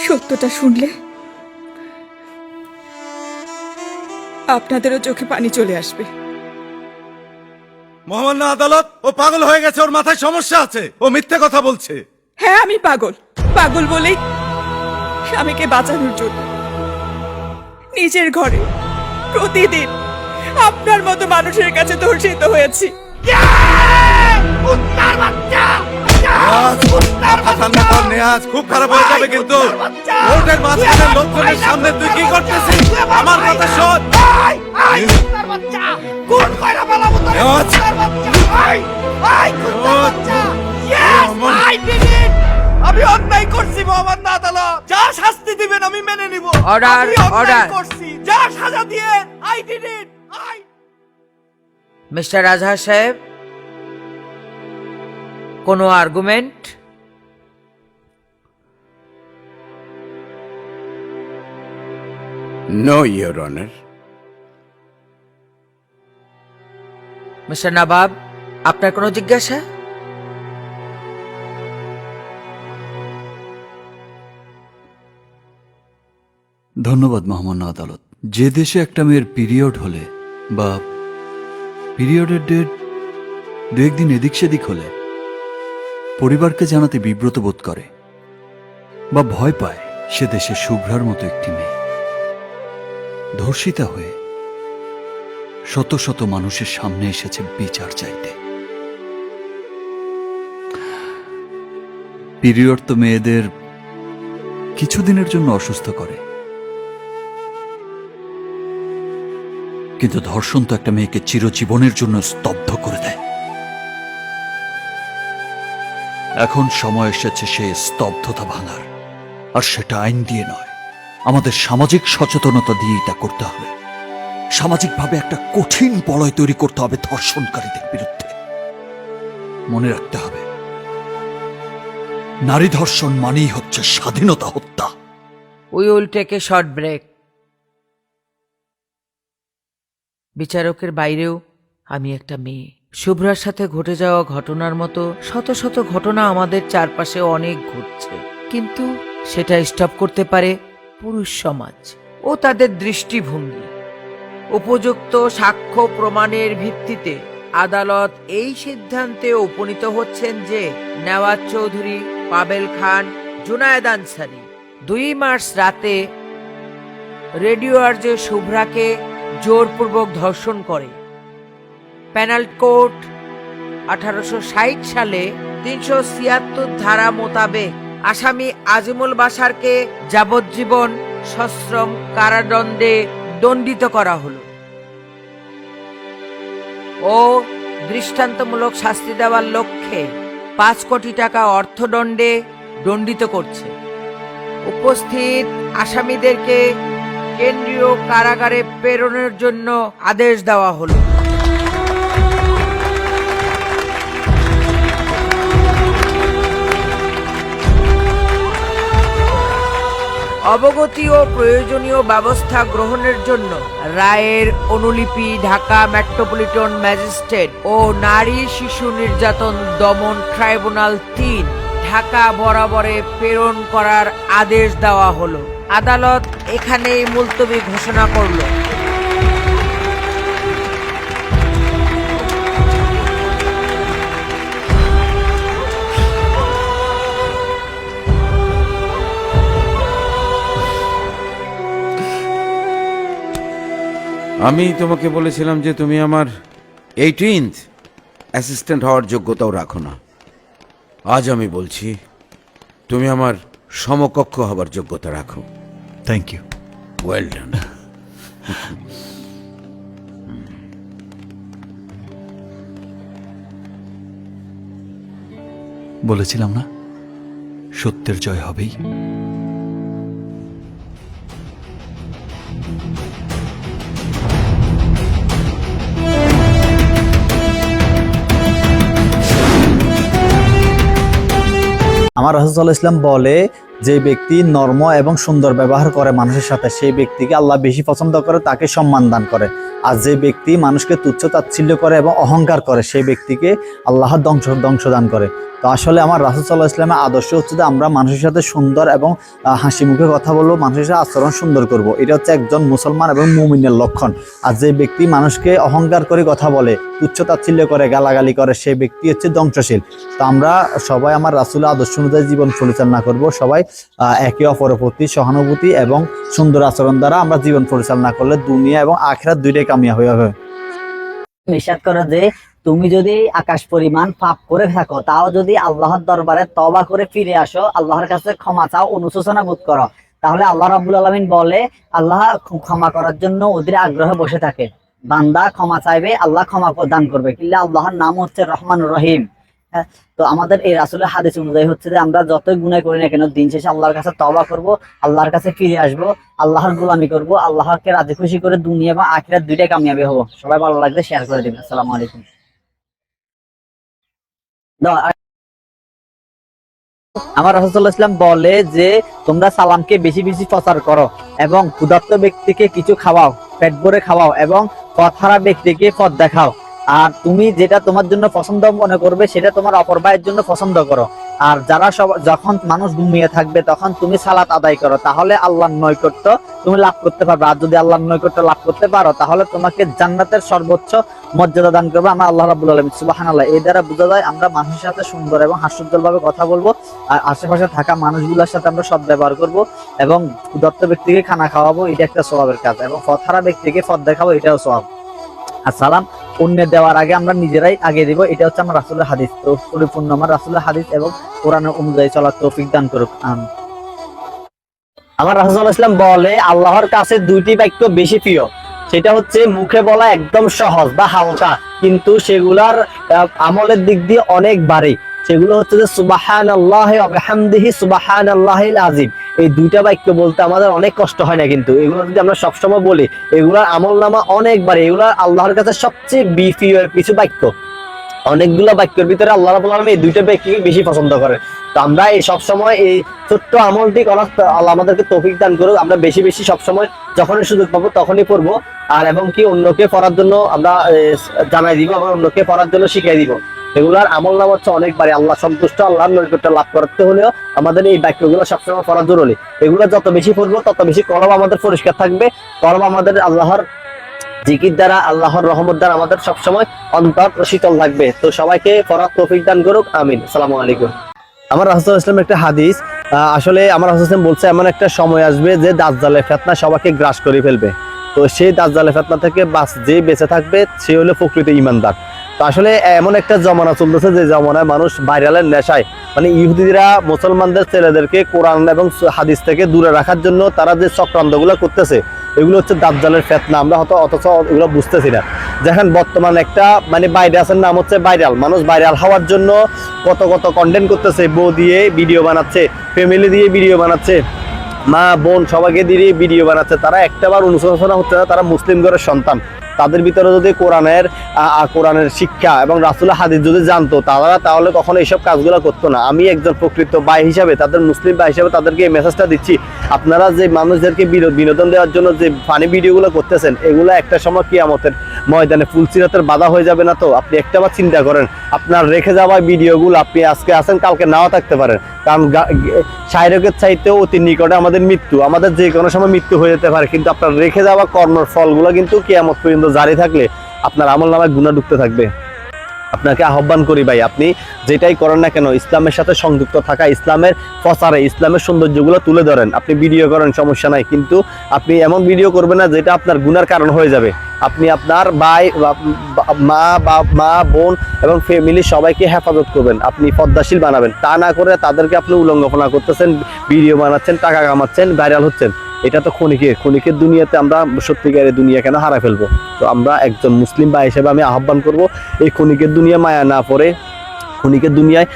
সত্যটা শুনলে আপনাদেরও চোখে পানি চলে আসবে। মহামান্য আদালত, ও পাগল হয়ে গেছে, ওর মাথায় সমস্যা আছে, ও মিথ্যে কথা বলছে। হ্যাঁ, আমি পাগল। পাগল বলেই স্বামীকে বাঁচানোর জন্য নিজের ঘরে প্রতিদিন আপনার মতো মানুষের কাছে ধর্ষিত হয়েছি। নেহাজ, খুব খারাপ হয়ে যাবে কিন্তু। কোর্টের মাঝখানে লোকজনের সামনে তুই কি করতেছিস? আমার কথা শোন। আমি অন্যায় করছি মহামান্য আদালত, যা শাস্তি দিবেন আমি মেনে নিব। Order, order. করছি, যা সাজা দিয়েন I did it. Mister Azhar সাহেব, কোনো argument? No your honour. Mister Nawab, আপনার কোনো জিজ্ঞাসা? ধন্যবাদ মহামান্য আদালত। যে দেশে একটা মেয়ের পিরিয়ড হলে বা পিরিয়ডের ডেট দু একদিন এদিক সেদিক হলে পরিবারকে জানাতে বিব্রত বোধ করে বা ভয় পায়, সে দেশে শুভ্রার মতো একটি মেয়ে ধর্ষিতা হয়ে শত শত মানুষের সামনে এসেছে বিচার চাইতে। পিরিয়ড তো মেয়েদের কিছুদিনের জন্য অসুস্থ করে, কিন্তু ধর্ষণ তো একটা মেয়েকে চিরজীবনের জন্য স্তব্ধ করে দেয়। এখন সময় এসেছে সে স্তব্ধতা ভাঙার, আর সেটা আইন দিয়ে নয়, আমাদের সামাজিক সচেতনতা দিয়েই তা করতে হবে। সামাজিকভাবে একটা কঠিন বলয় তৈরি করতে হবে ধর্ষণকারীদের বিরুদ্ধে। মনে রাখতে হবে, নারী ধর্ষণ মানেই হচ্ছে স্বাধীনতা হত্যা। We will take a short break. বিচারকের বাইরেও আমি একটা মেয়ে। শুভ্রার সাথে ঘটে যাওয়া ঘটনার মতো শত শত ঘটনা আমাদের চারপাশে অনেক ঘটছে, কিন্তু সেটা স্টপ করতে পারে পুরুষ সমাজ ও তাদের দৃষ্টিভঙ্গি। উপযুক্ত সাক্ষ্য প্রমাণের ভিত্তিতে আদালত এই সিদ্ধান্তে উপনীত হচ্ছেন যে নেওয়াজ চৌধুরী, পাবেল খান, জুনায়েদ আনসারী 2 মার্চ রাতে রেডিও আরজে শুভ্রাকে জোরপূর্বক ধর্ষণ করে। পেনাল্টি কোড 1860 সালে 376 ধারা মোতাবেক আসামি আজিমুল বাশারকে যাবজ্জীবন সশ্রম কারাদণ্ডে দণ্ডিত করা হলো ও দৃষ্টান্তমূলক শাস্তি দেওয়ার লক্ষ্যে 5 কোটি টাকা অর্থদণ্ডে দণ্ডিত করছে। উপস্থিত আসামিদেরকে কেন্দ্রীয় কারাগারে প্রেরণের জন্য আদেশ দেওয়া হলো। অবগতি ও প্রয়োজনীয় ব্যবস্থা গ্রহণের জন্য রায়ের অনুলিপি ঢাকা মেট্রোপলিটন ম্যাজিস্ট্রেট ও নারী শিশু নির্যাতন দমন ট্রাইব্যুনাল 3 ঢাকা বরাবরে প্রেরণ করার আদেশ দেওয়া হলো। আদালত এখানেই মুলতবি ঘোষণা করল। আমি তোমাকে বলেছিলাম যে তুমি আমার 18th অ্যাসিস্ট্যান্ট হওয়ার যোগ্যতাও রাখো না। আজ আমি বলছি তুমি আমার সমকক্ষ হবার যোগ্যতা রাখো। Thank you. Well done. বলেছিলাম না সত্যের জয় হবেই। আমার রাসূলুল্লাহ ইসলাম বলে যে ব্যক্তি নর্ম এবং সুন্দর ব্যবহার করে মানুষের সাথে, সেই ব্যক্তিকে আল্লাহ বেশি পছন্দ করে, তাকে সম্মান দান করে। আর যে ব্যক্তি মানুষকে তুচ্ছ তাচ্ছিল্য করে এবং অহংকার করে, সেই ব্যক্তিকে আল্লাহ ধ্বংস দান করে। তো আসলে আমার রাসূলুল্লাহ ইসলামের আদর্শ হচ্ছে যে আমরা মানুষের সাথে সুন্দর এবং হাসি মুখে কথা বলবো, মানুষের সাথে আচরণ সুন্দর করব। এটা হচ্ছে একজন মুসলমান এবং মুমিনের লক্ষণ। আর যে ব্যক্তি মানুষকে অহংকার করে কথা বলে, তুচ্ছ তাচ্ছিল্য করে, গালাগালি করে, সেই ব্যক্তি হচ্ছে ধ্বংসশীল। তো আমরা সবাই আমার রাসূলের আদর্শ অনুযায়ী জীবন পরিচালনা করব। সবাই একে অপরের প্রতি সহানুভূতি এবং সুন্দর আচরণ দ্বারা আমরা জীবন পরিচালনা করলে দুনিয়া এবং আখিরাত দুইটাই কামিয়াব হবে। নিষেধ করে যে তুমি যদি আকাশ পরিমাণ পাপ করে থাকো, তাও যদি আল্লাহর দরবারে তওবা করে ফিরে আসো, আল্লাহর কাছে ক্ষমা চাও, অনুশোচনা বোধ করো, তাহলে আল্লাহ রাব্বুল আলামিন বলে আল্লাহ ক্ষমা করার জন্য ওদের আগ্রহে বসে থাকে। বান্দা ক্ষমা চাইবে, আল্লাহ ক্ষমা দান করবে। কিন্তু আল্লাহর নাম হচ্ছে রহমানুর রহিম। তো আমাদের এই রাসূলের হাদিস অনুযায়ী হচ্ছে যে আমরা যতই গুনাহ করি না কেন, দিন শেষে আল্লাহর কাছে তওবা করব, আল্লাহর কাছে ফিরে আসব, আল্লাহর গোলামি করব, আল্লাহকে রাজি খুশি করে দুনিয়া এবং আখিরাত দুইটাই কামিয়াবি হব। সবাই ভালো লাগলে শেয়ার করে দিবেন। আসসালামু আলাইকুম। আমার রাসূলুল্লাহ ইসলাম বলে যে তোমরা সালামকে বেশি বেশি প্রচার করো এবং ক্ষুধার্ত ব্যক্তিকে কিছু খাওয়াও, পেট ভরে খাওয়াও এবং পথহারা ব্যক্তিকে পথ দেখাও। আর তুমি যেটা তোমার জন্য পছন্দ মনে করবে সেটা তোমার অপর ভাইয়ের জন্য পছন্দ করো। আর যারা যখন মানুষ ঘুমিয়ে থাকবে তখন তুমি সালাত আদায় করো, তাহলে আল্লাহর নৈকট্য তুমি লাভ করতে পারবে। আর যদি আল্লাহর নৈকট্য লাভ করতে পারো তাহলে তোমাকে জান্নাতের সর্বোচ্চ মর্যাদা দান করবে আমার আল্লাহ রাব্বুল আলামিন। সুবহানাল্লাহ। এই দ্বারা বোঝা যায় আমরা মানুষের সাথে সুন্দর এবং হাস্যোজ্জ্বল ভাবে কথা বলবো, আর আশেপাশে থাকা মানুষগুলোর সাথে আমরা সৎ ব্যবহার করবো এবং ক্ষুধার্ত ব্যক্তিকে খানা খাওয়াবো, এটা একটা সওয়াবের কাজ, এবং পথহারা ব্যক্তিকে পথ দেখাবো, এটাও সওয়াব। আর সালাম অন্য দেওয়ার আগে আমরা নিজেরাই আগে দিব, এটা হচ্ছে আমার রাসূলের হাদিস। তো পরিপূর্ণ আমার রাসূলের হাদিস এবং কোরআনের অনুযায়ী চলার তৌফিক দান করুক। আমার রাসূলুল্লাহ ইসলাম বলে আল্লাহর কাছে দুইটি বাক্য বেশি প্রিয়, সেটা হচ্ছে মুখে বলা একদম সহজ বা হালকা, কিন্তু সেগুলার আমলের দিক দিয়ে অনেক ভারী। সেগুলো হচ্ছে যে সুবহানাল্লাহি ওয়া বিহামদিহি সুবহানাল্লাহিল আযীম। এই দুইটা বাক্য বলতে আমাদের অনেক কষ্ট হয় না, কিন্তু এগুলো যদি আমরা সবসময় বলি এগুলার আমলনামা অনেকবার, এগুলো আল্লাহর কাছে সবচেয়ে প্রিয় কিছু বাক্য। অনেকগুলো বাক্যের ভিতরে আল্লাহ রাব্বুল আলামিন এই দুইটা বাক্যকে বেশি পছন্দ করে। তো আমরা এই সবসময় এই ছোট্ট আমলটি করার আল্লাহ আমাদেরকে তৌফিক দান করুক। আমরা বেশি বেশি সবসময় যখনই সুযোগ পাবো তখনই পড়বো, আর এবং কি অন্যকে পড়ার জন্য আমরা জানাই দিব এবং অন্যকে পড়ার জন্য শিখিয়ে দিব। এগুলার আমল নাম হচ্ছে অনেকবারই আল্লাহ সন্তুষ্ট, আল্লাহর নৈকট্য লাভ করতে হলেও আমাদের এই বাক্যগুলো সবসময় পড়া জরুরি। এগুলো যত বেশি পড়বো তত বেশি কলব আমাদের পরিষ্কার থাকবে, কলব আমাদের আল্লাহর জিকির দ্বারা আল্লাহর রহমত দ্বারা আমাদের সবসময় অন্তর শীতল থাকবে। তো সবাইকে পড়ার তৌফিক দান করুক, আমিন। আসসালামু আলাইকুম। আমার রাসূলুল্লাহ ইসলাম একটা হাদিস, আসলে আমার রাসূল ইসলাম বলছে এমন একটা সময় আসবে যে দাজ্জালের ফিতনা সবাইকে গ্রাস করে ফেলবে। তো সেই দাজ্জালের ফিতনা থেকে যে বেঁচে থাকবে সে হলো প্রকৃত ঈমানদার। তো আসলে এমন একটা জমানা চলতেছে যে জমানায় মানুষ ভাইরালের নেশায়, মানে ইহুদিরা মুসলমানদের ছেলেদেরকে কোরআন এবং হাদিস থেকে দূরে রাখার জন্য তারা যে চক্রান্তগুলো করতেছে এগুলো হচ্ছে দাজ্জালের ফিতনা। আমরা হয়তো অথচ এগুলো বুঝতেছি না। দেখেন বর্তমান একটা মানে ভাইরাসের নাম হচ্ছে ভাইরাল। মানুষ ভাইরাল হওয়ার জন্য কত কন্টেন্ট করতেছে, বউ দিয়ে ভিডিও বানাচ্ছে, ফ্যামিলি দিয়ে ভিডিও বানাচ্ছে, মা বোন সবাইকে দিয়ে ভিডিও বানাচ্ছে। তারা একটাবার অনুশোচনা হচ্ছে না তারা মুসলিম ঘরের সন্তান। তাদের ভিতরে যদি কোরআনের শিক্ষা এবং রাসূলের হাদিস যদি জানতো তাহলে কখনো এইসব কাজগুলো করতো না। আমি একজন প্রকৃত ভাই হিসাবে, তাদের মুসলিম ভাই হিসাবে তাদেরকে এই মেসেজটা দিচ্ছি, আপনারা যে মানুষদেরকে বিনোদন দেওয়ার জন্য যে ফানি ভিডিওগুলো করতেছেন এগুলো একটা সময় কিয়ামতের ময়দানে ফুলসিরাতের বাধা হয়ে যাবে না? তো আপনি একটাবার চিন্তা করেন, আপনার রেখে যাওয়া ভিডিওগুলো আপনি আজকে আছেন কালকে নাও থাকতে পারেন। কারণ শারীরিকের চাইতেও অতি নিকটে আমাদের মৃত্যু, আমাদের যে কোনো সময় মৃত্যু হয়ে যেতে পারে। কিন্তু আপনার রেখে যাওয়া কর্মের ফলগুলো কিন্তু কিয়ামত পর্যন্ত জারি থাকলে আপনার আমলনামায় গুনাহ ঢুকতে থাকবে। আপনাকে আহ্বান করি ভাই, আপনি যেটাই করেন না কেন ইসলামের সাথে সংযুক্ত থাকা, ইসলামের প্রচারে ইসলামের সৌন্দর্যগুলো তুলে ধরেন। আপনি ভিডিও করেন সমস্যা নাই, কিন্তু আপনি এমন ভিডিও করবেন না যেটা আপনার গুনার কারণ হয়ে যাবে। আপনি আপনার ভাই, মা বোন এবং ফ্যামিলি সবাইকে হেফাজত করবেন, আপনি পদ্মাশীল বানাবেন। তা না করে তাদেরকে আপনি উলঙ্ঘনা করতেছেন, ভিডিও বানাচ্ছেন, টাকা কামাচ্ছেন, ভাইরাল হচ্ছেন। এটা তো ক্ষণিকের দুনিয়াতে আমরা সত্যিকারের দুনিয়া কেন হারাই ফেলবো? তো আমরা একজন মুসলিম ভাই হিসেবে আমি আহ্বান করব, এই ক্ষণিকের দুনিয়া মায়া না পড়ে, ক্ষণিকের দুনিয়ায়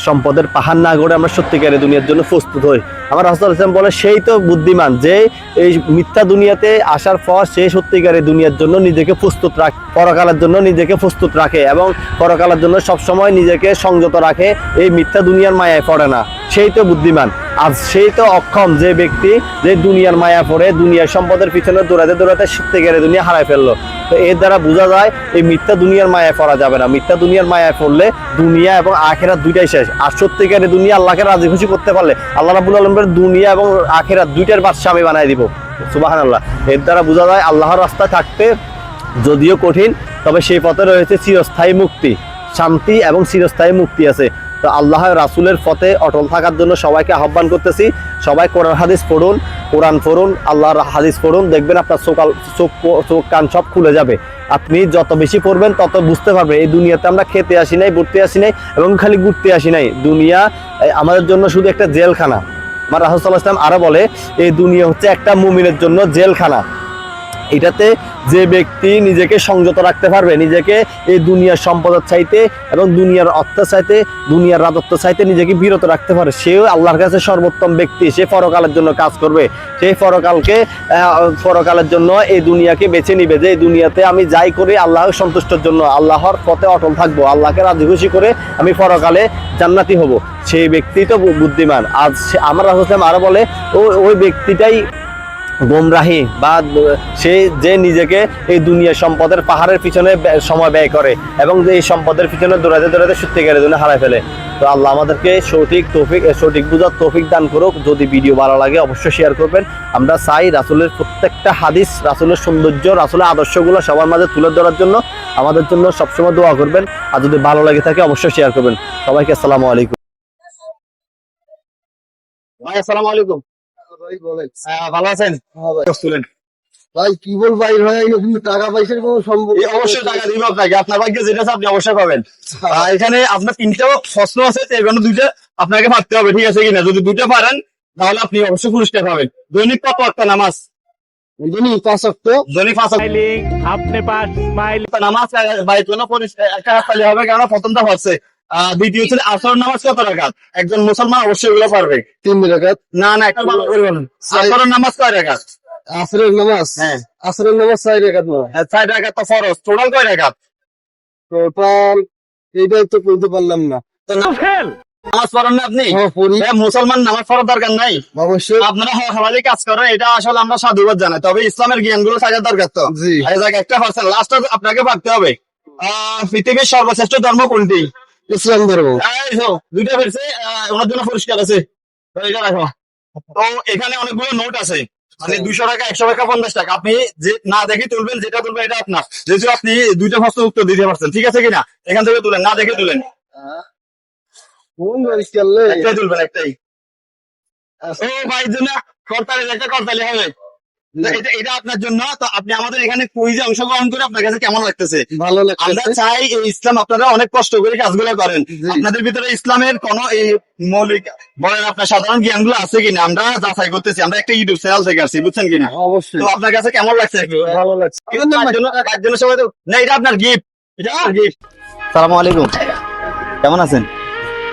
সম্পদের পাহাড় না গড়ে আমরা সত্যিকারের দুনিয়ার জন্য প্রস্তুত হই। আমার রাসূল ইসলাম বলে সেই তো বুদ্ধিমান যে এই মিথ্যা দুনিয়াতে আসার পর সে সত্যিকারের দুনিয়ার জন্য নিজেকে প্রস্তুত রাখে, পরকালের জন্য নিজেকে প্রস্তুত রাখে এবং পরকালের জন্য সবসময় নিজেকে সংযত রাখে, এই মিথ্যা দুনিয়ার মায়ায় পড়ে না। সেই তো বুদ্ধিমান। আর সেই তো অক্ষম যে ব্যক্তি যে দুনিয়ার মায়া পড়ে দুনিয়ার সম্পদের পিছনে দৌড়াতে সত্যিকারের দুনিয়া হারাই ফেললো। তো এর দ্বারা বোঝা যায় এই মিথ্যা দুনিয়ার মায়ায় পড়া যাবে না। মিথ্যা দুনিয়ার মায়ায় পড়লে দুনিয়া এবং আখিরাত দুইটাই শেষ। আর সত্যিকারের দুনিয়া আল্লাহকে রাজি খুশি করতে পারলে আল্লাহ রাব্বুল আলামিনের দুনিয়া এবং আখিরাত দুইটার বাদশা আমি বানাই দিব। সুবহানাল্লাহ। এর দ্বারা বোঝা যায় আল্লাহর রাস্তায় থাকতে যদিও কঠিন, তবে সেই পথে রয়েছে চিরস্থায়ী মুক্তি, শান্তি এবং চিরস্থায়ী মুক্তি আছে। তো আল্লাহ রাসূলের পথে অটল থাকার জন্য সবাইকে আহ্বান করতেছি, সবাই কোরআন হাদিস পড়ুন, কোরআন পড়ুন, আল্লাহর হাদিস পড়ুন, দেখবেন আপনার চোখ কান সব খুলে যাবে। আপনি যত বেশি পড়বেন তত বুঝতে পারবেন এই দুনিয়াতে আমরা খেতে আসি নাই, ঘুরতে আসি নাই এবং খালি ঘুরতে আসি নাই। দুনিয়া আমাদের জন্য শুধু একটা জেলখানা। আমার রাসূল সাল্লাল্লাহু আলাইহি ওয়াসাল্লাম আরো বলে এই দুনিয়া হচ্ছে একটা মুমিনের জন্য জেলখানা। এটাতে যে ব্যক্তি নিজেকে সংযত রাখতে পারবে, নিজেকে এই দুনিয়ার সম্পদের চাইতে এবং দুনিয়ার অর্থের চাইতে, দুনিয়ার রাজত্ব চাইতে নিজেকে বিরত রাখতে পারে, সেও আল্লাহর কাছে সর্বোত্তম ব্যক্তি। সে পরকালের জন্য কাজ করবে, সেই পরকালের জন্য এই দুনিয়াকে বেছে নিবে যে এই দুনিয়াতে আমি যাই করি আল্লাহর সন্তুষ্টের জন্য, আল্লাহর পথে অটল থাকবো, আল্লাহকে রাজি খুশি করে আমি পরকালে জান্নাতি হব। সেই ব্যক্তি তো বুদ্ধিমান। আজ আমার রাসূল আরো বলে ওই ব্যক্তিটাই গোমরাহি বা সে যে নিজেকে এই দুনিয়ার সম্পদের পাহাড়ের পিছনে সময় ব্যয় করে এবং যে এই সম্পদের পিছনে দৌড়াতে সত্যিকারের জন্য হারায় ফেলে। তো আল্লাহ আমাদেরকে সঠিক বুঝার তৌফিক দান করুক। যদি ভিডিও ভালো লাগে অবশ্যই শেয়ার করবেন। আমরা চাই রাসূলের প্রত্যেকটা হাদিস, রাসূলের সৌন্দর্য, রাসূলের আদর্শগুলো সবার মাঝে তুলে ধরার জন্য আমাদের জন্য সবসময় দোয়া করবেন। আর যদি ভালো লাগে থাকে অবশ্যই শেয়ার করবেন। সবাইকে আসসালামু আলাইকুম। ভাই আসসালামু আলাইকুম। ভালো আছেন? ভাই কি বল ভাই, কিন্তু টাকা পয়সার কোনো সম্ভব? অবশ্যই টাকা দিব আপনাকে, আপনার ভাগ্যে যেটা আছে আপনি অবশ্যই পাবেন। এখানে আপনার 3টা প্রশ্ন আছে, এর জন্য 2টা আপনাকে পারতে হবে, ঠিক আছে কিনা? যদি 2টা পারেন তাহলে আপনি অবশ্যই পুরস্কার পাবেন। দৈনিক কত ওয়াক্ত নামাজ? দৈনিক 5 ওয়াক্ত। দৈনিক 5 ওয়াক্ত আপনি পাঁচ মাইল নামাজ বাইরে কোনো একটা হাত তালি হবে, কারণ প্রথমটা হচ্ছে। দ্বিতীয় হচ্ছে আসর নামাজ কত রাকাত? একজন মুসলমান অবশ্যই এগুলো পারবে। 3 রাকাত। না একটা ভালো করে বলুন। আসরের নামাজ কয় রাকাত? আসরের নামাজ? হ্যাঁ, আসরের নামাজ 4 রাকাত। 4 রাকাত তো ফরজ। টোটাল কয় রাকাত? টোটাল এইটাই তো বলতে পারলাম না। নামাজ পড়েন না আপনি? মুসলমান নামাজ পড়ার দরকার নাই? অবশ্যই। আপনারা হালালি কাজ করেন, এটা আসলে আমরা সাধুবাদ জানাই, তবে ইসলামের জ্ঞানগুলো থাকার দরকার। তো একটা পার্সেন্ট লাস্ট আপনাকে পারতে হবে। পৃথিবীর সর্বশ্রেষ্ঠ ধর্ম কোনটি? ইসলাম ধর্ম। 2টা ফেরছে, ওনার জন্য পুরস্কার আছে। তো এখানে অনেকগুলো নোট আছে, মানে 200 টাকা, 100 টাকা, 50 টাকা, আপনি যে না দেখে তুলবেন, যেটা তুলবেন এটা আপনার। যেহেতু আপনি দুইটা প্রশ্ন উত্তর দিতে পারছেন, ঠিক আছে কিনা? এখান থেকে তুলেন, না দেখে তুলেন। একটাই তুলবেন, একটাই। ও ভাই জন্য করতালি, একটা করতালি হবে। তো এটা আপনার জন্য। তো আপনি আমাদের এখানে কুইজে অংশগ্রহণ করে আপনার কাছে কেমন লাগতেছে? ভালো লাগছে। আমরা চাই এই ইসলাম, আপনারা অনেক কষ্ট করে কাজগুলো করেন, আপনাদের ভিতরে ইসলামের কোন এই মৌলিক বলেন আপনার সাধারণ জ্ঞানগুলো আছে কিনা আমরা যাচাই করতেছি। আমরা একটা ইউটিউব চ্যানেল থেকে আসছি, বুঝছেন কিনা? অবশ্যই তো আপনার কাছে কেমন লাগছে একটু? ভালো লাগছে। কিন্তু তার জন্য সবাই তো না, এটা আপনার গিফট, এটা গিফট। সালামু আলাইকুম, কেমন আছেন?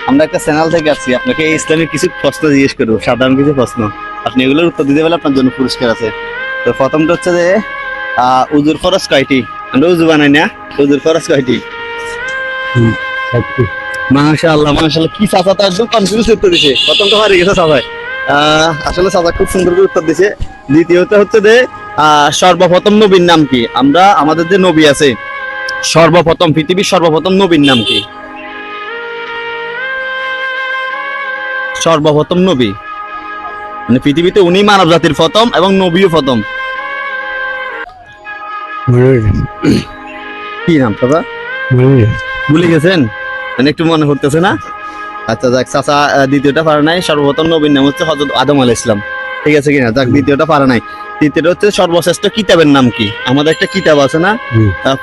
আমরা একটা চ্যানেল থেকে আসছি, আপনাকে এই ইসলামের কিছু প্রশ্ন জিজ্ঞেস করবো, সাধারণ কিছু প্রশ্ন। আপনি এগুলোর উত্তর দিতে পারলে আপনার জন্য পুরস্কার আছে। তো প্রথমটা হচ্ছে যে উজুর ফরজ কয়টি? আমরা উজু বানাই না, উজুর ফরজ কয়টি? মাশাআল্লাহ, মাশাআল্লাহ, কি চাচা তো একদম কনফিউজ উত্তর দিছে। প্রথমটা হারিয়ে গেছে চাচাই। আসলে চাচা খুব সুন্দর করে উত্তর দিছে। দ্বিতীয়ত হচ্ছে যে সর্বপ্রথম নবীর নাম কি? আমরা আমাদের যে নবী আছে, সর্বপ্রথম পৃথিবীর সর্বপ্রথম নবীর নাম কি? সর্বপ্রথম নবী মানে পৃথিবীতে উনি মানব জাতির প্রথম এবং নবীও প্রথম। কি নাম দাদা? ভুলে গেছেন? মানে একটু মনে করতেছে না? আচ্ছা যাক, চাচা দ্বিতীয়টা পারে নাই। সর্বপ্রথম নবীর নাম হচ্ছে হযরত আদম আলাইহিস সালাম, ঠিক আছে কিনা? যাক, দ্বিতীয়টা পারে নাই। তৃতীয়টা হচ্ছে সর্বশ্রেষ্ঠ কিতাবের নাম কি? আমাদের একটা কিতাব আছে না,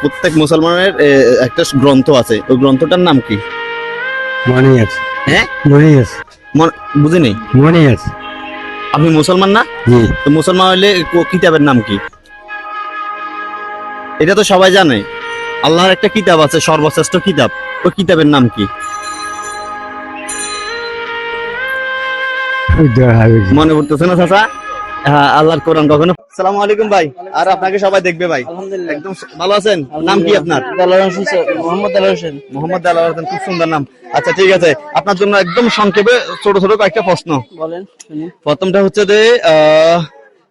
প্রত্যেক মুসলমানের একটা গ্রন্থ আছে, ওই গ্রন্থটার নাম কি? মনে আছে। হ্যাঁ, মনে আছে। বুঝিনি। মনে আছে। আপনি মুসলমান না? তো মুসলমান হইলে কিতাবের নাম কি? এটা তো সবাই জানে। আল্লাহর একটা কিতাব আছে, সর্বশ্রেষ্ঠ কিতাব, ওই কিতাবের নাম কি? মনে পড়তেছে না চাচা? হ্যাঁ, আল্লাহর কোরআন কখনো। আসসালামু আলাইকুম ভাই, আর আপনাকে সবাই দেখবে ভাই। আলহামদুলিল্লাহ, একদম ভালো আছেন? নাম কি আপনার? মোহাম্মদ আলাল হোসেন। মোহাম্মদ আলাল হোসেন, খুব সুন্দর নাম। আচ্ছা ঠিক আছে, আপনার জন্য একদম সংক্ষেপে ছোট ছোট কয়েকটা প্রশ্ন। বলেন শুনি। প্রথমটা হচ্ছে যে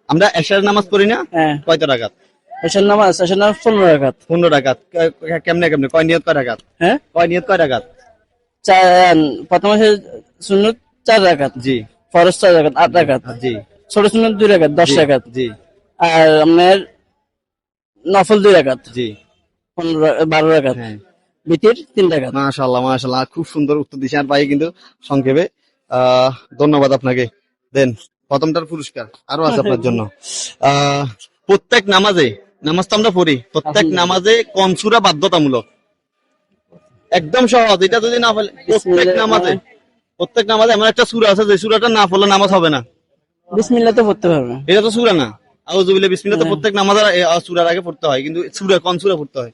আমরা এশার নামাজ পড়ি না, কয়টা রাকাত? এশার নামাজ 15 রাকাত। 15 রাকাত। কেমনে কেমনে? কয় নিয়ত কয় রাকাত? হ্যাঁ, কয় নিয়ত কয় রাকাত? প্রথম আছে সুন্নত 4 রাকাত, জি। ফরজ 4 রাকাত, 8 রাকাত, জি। ছোট সুন্নত 2 রাকাত, 10 রাকাত, জি। আর আপনার নফল 2 রাকাত, জি। 12 রাকাত, বিতির 3 রাকাত। মাশাআল্লাহ, মাশাআল্লাহ, খুব সুন্দর উত্তর দিয়েছেন। আর ভাই কিন্তু সংক্ষেপে ধন্যবাদ আপনাকে। দেন প্রথমটার পুরস্কার আরো আছে আপনার জন্য। প্রত্যেক নামাজে, নামাজ তো আমরা পড়ি, প্রত্যেক নামাজে কোন সূরা বাধ্যতামূলক? একদম সহজ, এটা যদি না পড়লে প্রত্যেক নামাজে এমন একটা সূরা আছে যে সূরাটা না পড়লে নামাজ হবে না। বিসমিল্লাহ তো পড়তে পারবে। এটা তো সূরা না। আউযু বিল্লাহি বিসমিল্লাহ তো প্রত্যেক নামাজের সূরার আগে পড়তে হয়, কিন্তু সূরা কোন সূরা পড়তে হয়?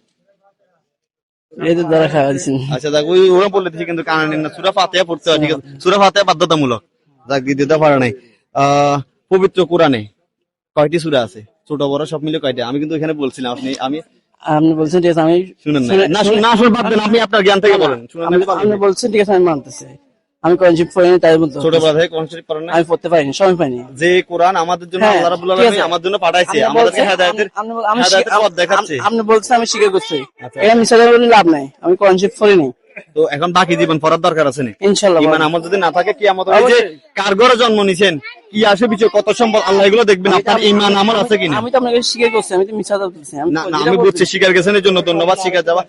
এই তো দ্বারা খাওয়া দিছেন। আচ্ছা যাক, ওরা বলে দিছি কিন্তু কানে নেন না। সূরা ফাতিহা পড়তে হয়, ঠিক আছে? সূরা ফাতিহা বাধ্যতামূলক। যাক, দ্বিতীয়টা পারে নাই। পবিত্র কোরআনে কয়টি সূরা আছে? ছোট বড় সব মিলে কয়টা? আমি কিন্তু এখানে বলছিলাম, আপনি বলছেন, ঠিক আছে, আমি শুনেন না, না শুনে বাদ দেন, আপনি আপনার জ্ঞান থেকে বলেন। আপনি বলছেন, ঠিক আছে, আমি মানতেছি। আমি কোরআন শরীফ পড়িনি, তাই বলতে ছোট বড় থেকে কোরআন শরীফ পড়েন না? আমি পড়তে পারিনি, সময় পাইনি। যে কোরআন আমাদের জন্য আল্লাহ রাব্বুল আলামিন আমার জন্য পাঠাইছে, আমাদেরকে হেদায়েতের পথ দেখাচ্ছে। আপনি বলছেন, আমি স্বীকার করছি। এটা মিছা কথা বলে লাভ নাই, আমি কোরআন শরীফ পড়িনি। তো এখন বাকি জীবন পড়ার দরকার আছে না? ইনশাআল্লাহ। ঈমান আমল যদি না থাকে, কিয়ামত হবে যে কার ঘরে জন্ম নিছেন, কি আসে পিছু, কত সম্পদ, আল্লাহ এগুলো দেখবেন। আপনার ঈমান আমল আছে কিনা? আমি তো আপনাকে স্বীকার করছি, আমি তো মিছা কথা বলছি। না না, আমি বুঝছি, স্বীকার গেছেন, এর জন্য ধন্যবাদ। স্বীকার যাওয়া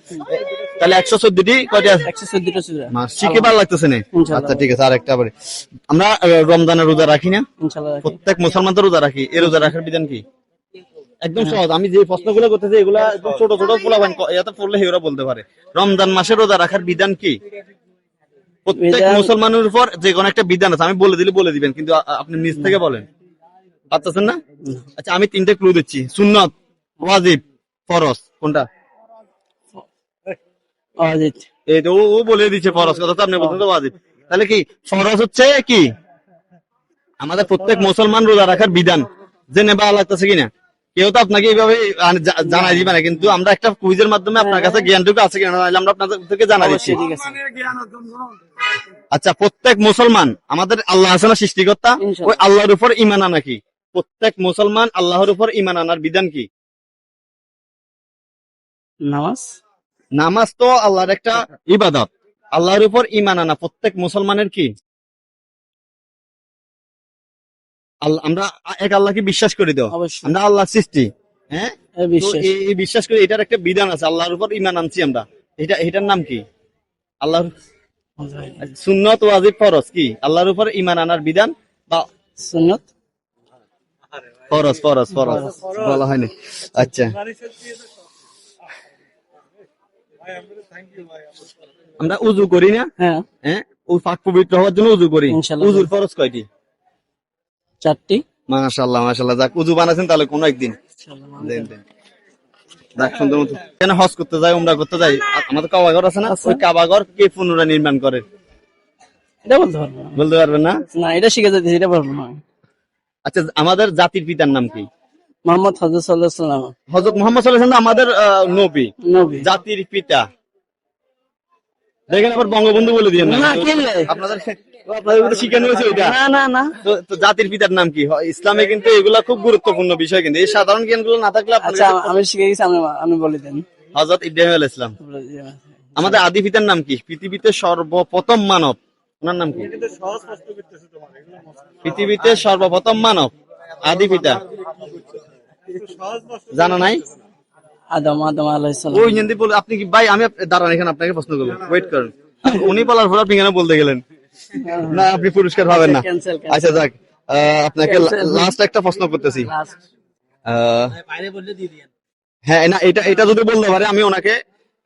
তাহলে 114টি কয়টা? 114টা সূরা। শিখে ভালো লাগতেছে না? আচ্ছা ঠিক আছে, আরেকটা আবার। আমরা রমজানের রোজা রাখি না? ইনশাআল্লাহ রাখি। প্রত্যেক মুসলমান তো রোজা রাখি। এই রোজা রাখার বিধান কি? একদম সহজ। আমি যে প্রশ্নগুলো করতেছি এগুলা একদম ছোট ছোট পোলাবান এত পড়লে হেরা বলতে পারে। রমজান মাসে রোজা রাখার বিধান কি? প্রত্যেক মুসলমানের উপর যে কোনো একটা বিধান আছে, আমি বলে দিলে বলে দিবেন, কিন্তু আপনি নিজ থেকে বলেন, পারতেছেন না? আচ্ছা, আমি 3টে ক্লু দিচ্ছি। সুন্নত, ওয়াজিব, ফরজ, কোনটা? ওয়াজিব। এই তো ও বলে দিচ্ছে ফরজ, কথা তো আপনি বলছেন তো ওয়াজিব। তাহলে কি ফরজ হচ্ছে কি? আমাদের প্রত্যেক মুসলমান রোজা রাখার বিধান জেনে ভালো লাগতেছে কিনা? কেউ তো আপনাকে এইভাবে জানাই দিবে না, কিন্তু আমরা একটা কুইজের মাধ্যমে আপনার কাছে জ্ঞানটুকু আছে কিনা আমরা আপনাদেরকে জানাই দিচ্ছি। আচ্ছা, প্রত্যেক মুসলমান, আমাদের আল্লাহ আছে না সৃষ্টিকর্তা, ওই আল্লাহর উপর ঈমান আনা কি? প্রত্যেক মুসলমান আল্লাহর উপর ঈমান আনার বিধান কি? নামাজ। নামাজ তো আল্লাহর একটা ইবাদত। আল্লাহর উপর ঈমান আনা প্রত্যেক মুসলমানের কি? আমরা এক আল্লাহকে বিশ্বাস করি তো আমরা আল্লাহ সৃষ্টি, হ্যাঁ তো এই বিশ্বাস করি, এটার একটা বিধান আছে, আল্লাহর উপর ঈমান আনছি আমরা, এটার নাম কি? আল্লাহর সুন্নত ওয়াজিব ফরজ কি আল্লাহর উপর ঈমান আনার বিধান বা সুন্নত ফরজ ফরজ ফরজ বলা হয়নি। আচ্ছা আমরা উযু করি না? হ্যাঁ হ্যাঁ ও পাক পবিত্র হওয়ার জন্য উযু করি। উযুর ফরজ কয়টি? 4টি। মাশাআল্লাহ মাশাআল্লাহ, যাক উযু বানাছেন তাহলে কোনো একদিন। দেন দেন যাক সুন্দর মতো। কেন হজ করতে যায়, উমরা করতে যায়, আমাদের কাবাঘর আছে না, ওই কাবাঘর কে পুনরায় নির্মাণ করে? এটা বলতে পারবো না। বলতে পারবেন না? না, এটা শিখে যেতে, এটা বলবো না। আচ্ছা আমাদের জাতির পিতার নাম কি? মোহাম্মদ হযরত সাল্লাল্লাহু আলাইহি ওয়াসাল্লাম। হযরত মুহাম্মদ সাল্লাল্লাহু আলাইহি ওয়াসাল্লাম আমাদের নবী, জাতির পিতা। দেখেন আবার বঙ্গবন্ধু বলে দিয়ে না, আপনাদের আপনাদের শিখানো হয়েছে ওইটা? না না না। তো জাতির পিতার নাম কি? ইসলামে কিন্তু এগুলা খুব গুরুত্বপূর্ণ বিষয়, কিন্তু এই সাধারণ জ্ঞানগুলো না থাকলে আচ্ছা আমি শিখে গেছি, আমি বলে দেন। হযরত ইব্রাহিম আলাইহিস সালাম। আমাদের আদি পিতার নাম কি? পৃথিবীতে সর্বপ্রথম মানব, ওনার নাম কি? পৃথিবীতে সর্বপ্রথম মানব আদি পিতা জানা নাই? আদম আলাইহিস সালাম। ওই হিন্দি বলে আপনি কি ভাই, আমি দাঁড়ান এখানে আপনাকে প্রশ্ন করবো, ওয়েট করেন। উনি বলার পর আপনি কেন বলতে গেলেন? না আপনি পুরস্কার পাবেন না। আচ্ছা যাক, আপনাকে লাস্ট একটা প্রশ্ন করতেছি। হ্যাঁ না, এটা যদি বলতে পারে আমি ওনাকে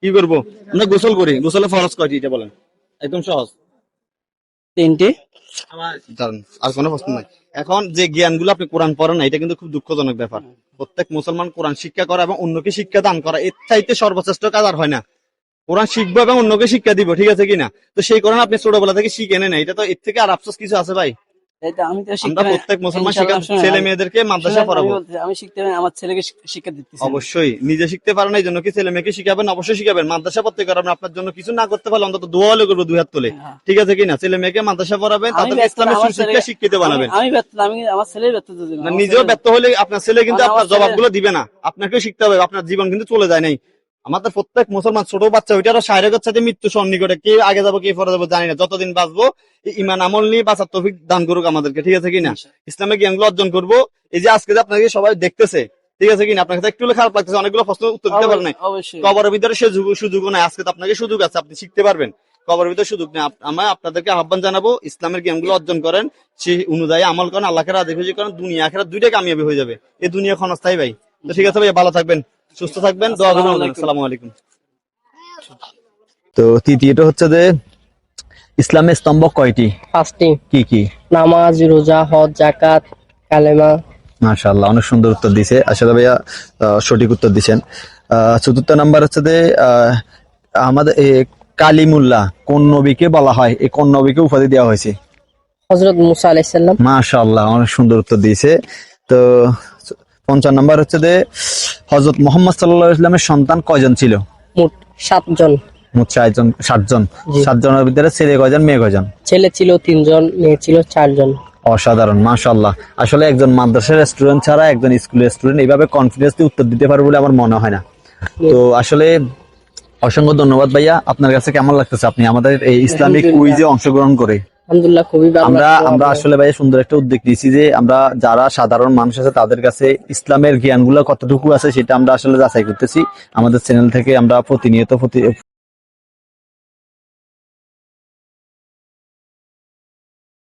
কি করবো? আমরা গোসল করি, গোসলে ফরজ কয়টি এটা বলেন, একদম সহজ। 3টি। আর কোনো প্রশ্ন নাই। এখন যে জ্ঞানগুলো আপনি কোরআন পড়েন না, এটা কিন্তু খুব দুঃখজনক ব্যাপার। প্রত্যেক মুসলমান কোরআন শিক্ষা করা এবং অন্যকে শিক্ষা দান করা, এর চাইতে সর্বশ্রেষ্ঠ কাজ আর হয় না। কোরআন শিখবো এবং অন্যকে শিক্ষা দিব, ঠিক আছে কিনা? তো সেই কোরআন আপনি ছোটবেলা থেকে শিখে নেন, এটা তো এর থেকে আর আফসোস কিছু আছে ভাই? আমরা প্রত্যেক মুসলমান ছেলে মেয়েদেরকে মাদ্রাসা পড়াবো। আমি শিখতে আমার ছেলেকে শিক্ষা দিতেছি। অবশ্যই নিজে শিখতে পারেন, এই জন্য কি ছেলে মেয়েকে শিখাবেন? অবশ্যই শিখাবেন। মাদ্রাসা পড়তে করাবেন, আপনার জন্য কিছু না করতে পারলে অন্তত দোয়া হলে করবো 2 হাত তুলে, ঠিক আছে কিনা? ছেলে মেয়েকে মাদ্রাসা পড়াবেন, তাদের ইসলামের সুশিক্ষা শিক্ষিত বানাবেন। আমি ব্যর্থ, আমি আমার ছেলেই ব্যর্থ। নিজেও ব্যর্থ হলে আপনার ছেলে কিন্তু আপনার জবাবগুলো দিবে না, আপনাকেও শিখতে হবে। আপনার জীবন কিন্তু চলে যায় নাই। আমাদের প্রত্যেক মুসলমান ছোট বাচ্চা ওইটারও শারীরিক সাথে মৃত্যু সন্নিকটে, কে আগে যাবো কে পরে যাবো জানি না। যতদিন বাঁচবো ঈমান আমল নিয়ে বাঁচার তৌফিক দান করুক আমাদেরকে, ঠিক আছে কিনা? ইসলামের জ্ঞানগুলো অর্জন করবো। এই যে আজকে যে আপনাকে সবাই দেখতেছে, ঠিক আছে কিনা? আপনার কাছে একটু খারাপ লাগতেছে, অনেকগুলো প্রশ্ন উত্তর দিতে পারেন নাই। কবরের ভিতরে সে সুযোগ নাই, আজকে তো আপনাকে সুযোগ আছে, আপনি শিখতে পারবেন। কবরের ভিতরে সুযোগ নেই। আমরা আপনাদেরকে আহ্বান জানাবো, ইসলামের জ্ঞানগুলো অর্জন করেন, সেই অনুযায়ী আমল করেন, আল্লাহকে রাজি খুশি করেন, দুনিয়া আখিরাত দুইটাই কামিয়াবি হয়ে যাবে। এই দুনিয়া ক্ষণস্থায়ী ভাই। তো ঠিক আছে ভাই, ভালো থাকবেন, সুস্থ থাকবেন, দোয়া করবেন। আসসালামু আলাইকুম। তো তৃতীয়টা হচ্ছে যে ইসলামের স্তম্ভ কয়টি? 5টি। কি কি? নামাজ, রোজা, হজ, যাকাত, কালেমা। মাশাআল্লাহ, অনেক সুন্দর উত্তর দিছে। আসলে ভাইয়া সঠিক উত্তর দিছেন। চতুর্থ নাম্বার হচ্ছে যে আমাদের কালিমুল্লাহ কোন নবীকে বলা হয়? এই কোন নবীকে উপাধি দেওয়া হয়েছে? হযরত মুসা আলাইহিস সালাম। মাশাআল্লাহ, অনেক সুন্দর উত্তর দিয়েছে। তো 5 নাম্বার হচ্ছে যে হযরত মুহাম্মদ সাল্লাল্লাহু আলাইহি ওয়াসাল্লামের সন্তান কয়জন ছিল? মোট 7 জন। মোট 7 জন। 7 জনের ভিতরে ছেলে কয়জন, মেয়ে কয়জন? ছেলে ছিল 3 জন, মেয়ে ছিল 4 জন। অসাধারণ, মাশাআল্লাহ। আসলে একজন মাদ্রাসার স্টুডেন্ট ছাড়া একজন স্কুলের স্টুডেন্ট এইভাবে কনফিডেন্সলি উত্তর দিতে পারবে বলে আমার মনে হয় না। তো আসলে অসংখ্য ধন্যবাদ ভাইয়া। আপনার কাছে কেমন লাগতেছে আপনি আমাদের এই ইসলামিক কুইজে অংশগ্রহণ করে? আলহামদুলিল্লাহ, খুবই ভালো। আমরা আসলে ভাই সুন্দর একটা উদ্যোগ নিয়েছি যে আমরা যারা সাধারণ মানুষ আছে তাদের কাছে ইসলামের জ্ঞানগুলো কতটুকু আছে সেটা আমরা আসলে যাচাই করতেছি। আমাদের চ্যানেল থেকে আমরা প্রতিনিয়ত